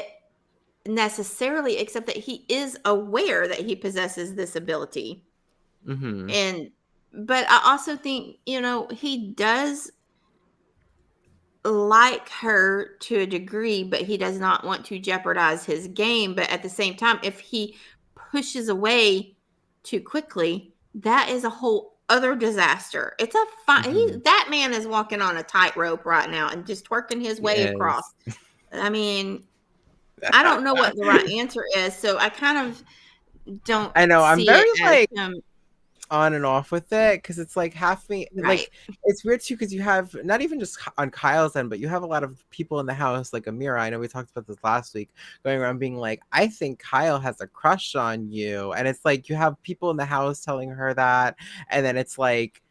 necessarily, except that he is aware that he possesses this ability. But I also think, he does like her to a degree, but he does not want to jeopardize his game. But at the same time, if he pushes away too quickly, that is a whole other disaster. It's a that man is walking on a tightrope right now and just twerking his way across. I mean, I don't know what the right answer is, so I kind of don't. I know, I'm very like him on and off with it, because it's like half me, like it's weird too, because you have not even just on Kyle's end, but you have a lot of people in the house, like Amira, I know we talked about this last week, going around being like, I think Kyle has a crush on you, and it's like you have people in the house telling her that, and then it's like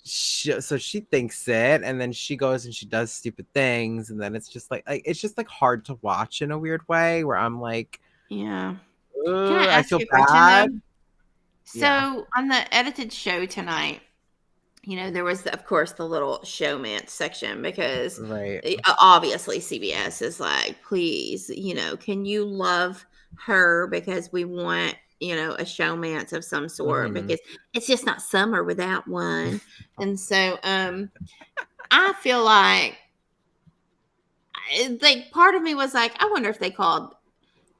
so she thinks it, and then she goes and she does stupid things, and then it's just like it's just like hard to watch in a weird way, where I'm like, Can I ask feel you a bad. question, though? So on the edited show tonight, there was, of course, the little showmance section, because obviously CBS is like, please, can you love her, because we want, a showmance of some sort, because it's just not summer without one. And so I feel like part of me was like, I wonder if they called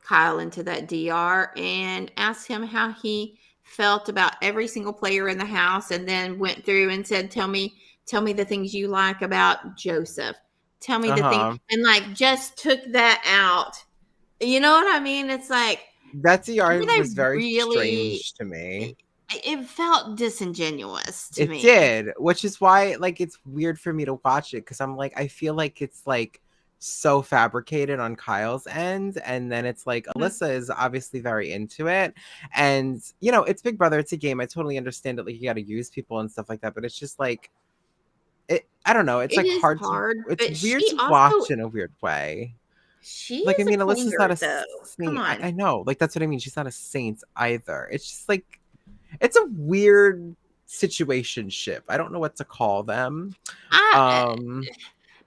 Kyle into that DR and asked him how he felt about every single player in the house, and then went through and said, tell me the things you like about Joseph. Tell me the thing, and just took that out. You know what I mean? It's like that DR was very strange to me. It felt disingenuous to me. It did, which is why it's weird for me to watch it, because I'm like, I feel like it's so fabricated on Kyle's end, and then it's like Alyssa is obviously very into it, and it's Big Brother, it's a game, I totally understand it, like you got to use people and stuff like that, but it's just like I don't know, it's hard it's weird to watch in a weird way. She Alyssa's not a saint. Come on. I know, that's what I mean, she's not a saint either. It's just it's a weird situationship. I don't know what to call them.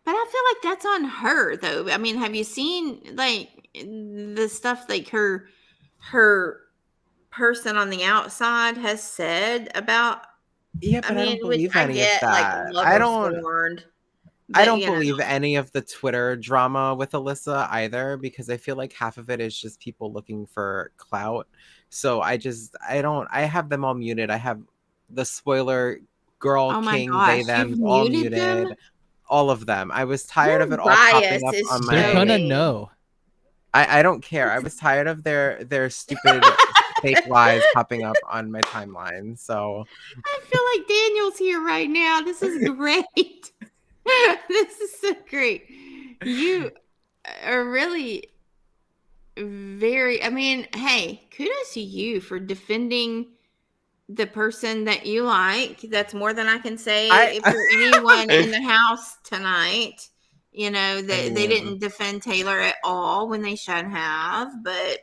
But I feel like that's on her, though. I mean, have you seen the stuff her person on the outside has said about? Yeah, but I don't believe any of that. I don't believe any of the Twitter drama with Alyssa either, because I feel like half of it is just people looking for clout. So I have them all muted. I have the spoiler girl king, they, them all muted. Them? All of them. I was tired of it all popping up on my. They're gonna know. I don't care. I was tired of their stupid fake lies popping up on my timeline. So I feel like Daniel's here right now. This is great. This is so great. You are really very. I mean, hey, kudos to you for defending the person that you like. That's more than I can say for anyone in the house tonight. You know, they didn't defend Taylor at all when they should have, but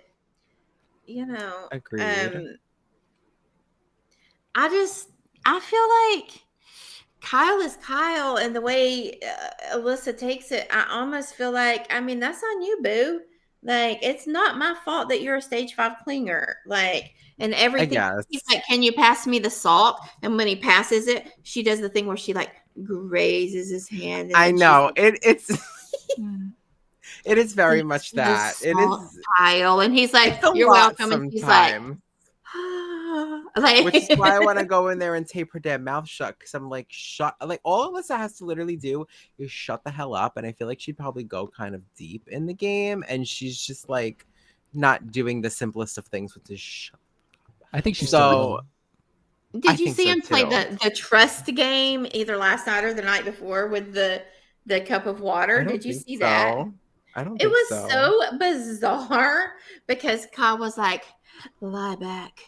you know, agreed. I feel like Kyle is Kyle, and the way Alyssa takes it, I almost feel like, I mean, that's on you, boo. Like, it's not my fault that you're a stage 5 clinger. Like, and everything. He's like, can you pass me the salt? And when he passes it, she does the thing where she like grazes his hand. I know it's it is very much that. It is Kyle, and he's like, "You're welcome," and he's like, which is why I want to go in there and tape her damn mouth shut, because I'm like, shut. Like, all Alyssa has to literally do is shut the hell up, and I feel like she'd probably go kind of deep in the game, and she's just like not doing the simplest of things with this shut. I think she's so. Did you see him play the trust game either last night or the night before with the cup of water? Did you see that? I don't. It was so bizarre because Kyle was like, "Lie back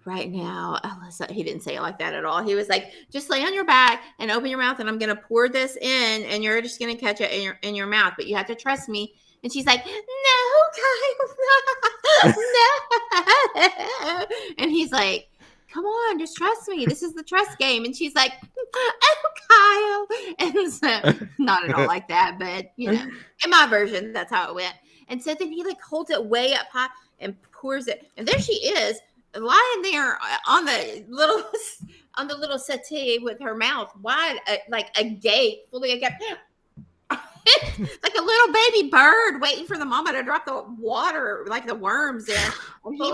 right now, Alyssa." He didn't say it like that at all. He was like, "Just lay on your back and open your mouth, and I'm gonna pour this in, and you're just gonna catch it in your mouth, but you have to trust me." And she's like, "No, Kyle, no." And he's like, "Come on, just trust me. This is the trust game." And she's like, "Oh, Kyle." And so, not at all like that, but you know, in my version, that's how it went. And so then he like holds it way up high and pours it. And there she is, lying there on the little settee with her mouth wide, like agape, fully agape. Like a little baby bird waiting for the mama to drop the water, like the worms in. And he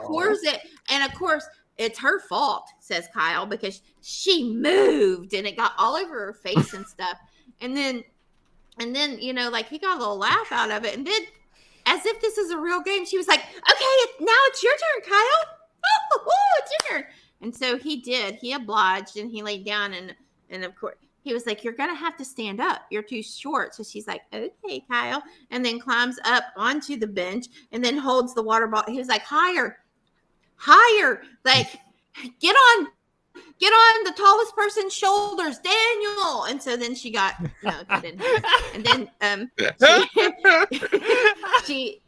pours it. And of course, it's her fault, says Kyle, because she moved and it got all over her face and stuff. And then, you know, like he got a little laugh out of it. And then, as if this is a real game, she was like, "Okay, now it's your turn, Kyle. Oh, it's your turn." And so he did. He obliged and he laid down. And of course, he was like, "You're going to have to stand up. You're too short." So she's like, "Okay, Kyle." And then climbs up onto the bench and then holds the water bottle. He was like, higher, like get on the tallest person's shoulders, Daniel. And so then she got and then she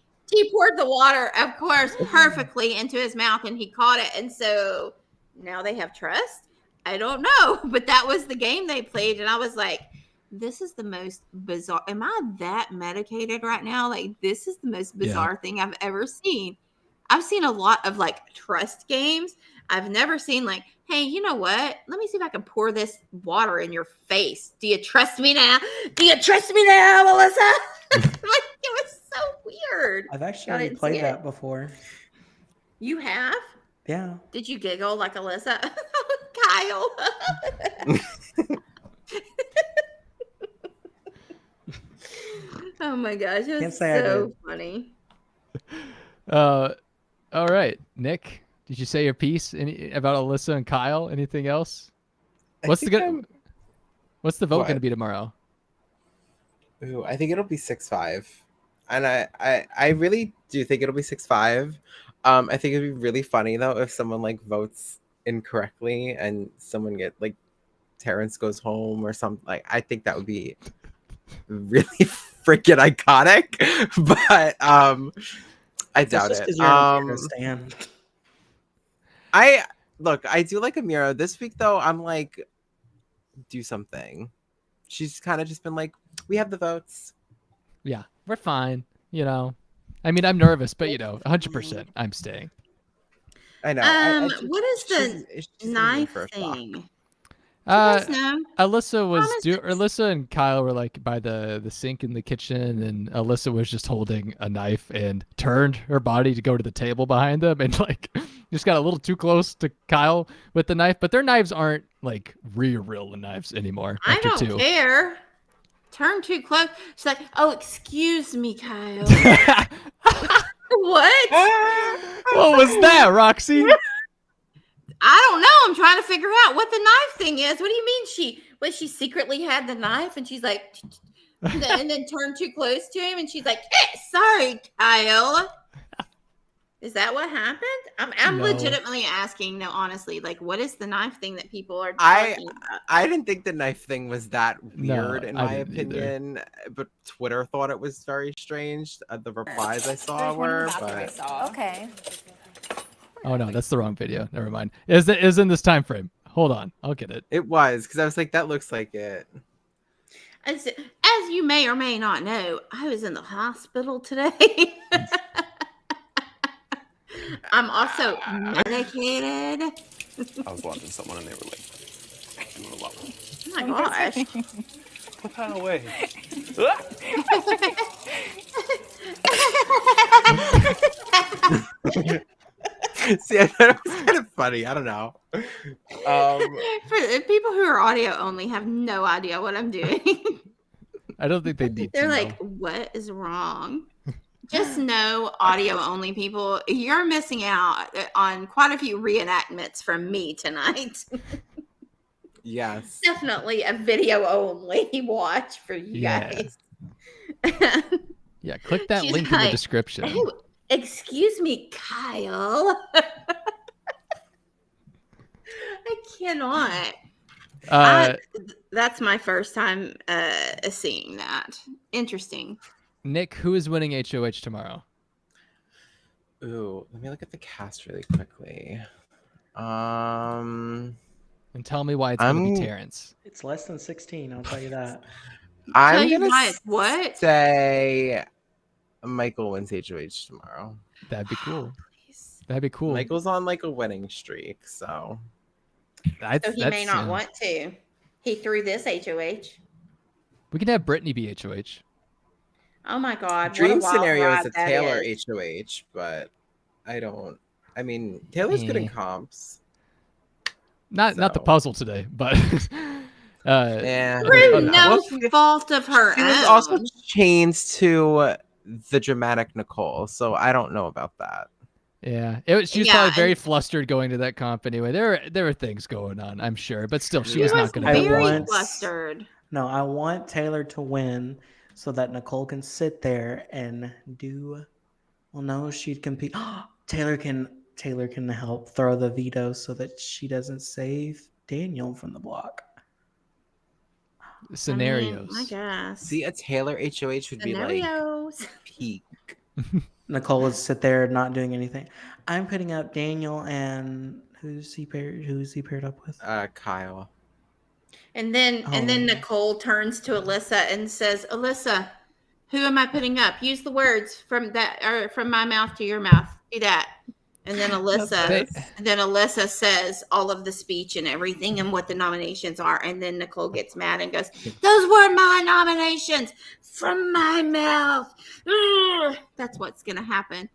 poured the water, of course, perfectly into his mouth, and he caught it. And so now they have trust. I don't know, but that was the game they played, and I was like, this is the most bizarre. Am I that medicated right now? Like, this is the most bizarre thing I've ever seen. I've seen a lot of like trust games. I've never seen like, "Hey, you know what? Let me see if I can pour this water in your face. Do you trust me now? Do you trust me now, Alyssa?" Like, it was so weird. I've actually played that before. You have? Yeah. Did you giggle like Alyssa? Kyle. Oh my gosh, it was so funny. All right, Nick, did you say your piece about Alyssa and Kyle? Anything else? What's the vote going to be tomorrow? Ooh, I think it'll be 6-5, and I really do think it'll be 6-5. I think it'd be really funny though if someone like votes incorrectly and someone get like Terrence goes home or something. Like, I think that would be really freaking iconic. But I doubt it. I do like Amira. This week though, I'm like, do something. She's kind of just been like, we have the votes. Yeah, we're fine. You know, I mean, I'm nervous, but you know, 100%, I'm staying. I know. What is the knife thing? Alyssa and Kyle were like by the sink in the kitchen, and Alyssa was just holding a knife and turned her body to go to the table behind them, and like just got a little too close to Kyle with the knife. But their knives aren't like real knives anymore. I don't care. Turn too close. She's like, "Oh, excuse me, Kyle." What? What was that, Roxy? I don't know. I'm trying to figure out what the knife thing is. What do you mean she secretly had the knife and she's like, and then turned too close to him and she's like, "Sorry, Kyle." Is that what happened? I'm No. legitimately asking. No, honestly, like, what is the knife thing that people are talking about? I didn't think the knife thing was that No, weird in I my didn't either. opinion, but Twitter thought it was very strange. The replies I saw were, but Okay. Oh no, that's the wrong video. Never mind. It is in this time frame. Hold on, I'll get it. it was because I was like, that looks like it. As you may or may not know, I was in the hospital today. I'm also medicated. I was watching someone and they were like doing a lot. Oh my gosh. What kind of way? See, I thought it was kind of funny. I don't know. For the people who are audio only have no idea what I'm doing. I don't think they need They're to like, know. what is wrong? Just know, audio only people, you're missing out on quite a few reenactments from me tonight. Yes. Definitely a video only watch for you guys. Yeah, click that She's link in the like, description. "Oh, excuse me, Kyle." I cannot. That's my first time seeing that. Interesting. Nick, who is winning HOH tomorrow? Ooh, let me look at the cast really quickly. And tell me why it's going to be Terrence. It's less than 16, I'll tell you that. I'm gonna what? say Michael wins HOH tomorrow. That'd be cool. That'd be cool. Michael's on like a winning streak, so. So he may not want to. He threw this HOH. We can have Brittany be HOH. Oh my God. Dream what a wild scenario ride is a that Taylor is. HOH, but I mean, Taylor's good in comps. Not the puzzle today, but yeah. Through no fault of her She was own. also chained to the dramatic Nicole, so I don't know about that. Yeah, she was probably very flustered going to that comp anyway. There were things going on, I'm sure, but still, she was not going to be very flustered. No, I want Taylor to win so that Nicole can sit there and do. Well, no, she'd compete. Taylor can help throw the veto so that she doesn't save Daniel from the block. Scenarios. I guess. See, a Taylor HOH would be like peak. Nicole would sit there not doing anything. I'm putting up Daniel and who's he paired up with? Kyle. And then Nicole turns to Alyssa and says, "Alyssa, who am I putting up? Use the words from my mouth to your mouth. Do that." And then Alyssa says all of the speech and everything and what the nominations are. And then Nicole gets mad and goes, "Those were my nominations from my mouth." Ugh. That's what's going to happen.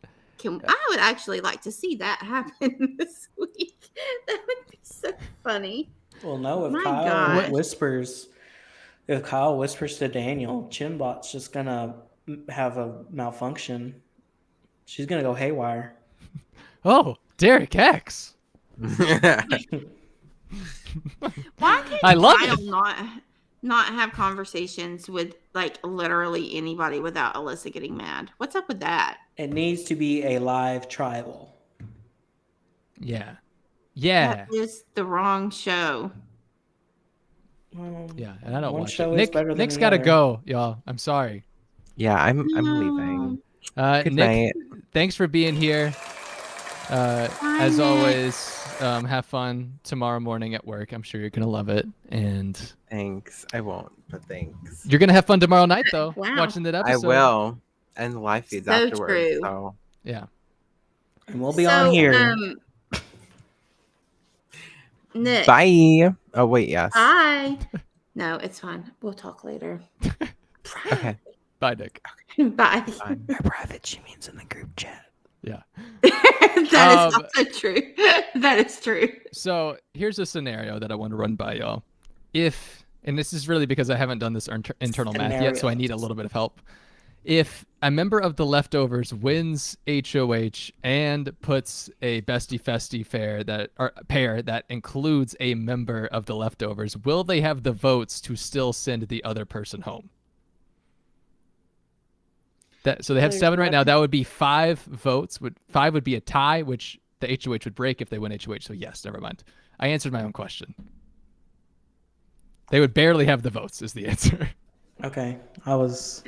I would actually like to see that happen this week. That would be so funny. Well, no, if My Kyle gosh. whispers to Daniel, Chinbot's just gonna have a malfunction. She's gonna go haywire. Oh, Derek X. Why can't I love Kyle not have conversations with like literally anybody without Alyssa getting mad? What's up with that? It needs to be a live tribal. Yeah. That is the wrong show. Yeah, and I don't One watch show it. is better than Nick's the got to other. go, y'all. I'm sorry. Yeah, I'm leaving. Good Nick, night. thanks for being here. As always, have fun tomorrow morning at work. I'm sure you're gonna love it. And Thanks. I won't, but thanks. you're gonna have fun tomorrow night, though. Wow. Watching that I episode. will. And the live feeds So afterwards. true. So Yeah. And we'll be on here. Nick. bye. Oh wait, yes. Bye. No, it's fine. We'll talk later. Okay. Bye, Nick. Bye. By private, she means in the group chat. Yeah. That is also true. That is true. So here's a scenario that I want to run by y'all. And this is really because I haven't done this internal math yet, so I need a little bit of help. If a member of the leftovers wins HOH and puts a bestie festie pair that includes a member of the leftovers, will they have the votes to still send the other person home? So they have 7 right now. That would be 5 votes. 5 would be a tie, which the HOH would break if they win HOH. So yes, never mind. I answered my own question. They would barely have the votes is the answer. Okay. I was.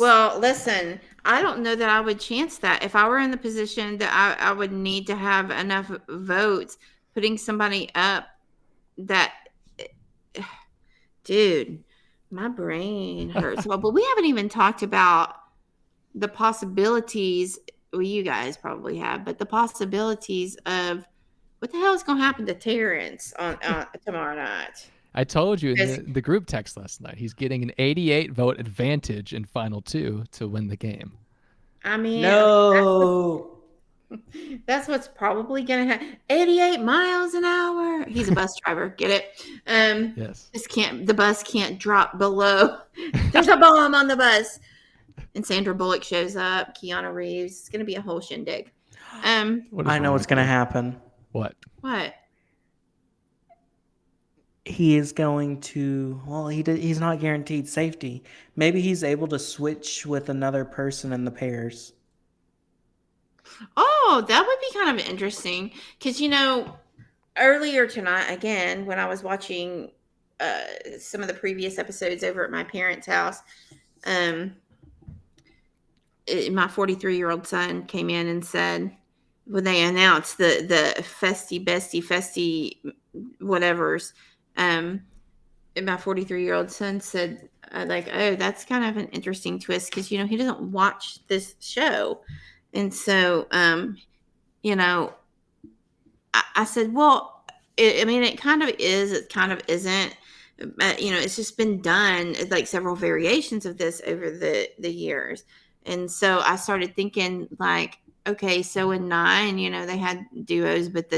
Well, listen, I don't know that I would chance that. If I were in the position that I would need to have enough votes, putting somebody up that, dude, my brain hurts. Well, but we haven't even talked about the possibilities. Well, you guys probably have, but the possibilities of what the hell is going to happen to Terrence on tomorrow night. I told you in the group text last night, he's getting an 88 vote advantage in final 2 to win the game. I mean, no. That's what's probably going to happen. 88 miles an hour. He's a bus driver. Get it? Yes. The bus can't drop below. There's a bomb on the bus. And Sandra Bullock shows up. Keanu Reeves. It's going to be a whole shindig. I know what's going to happen. What? He is going to, well, he's not guaranteed safety. Maybe he's able to switch with another person in the pairs. Oh, that would be kind of interesting. Because, earlier tonight, again, when I was watching some of the previous episodes over at my parents' house, my 43-year-old son came in and said, when they announced the Bestie, whatevers, my 43-year-old son said, oh, that's kind of an interesting twist because, he doesn't watch this show. And so, I said, well, it kind of is, it kind of isn't. It's just been done, like several variations of this over the years. And so I started thinking like, okay, so in 9, they had duos, but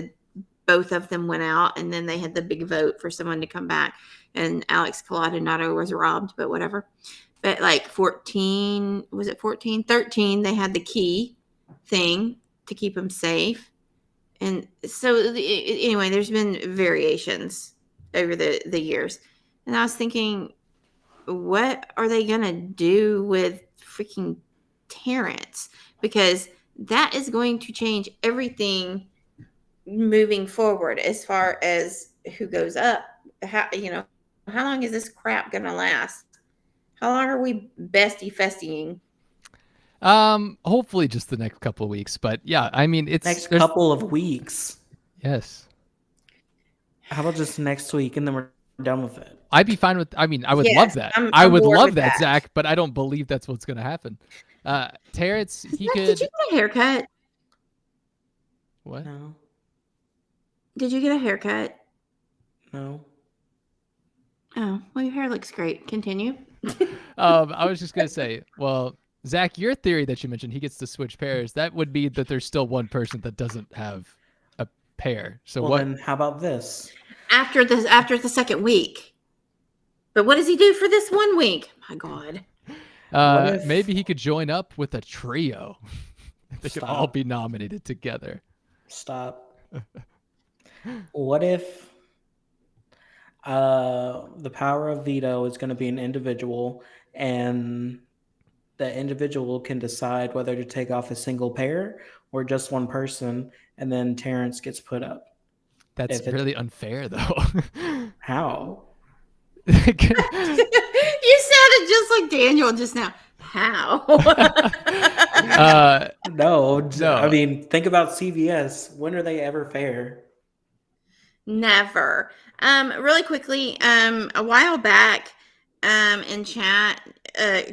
both of them went out, and then they had the big vote for someone to come back, and Alex Coladonado was robbed, but whatever. But like 13, 13, they had the key thing to keep them safe. And so anyway, there's been variations over the years. And I was thinking, what are they going to do with freaking Terrence? Because that is going to change everything moving forward as far as who goes up. How long is this crap going to last? How long are we bestie festying? Hopefully just the next couple of weeks. But yeah, I mean, next couple of weeks. Yes. How about just next week and then we're done with it? I'd be fine with. I mean, I would love that. I would love that, Zach. But I don't believe that's what's going to happen. Terrence, Zach, did you get a haircut? What? No. Did you get a haircut? No. Oh, well, your hair looks great. Continue. I was just gonna say, well, Zach, your theory that you mentioned, he gets to switch pairs. That would be that there's still one person that doesn't have a pair. So well, then how about this? After the second week. But what does he do for this 1 week? My God. Maybe he could join up with a trio. They could all be nominated together. Stop. What if the power of veto is going to be an individual, and the individual can decide whether to take off a single pair or just one person, and then Terrence gets put up? That's really unfair, though. How? You sounded just like Daniel just now. How? No. I mean, think about CVS. When are they ever fair? Never. Really quickly, a while back, in chat,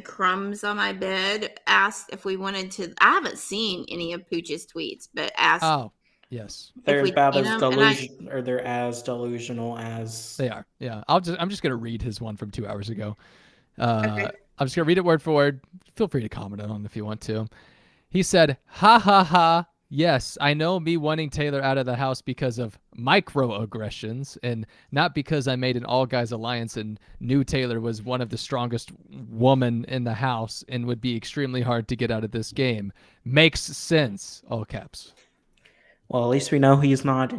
Crumbs on my bed asked if we wanted to. I haven't seen any of Pooch's tweets, but asked. Oh, yes. They're about as delusional, or they're as delusional as they are. Yeah, I'm just gonna read his one from 2 hours ago. Okay. I'm just gonna read it word for word. Feel free to comment on it if you want to. He said, "Ha ha ha. Yes, I know me wanting Taylor out of the house because of microaggressions and not because I made an all-guys alliance and knew Taylor was one of the strongest women in the house and would be extremely hard to get out of this game. Makes sense," all caps. Well, at least we know he's not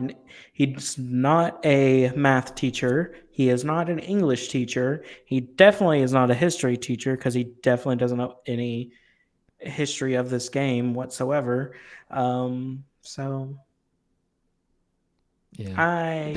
a math teacher. He is not an English teacher. He definitely is not a history teacher because he definitely doesn't know any history of this game whatsoever. So Yeah,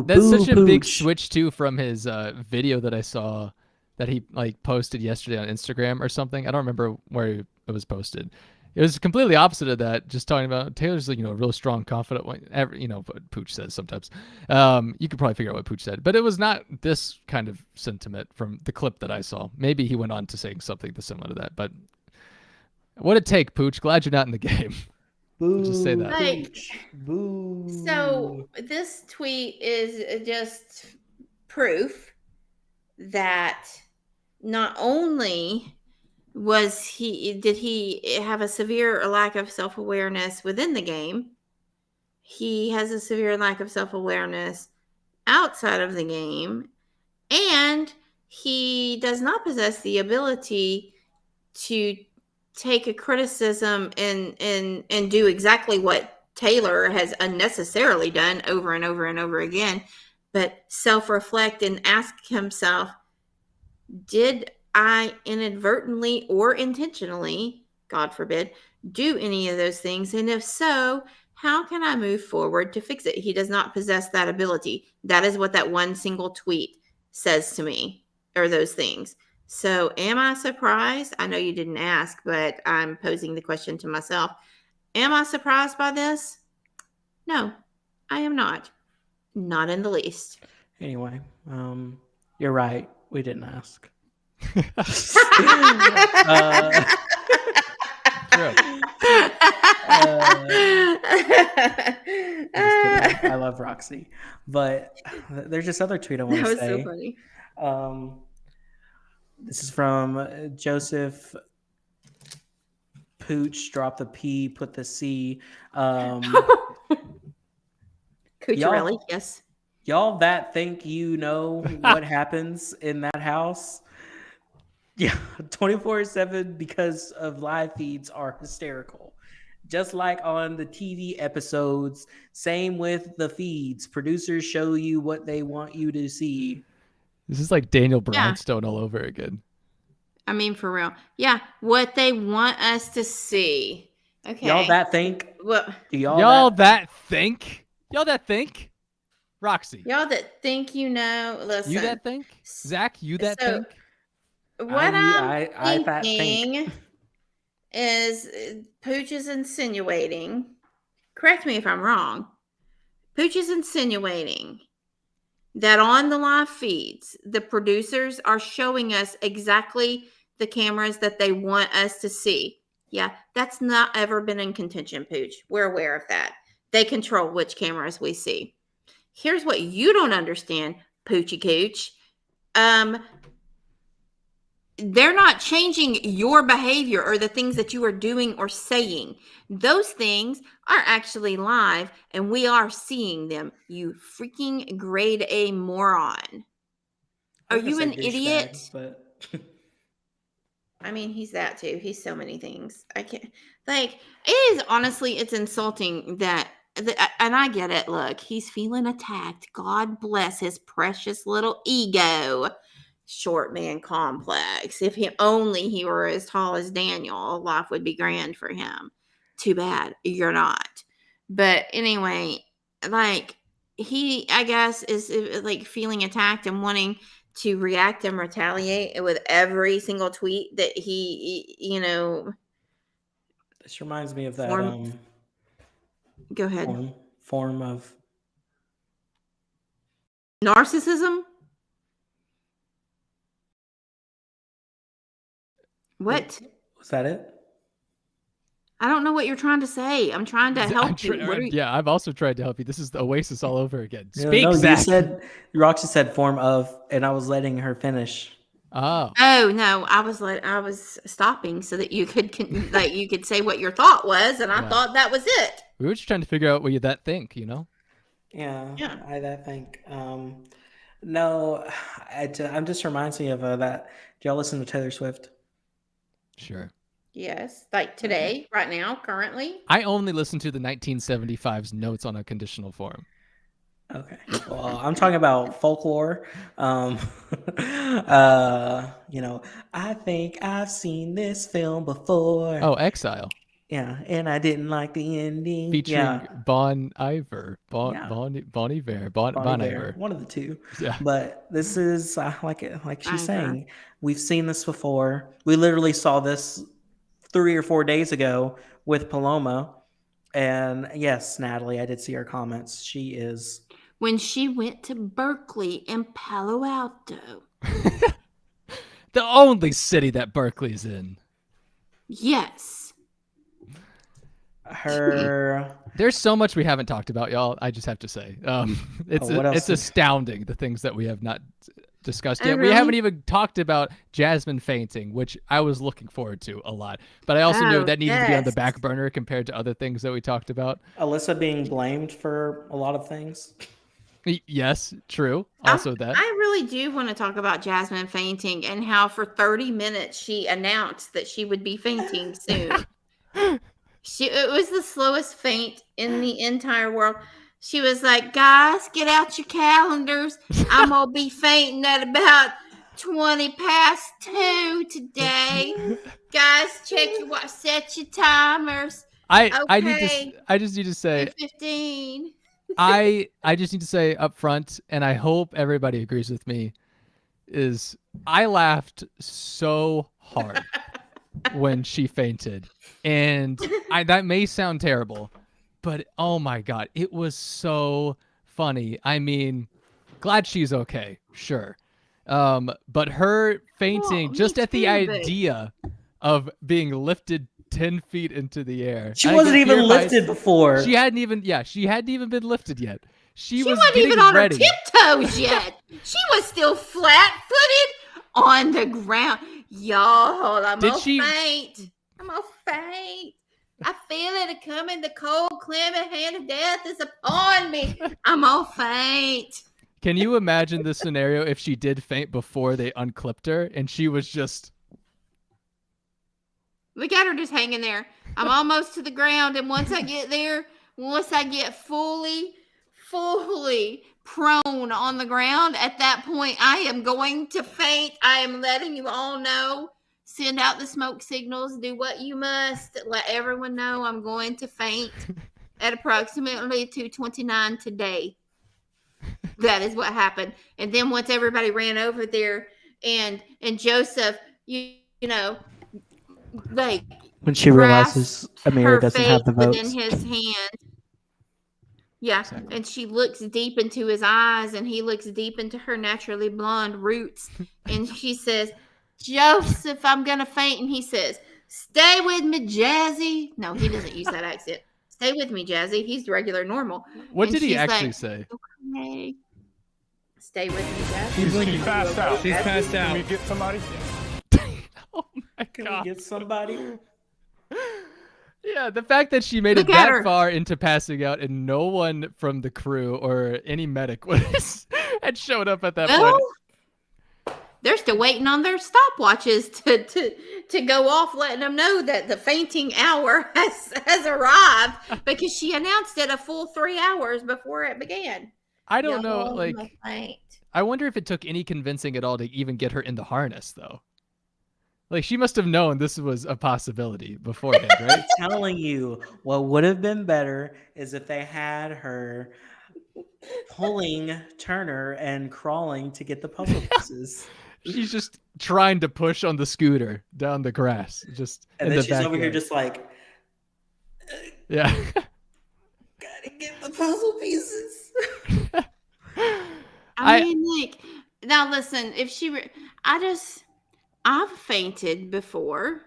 that's such a big Pooch. switch too from his video that I saw that he like posted yesterday on Instagram or something. I don't remember where it was posted. It was completely opposite of that. Just talking about Taylor's, like, a real strong, confident. What Pooch says sometimes. You could probably figure out what Pooch said, but it was not this kind of sentiment from the clip that I saw. Maybe he went on to saying something similar to that. But what'd it take, Pooch? Glad you're not in the game. Boo, just say that. Boo. So this tweet is just proof that not only did he have a severe lack of self-awareness within the game, he has a severe lack of self-awareness outside of the game, and he does not possess the ability to take a criticism and do exactly what Taylor has unnecessarily done over and over and over again, but self-reflect and ask himself, did I inadvertently or intentionally, God forbid, do any of those things? And if so, how can I move forward to fix it? He does not possess that ability. That is what that one single tweet says to me, or those things. So am I surprised? I know you didn't ask, but I'm posing the question to myself. Am I surprised by this? No, I am not. Not in the least. Anyway, you're right. We didn't ask. I love Roxy, but there's this other tweet I want to say. That was so funny. This is from Joseph Pooch. Drop the P, put the C. Cucciarelli, yes. Y'all that think you know what happens in that house, yeah, 24/7 because of live feeds are hysterical. Just like on the TV episodes, same with the feeds. Producers show you what they want you to see. This is like Daniel Brownstone all over again. I mean, for real. Yeah, what they want us to see. Okay. Y'all that think? What? Do y'all that think? Y'all that think? Roxy. Y'all that think you know. Listen. You that think? Zach, you that think? What I'm thinking is Pooch is insinuating. Correct me if I'm wrong. Pooch is insinuating that on the live feeds, the producers are showing us exactly the cameras that they want us to see. Yeah, that's not ever been in contention, Pooch. We're aware of that. They control which cameras we see. Here's what you don't understand, Poochie Cooch. They're not changing your behavior or the things that you are doing or saying. Those things are actually live and we are seeing them. You freaking grade A moron. Are you an idiot? But I mean, he's that too. He's so many things. I can't, like, it is honestly, it's insulting that, and I get it. Look, he's feeling attacked. God bless his precious little ego. Short man complex. If he were as tall as Daniel, life would be grand for him. Too bad you're not. But anyway, like, he, I guess, is like feeling attacked and wanting to react and retaliate with every single tweet that he, this reminds me of that go ahead. Form of narcissism. What? Was that it? I don't know what you're trying to say. I'm trying to help you. Yeah, I've also tried to help you. This is the Oasis all over again. Speak, no, Zach. Roxy said form of, and I was letting her finish. Oh no, I was stopping so that you could like you could say what your thought was, and I thought that was it. We were just trying to figure out what you that think, Yeah. I that think. No, I'm just reminds me of that. Do y'all listen to Taylor Swift? Sure. Yes, like today, right now, currently. I only listen to the 1975's Notes on a Conditional Form. Okay. Well, I'm talking about folklore. I think I've seen this film before. Oh, Exile. Yeah, and I didn't like the ending. Featuring Bon Iver. Bon Iver. Bon Iver. Iver. One of the two. Yeah. But this is like she's saying, we've seen this before. We literally saw this 3 or 4 days ago with Paloma. And yes, Natalie, I did see her comments. She is... When she went to Berkeley and Palo Alto. The only city that Berkeley's in. Yes. There's so much we haven't talked about, y'all. I just have to say. It's astounding, the things that we have not discussed yet. Really? We haven't even talked about Jasmine fainting, which I was looking forward to a lot. But I also knew that needed to be on the back burner compared to other things that we talked about. Alyssa being blamed for a lot of things. Yes, true. Also that. I really do want to talk about Jasmine fainting and how for 30 minutes she announced that she would be fainting soon. It was the slowest faint in the entire world. She was like, guys, get out your calendars. I'm going to be fainting at about 20 past 2 today. Guys, check your watch, set your timers. I just need to say 15. I just need to say up front, and I hope everybody agrees with me, is I laughed so hard when she fainted. And that may sound terrible, but oh my God, it was so funny. I mean, glad she's okay, sure. But her fainting just at the idea of being lifted 10 feet into the air. She wasn't even lifted before. She hadn't even been lifted yet. She wasn't even on her tiptoes yet. She was still flat-footed on the ground. Y'all, I'm gonna faint. I'm gonna faint. I feel it coming. The cold, clammy hand of death is upon me. I'm gonna faint. Can you imagine the scenario if she did faint before they unclipped her and she was just... Look at her just hanging there. I'm almost to the ground, and once I get fully prone on the ground, at that point, I am going to faint. I am letting you all know. Send out the smoke signals. Do what you must. Let everyone know I'm going to faint at approximately 2:29 today. That is what happened. And then once everybody ran over there, and Joseph, you know, like when she realizes Amir doesn't have the votes in his hand. Yeah, exactly. And she looks deep into his eyes, and he looks deep into her naturally blonde roots, and she says, Joseph, I'm gonna faint. And he says, stay with me, Jazzy. No, he doesn't use that accent. Stay with me, Jazzy. He's regular normal. What did he actually say? Okay. Stay with me, Jazzy. She's passed out. She's passed out. Can we get somebody? Oh my God. Can we get somebody? Yeah, the fact that she made it that far into passing out and no one from the crew or any medic had showed up at that point. They're still waiting on their stopwatches to go off, letting them know that the fainting hour has arrived, because she announced it a full 3 hours before it began. I don't know, like, I wonder if it took any convincing at all to even get her in the harness, though. Like, she must have known this was a possibility beforehand, right? I'm telling you, what would have been better is if they had her pulling Turner and crawling to get the puzzle pieces. She's just trying to push on the scooter down the grass. And then she's over here just like, yeah. Gotta get the puzzle pieces. I mean, like, now listen, if I've fainted before.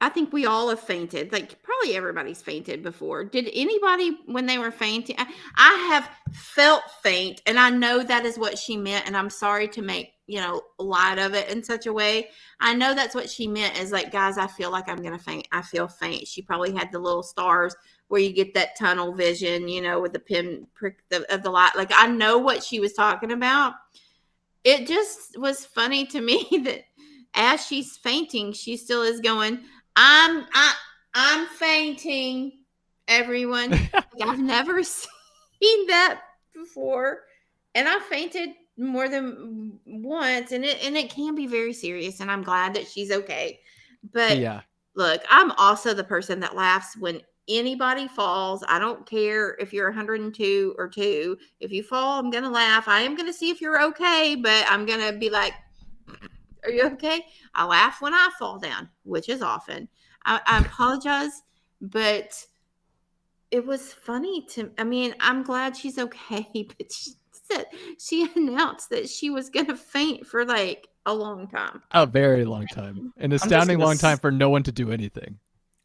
I think we all have fainted. Like, probably everybody's fainted before. Did anybody, when they were fainting? I have felt faint, and I know that is what she meant, and I'm sorry to make, light of it in such a way. I know that's what she meant, is like, guys, I feel like I'm going to faint. I feel faint. She probably had the little stars where you get that tunnel vision, with the pinprick of the light. Like, I know what she was talking about. It just was funny to me that as she's fainting, she still is going, I'm fainting, everyone. I've never seen that before, and I fainted more than once, and it can be very serious, and I'm glad that she's okay. But Yeah. look, I'm also the person that laughs when anybody falls. I don't care if you're 102 or 2. If you fall, I'm gonna laugh. I am gonna see if you're okay, but I'm gonna be like, are you okay? I laugh when I fall down, which is often. I apologize, but it was funny I'm glad she's okay, but she announced that she was gonna faint for like a long time. A very long time. An astounding long time for no one to do anything.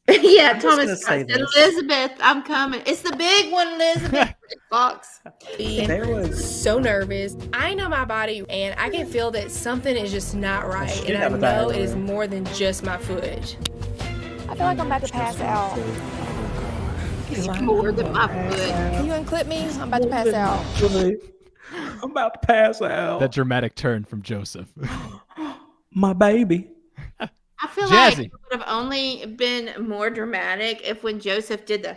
Yeah, Thomas said, Elizabeth, I'm coming. It's the big one, Elizabeth. Fox. There was so nervous. I know my body, and I can feel that something is just not right. And I know it is more than just my foot. I feel like I'm about to pass out. It's more than my foot. Can you unclip me? I'm about to pass out. I'm about to pass out. That dramatic turn from Joseph. My baby. I feel Jazzy. like it would have only been more dramatic if when Joseph did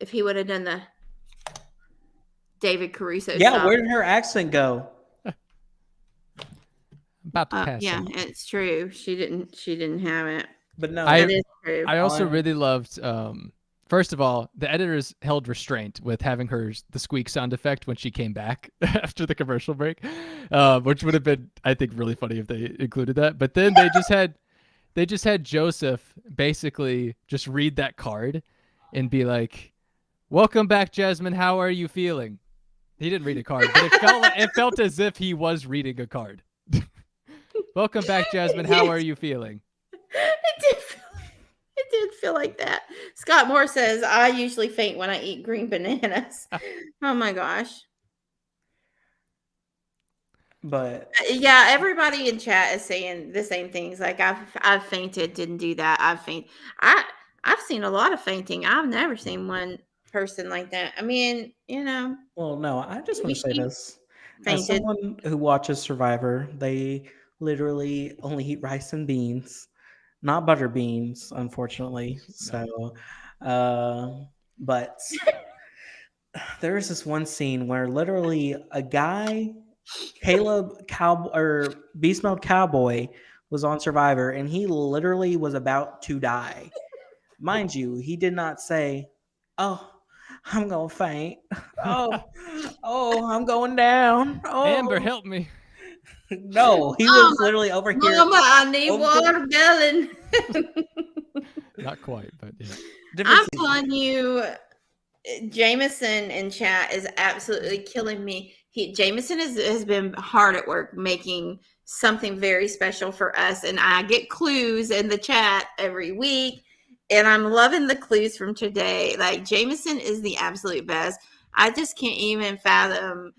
if he would have done the David Caruso Yeah, where did her accent go? About to pass yeah, out. it's true. She didn't have it. But no, it is true. I also really loved first of all, the editors held restraint with having the squeak sound effect when she came back after the commercial break, which would have been, I think, really funny if they included that. But then they just had Joseph basically just read that card and be like, "Welcome back, Jasmine. How are you feeling?" He didn't read a card, but it felt as if he was reading a card. "Welcome back, Jasmine. How are you feeling?" It did feel like that. Scott Moore says, I usually faint when I eat green bananas. Oh my gosh. But yeah, everybody in chat is saying the same things. Like I've fainted, didn't do that. I've seen a lot of fainting. I've never seen one person like that. I mean, Well, no, I just want to say this. Fainted. As someone who watches Survivor, they literally only eat rice and beans. Not butter beans, unfortunately. So, but there was this one scene where literally a guy, Beast Mode Cowboy, was on Survivor, and he literally was about to die. Mind you, he did not say, "Oh, I'm gonna faint. Oh, I'm going down. Oh, Amber, help me." No, he was literally over here. Mama, I need watermelon. Not quite, but yeah. I'm telling you, Jameson in chat is absolutely killing me. Jameson has been hard at work making something very special for us, and I get clues in the chat every week, and I'm loving the clues from today. Like, Jameson is the absolute best. I just can't even fathom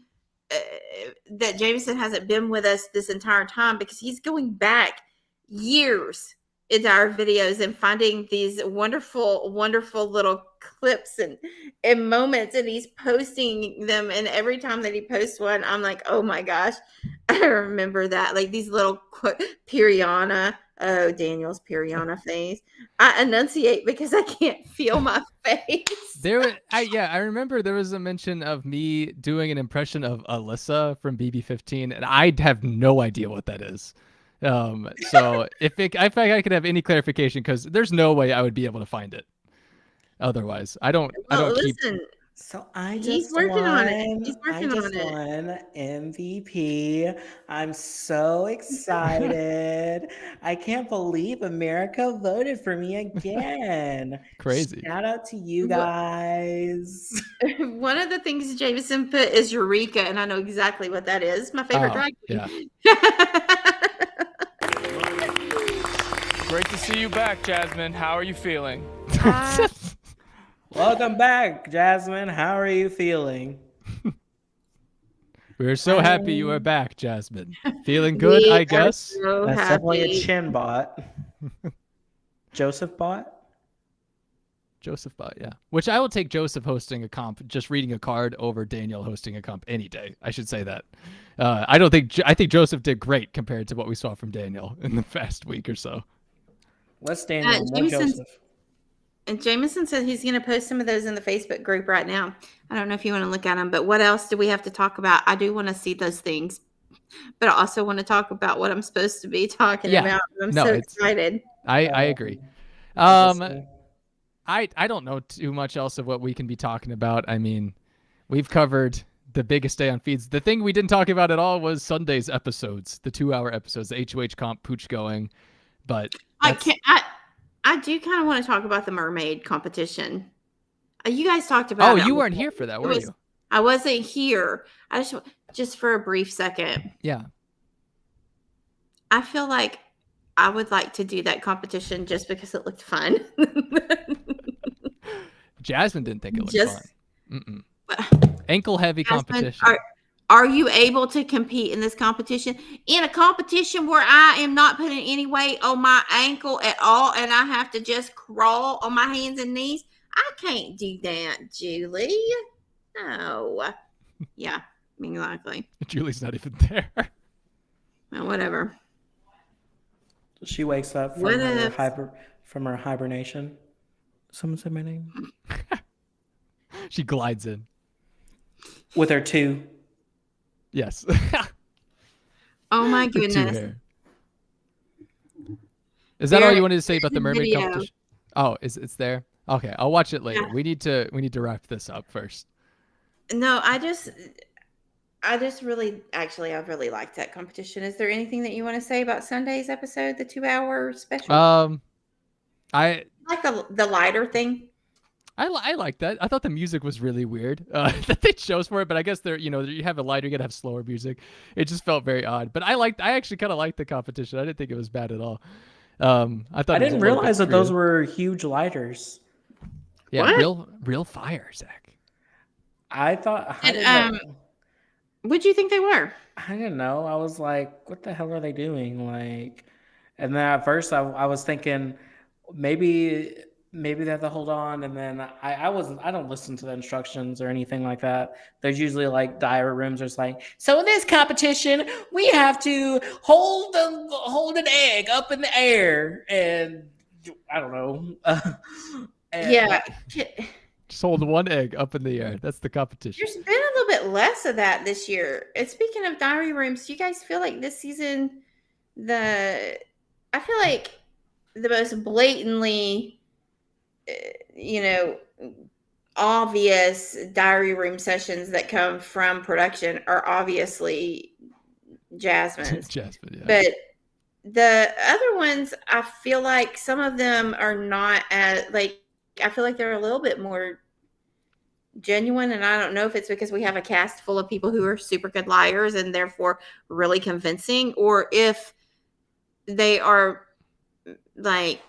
that Jameson hasn't been with us this entire time, because he's going back years into our videos and finding these wonderful, wonderful little clips and moments, and he's posting them. And every time that he posts one, I'm like, oh my gosh, I remember that. Like these little Piriana. Oh, Daniel's Piriana face. I enunciate because I can't feel my face. I remember there was a mention of me doing an impression of Alyssa from BB15, and I have no idea what that is. So if I could have any clarification, because there's no way I would be able to find it. Otherwise, I don't listen, So I just he's working on it. He's working on it. won MVP. I'm so excited. I can't believe America voted for me again. Crazy. Shout out to you guys. One of the things Jameson put is Eureka, and I know exactly what that is. My favorite drag queen. Yeah. Great to see you back, Jasmine. How are you feeling? Welcome back, Jasmine. How are you feeling? We're so happy you are back, Jasmine. Feeling good, I guess. So That's happy. definitely a chin bot. Joseph bot? Joseph bot, yeah. Which I will take Joseph hosting a comp, just reading a card, over Daniel hosting a comp any day. I should say that. I think Joseph did great compared to what we saw from Daniel in the past week or so. Let's Daniel, more Joseph. And Jameson said he's going to post some of those in the Facebook group right now. I don't know if you want to look at them, but what else do we have to talk about? I do want to see those things, but I also want to talk about what I'm supposed to be talking about. I'm so excited. I agree. I don't know too much else of what we can be talking about. I mean, we've covered the biggest day on feeds. The thing we didn't talk about at all was Sunday's episodes, the 2-hour episodes, the HOH comp, Pooch going. But I do kind of want to talk about the mermaid competition. You guys talked about it. Oh, you weren't here for that, were you? I wasn't here. I just for a brief second. Yeah. I feel like I would like to do that competition just because it looked fun. Jasmine didn't think it looked fun. Ankle heavy competition. Are you able to compete in this competition? In a competition where I am not putting any weight on my ankle at all and I have to just crawl on my hands and knees? I can't do that, Julie. No. Yeah, exactly. Julie's not even there. Well, whatever. She wakes up from her hibernation. Someone said my name. She glides in. With her 2. Yes. Oh my goodness. Is that all you wanted to say about the mermaid competition? Oh, it's there? Okay, I'll watch it later. Yeah. We need to wrap this up first. No, I really liked that competition. Is there anything that you want to say about Sunday's episode, the 2-hour special? I like the lighter thing. I like that. I thought the music was really weird that they chose for it, but I guess you have a lighter, you gotta have slower music. It just felt very odd. But I actually kind of liked the competition. I didn't think it was bad at all. I didn't realize that those were huge lighters. Yeah, real fire, Zach. I thought. What'd you think they were? I didn't know. I was like, what the hell are they doing? Like, and then at first I was thinking maybe they have to hold on, and then I don't listen to the instructions or anything like that. There's usually like diary rooms. It's like, so in this competition we have to hold an egg up in the air, and I don't know. Just hold one egg up in the air. That's the competition. There's been a little bit less of that this year. And speaking of diary rooms, do you guys feel like this season I feel like the most blatantly obvious diary room sessions that come from production are obviously Jasmine's. Jasmine, yeah. But the other ones, I feel like some of them are not as I feel like they're a little bit more genuine, and I don't know if it's because we have a cast full of people who are super good liars and therefore really convincing, or if they are like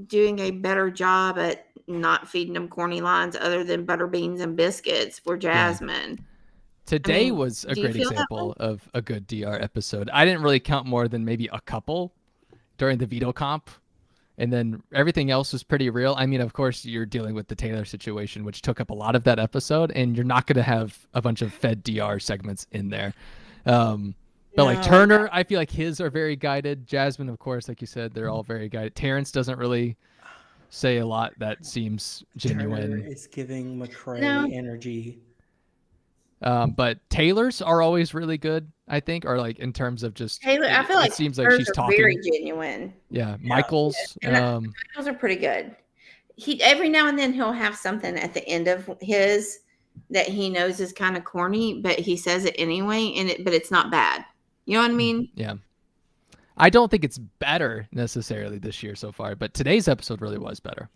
doing a better job at not feeding them corny lines other than butter beans and biscuits for Jasmine. Today was a great example of a good DR episode. I didn't really count more than maybe a couple during the veto comp, and then everything else was pretty real. I mean, of course, you're dealing with the Taylor situation, which took up a lot of that episode, and you're not going to have a bunch of fed DR segments in there. But like Turner, I feel like his are very guided. Jasmine, of course, like you said, they're all very guided. Terrence doesn't really say a lot that seems genuine. Turner is giving McCrae energy. But Taylor's are always really good, I think, or like in terms of just Taylor. I feel like it seems like she's talking very genuine. Yeah, Michael's. Michael's are pretty good. He every now and then he'll have something at the end of his that he knows is kind of corny, but he says it anyway, but it's not bad. You know what I mean? Yeah. I don't think it's better necessarily this year so far, but today's episode really was better.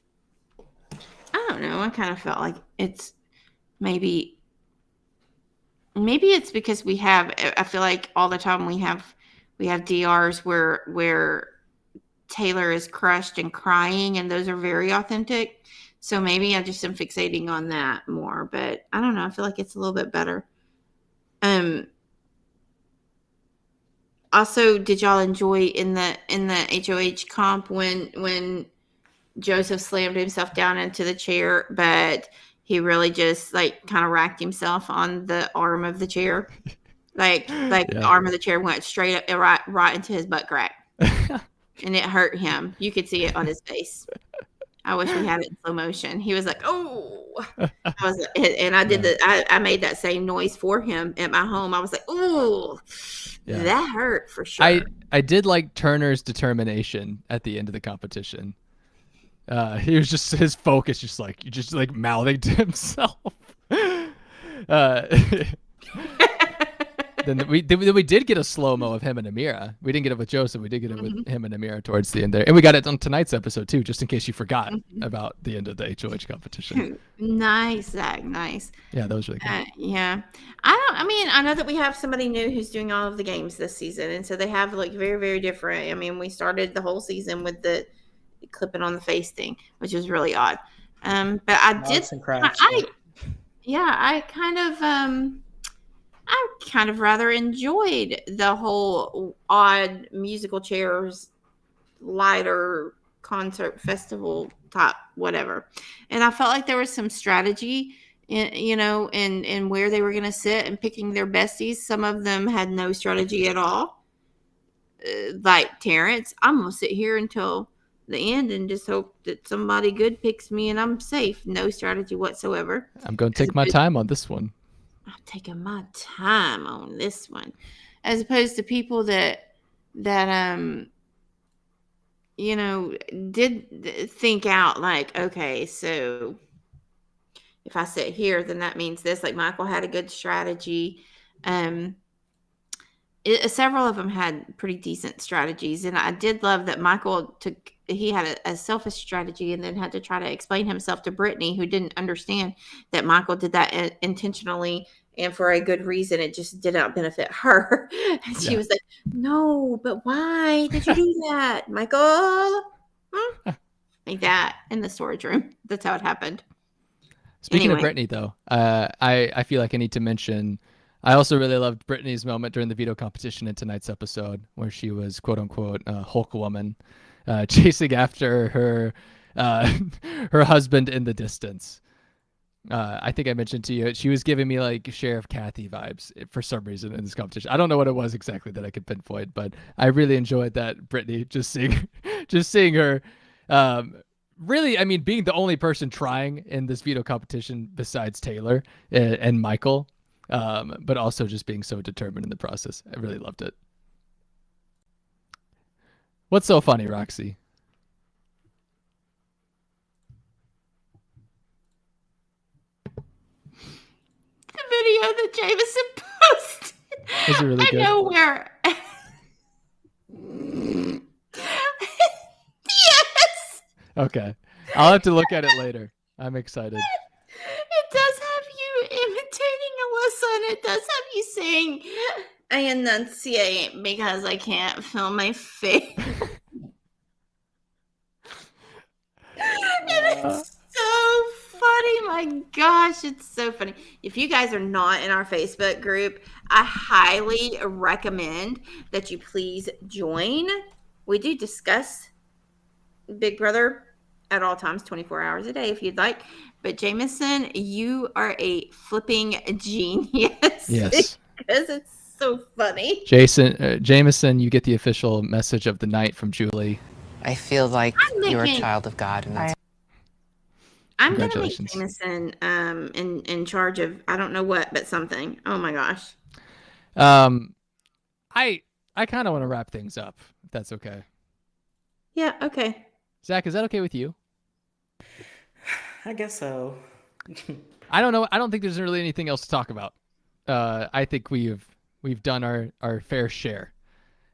I don't know. I kind of felt like it's maybe it's because I feel like all the time we have DRs where Taylor is crushed and crying, and those are very authentic. So maybe I just am fixating on that more, but I don't know. I feel like it's a little bit better. Also, did y'all enjoy in the HOH comp when Joseph slammed himself down into the chair, but he really just like kind of racked himself on the arm of the chair, the arm of the chair went straight up right into his butt crack, and it hurt him. You could see it on his face. I wish we had it in slow motion. He was like, "Oh," and I did I made that same noise for him at my home. I was like, "Oh, that hurt for sure." I did like Turner's determination at the end of the competition. He was just his focus, just like mouthing to himself. Then we did get a slow-mo of him and Amira. We didn't get it with Joseph. We did get it with him and Amira towards the end there. And we got it on tonight's episode too, just in case you forgot about the end of the HOH competition. Nice, Zach. Nice. Yeah, that was really good. Yeah. I know that we have somebody new who's doing all of the games this season. And so they have like very, very different. I mean, we started the whole season with the clipping on the face thing, which was really odd. But I kind of rather enjoyed the whole odd musical chairs, lighter concert festival type, whatever. And I felt like there was some strategy in where they were going to sit and picking their besties. Some of them had no strategy at all. Like Terrence, I'm going to sit here until the end and just hope that somebody good picks me and I'm safe. No strategy whatsoever. I'm going to take my time on this one. I'm taking my time on this one, as opposed to people that did think out like, okay, so if I sit here, then that means this. Like Michael had a good strategy. Several of them had pretty decent strategies, and I did love that Michael he had a selfish strategy and then had to try to explain himself to Brittany, who didn't understand that Michael did that intentionally and for a good reason. It just did not benefit her. And she was like, "No, but why did you do that, Michael?" Like that in the storage room. That's how it happened. Speaking of Brittany, though, I feel like I need to mention, I also really loved Brittany's moment during the veto competition in tonight's episode, where she was quote unquote Hulk woman, chasing after her husband in the distance. I think I mentioned to you, she was giving me like Sheriff Kathy vibes for some reason in this competition. I don't know what it was exactly that I could pinpoint, but I really enjoyed that Brittany, just seeing her, really, I mean, being the only person trying in this veto competition besides Taylor and Michael, but also just being so determined in the process. I really loved it. What's so funny, Roxy? The video that Jameson posted. Is it really good? I know where. Yes. Okay. I'll have to look at it later. I'm excited. It does have you imitating Alyssa, and it does have you saying, "I enunciate because I can't feel my face." And it's so funny. My gosh, it's so funny. If you guys are not in our Facebook group, I highly recommend that you please join. We do discuss Big Brother at all times, 24 hours a day if you'd like. But Jameson, you are a flipping genius. Yes. Because it's so funny. Jameson, you get the official message of the night from Julie. I feel like you're a child of God, and that's. I'm going to make Jameson in charge of, I don't know what, but something. Oh my gosh. I kind of want to wrap things up, if that's okay. Yeah, okay. Zach, is that okay with you? I guess so. I don't know. I don't think there's really anything else to talk about. I think we've done our fair share.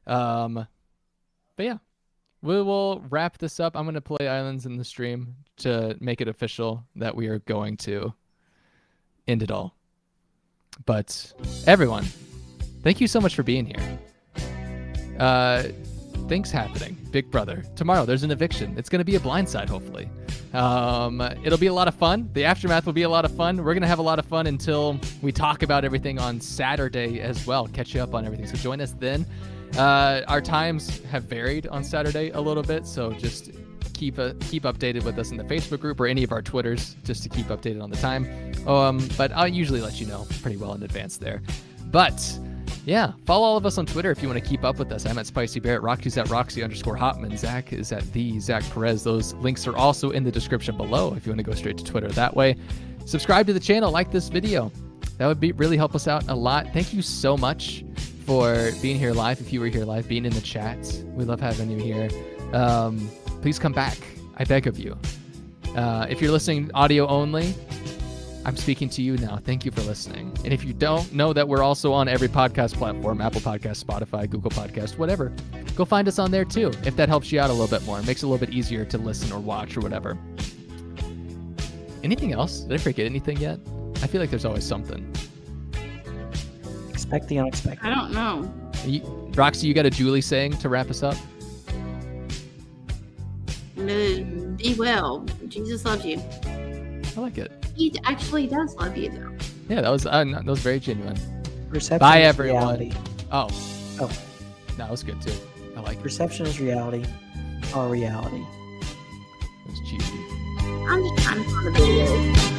But yeah, we will wrap this up. I'm going to play Islands in the stream to make it official that we are going to end it all. But everyone, thank you so much for being here. Things happening. Big Brother. Tomorrow there's an eviction. It's going to be a blindside, hopefully. It'll be a lot of fun. The aftermath will be a lot of fun. We're going to have a lot of fun until we talk about everything on Saturday as well. Catch you up on everything. So join us then. Our times have varied on Saturday a little bit, so just keep updated with us in the Facebook group or any of our Twitters just to keep updated on the time. But I'll usually let you know pretty well in advance there. But Yeah, follow all of us on Twitter if you want to keep up with us. I'm at Spicy Barrett, Roxy's at Roxy_Hotman, Zach is at the Zach Perez. Those links are also in the description below if you want to go straight to Twitter that way. Subscribe to the channel, like this video. That would really help us out a lot. Thank you so much for being here live. If you were here live, being in the chat, we love having you here. Please come back, I beg of you. If you're listening audio only, I'm speaking to you now. Thank you for listening. And if you don't know that we're also on every podcast platform, Apple Podcast, Spotify, Google Podcast, whatever, go find us on there too, if that helps you out a little bit more. It makes it a little bit easier to listen or watch or whatever. Anything else? Did I forget anything yet? I feel like there's always something. Expect the unexpected. I don't know. Roxy, you got a Julie saying to wrap us up? Be well. Jesus loves you. I like it. He actually does love you, though. Yeah, that was very genuine. Perception Bye, is everyone. reality. Oh, that was good too. I like it. Perception is reality. Our reality. It was cheesy. I'm just trying to find a video.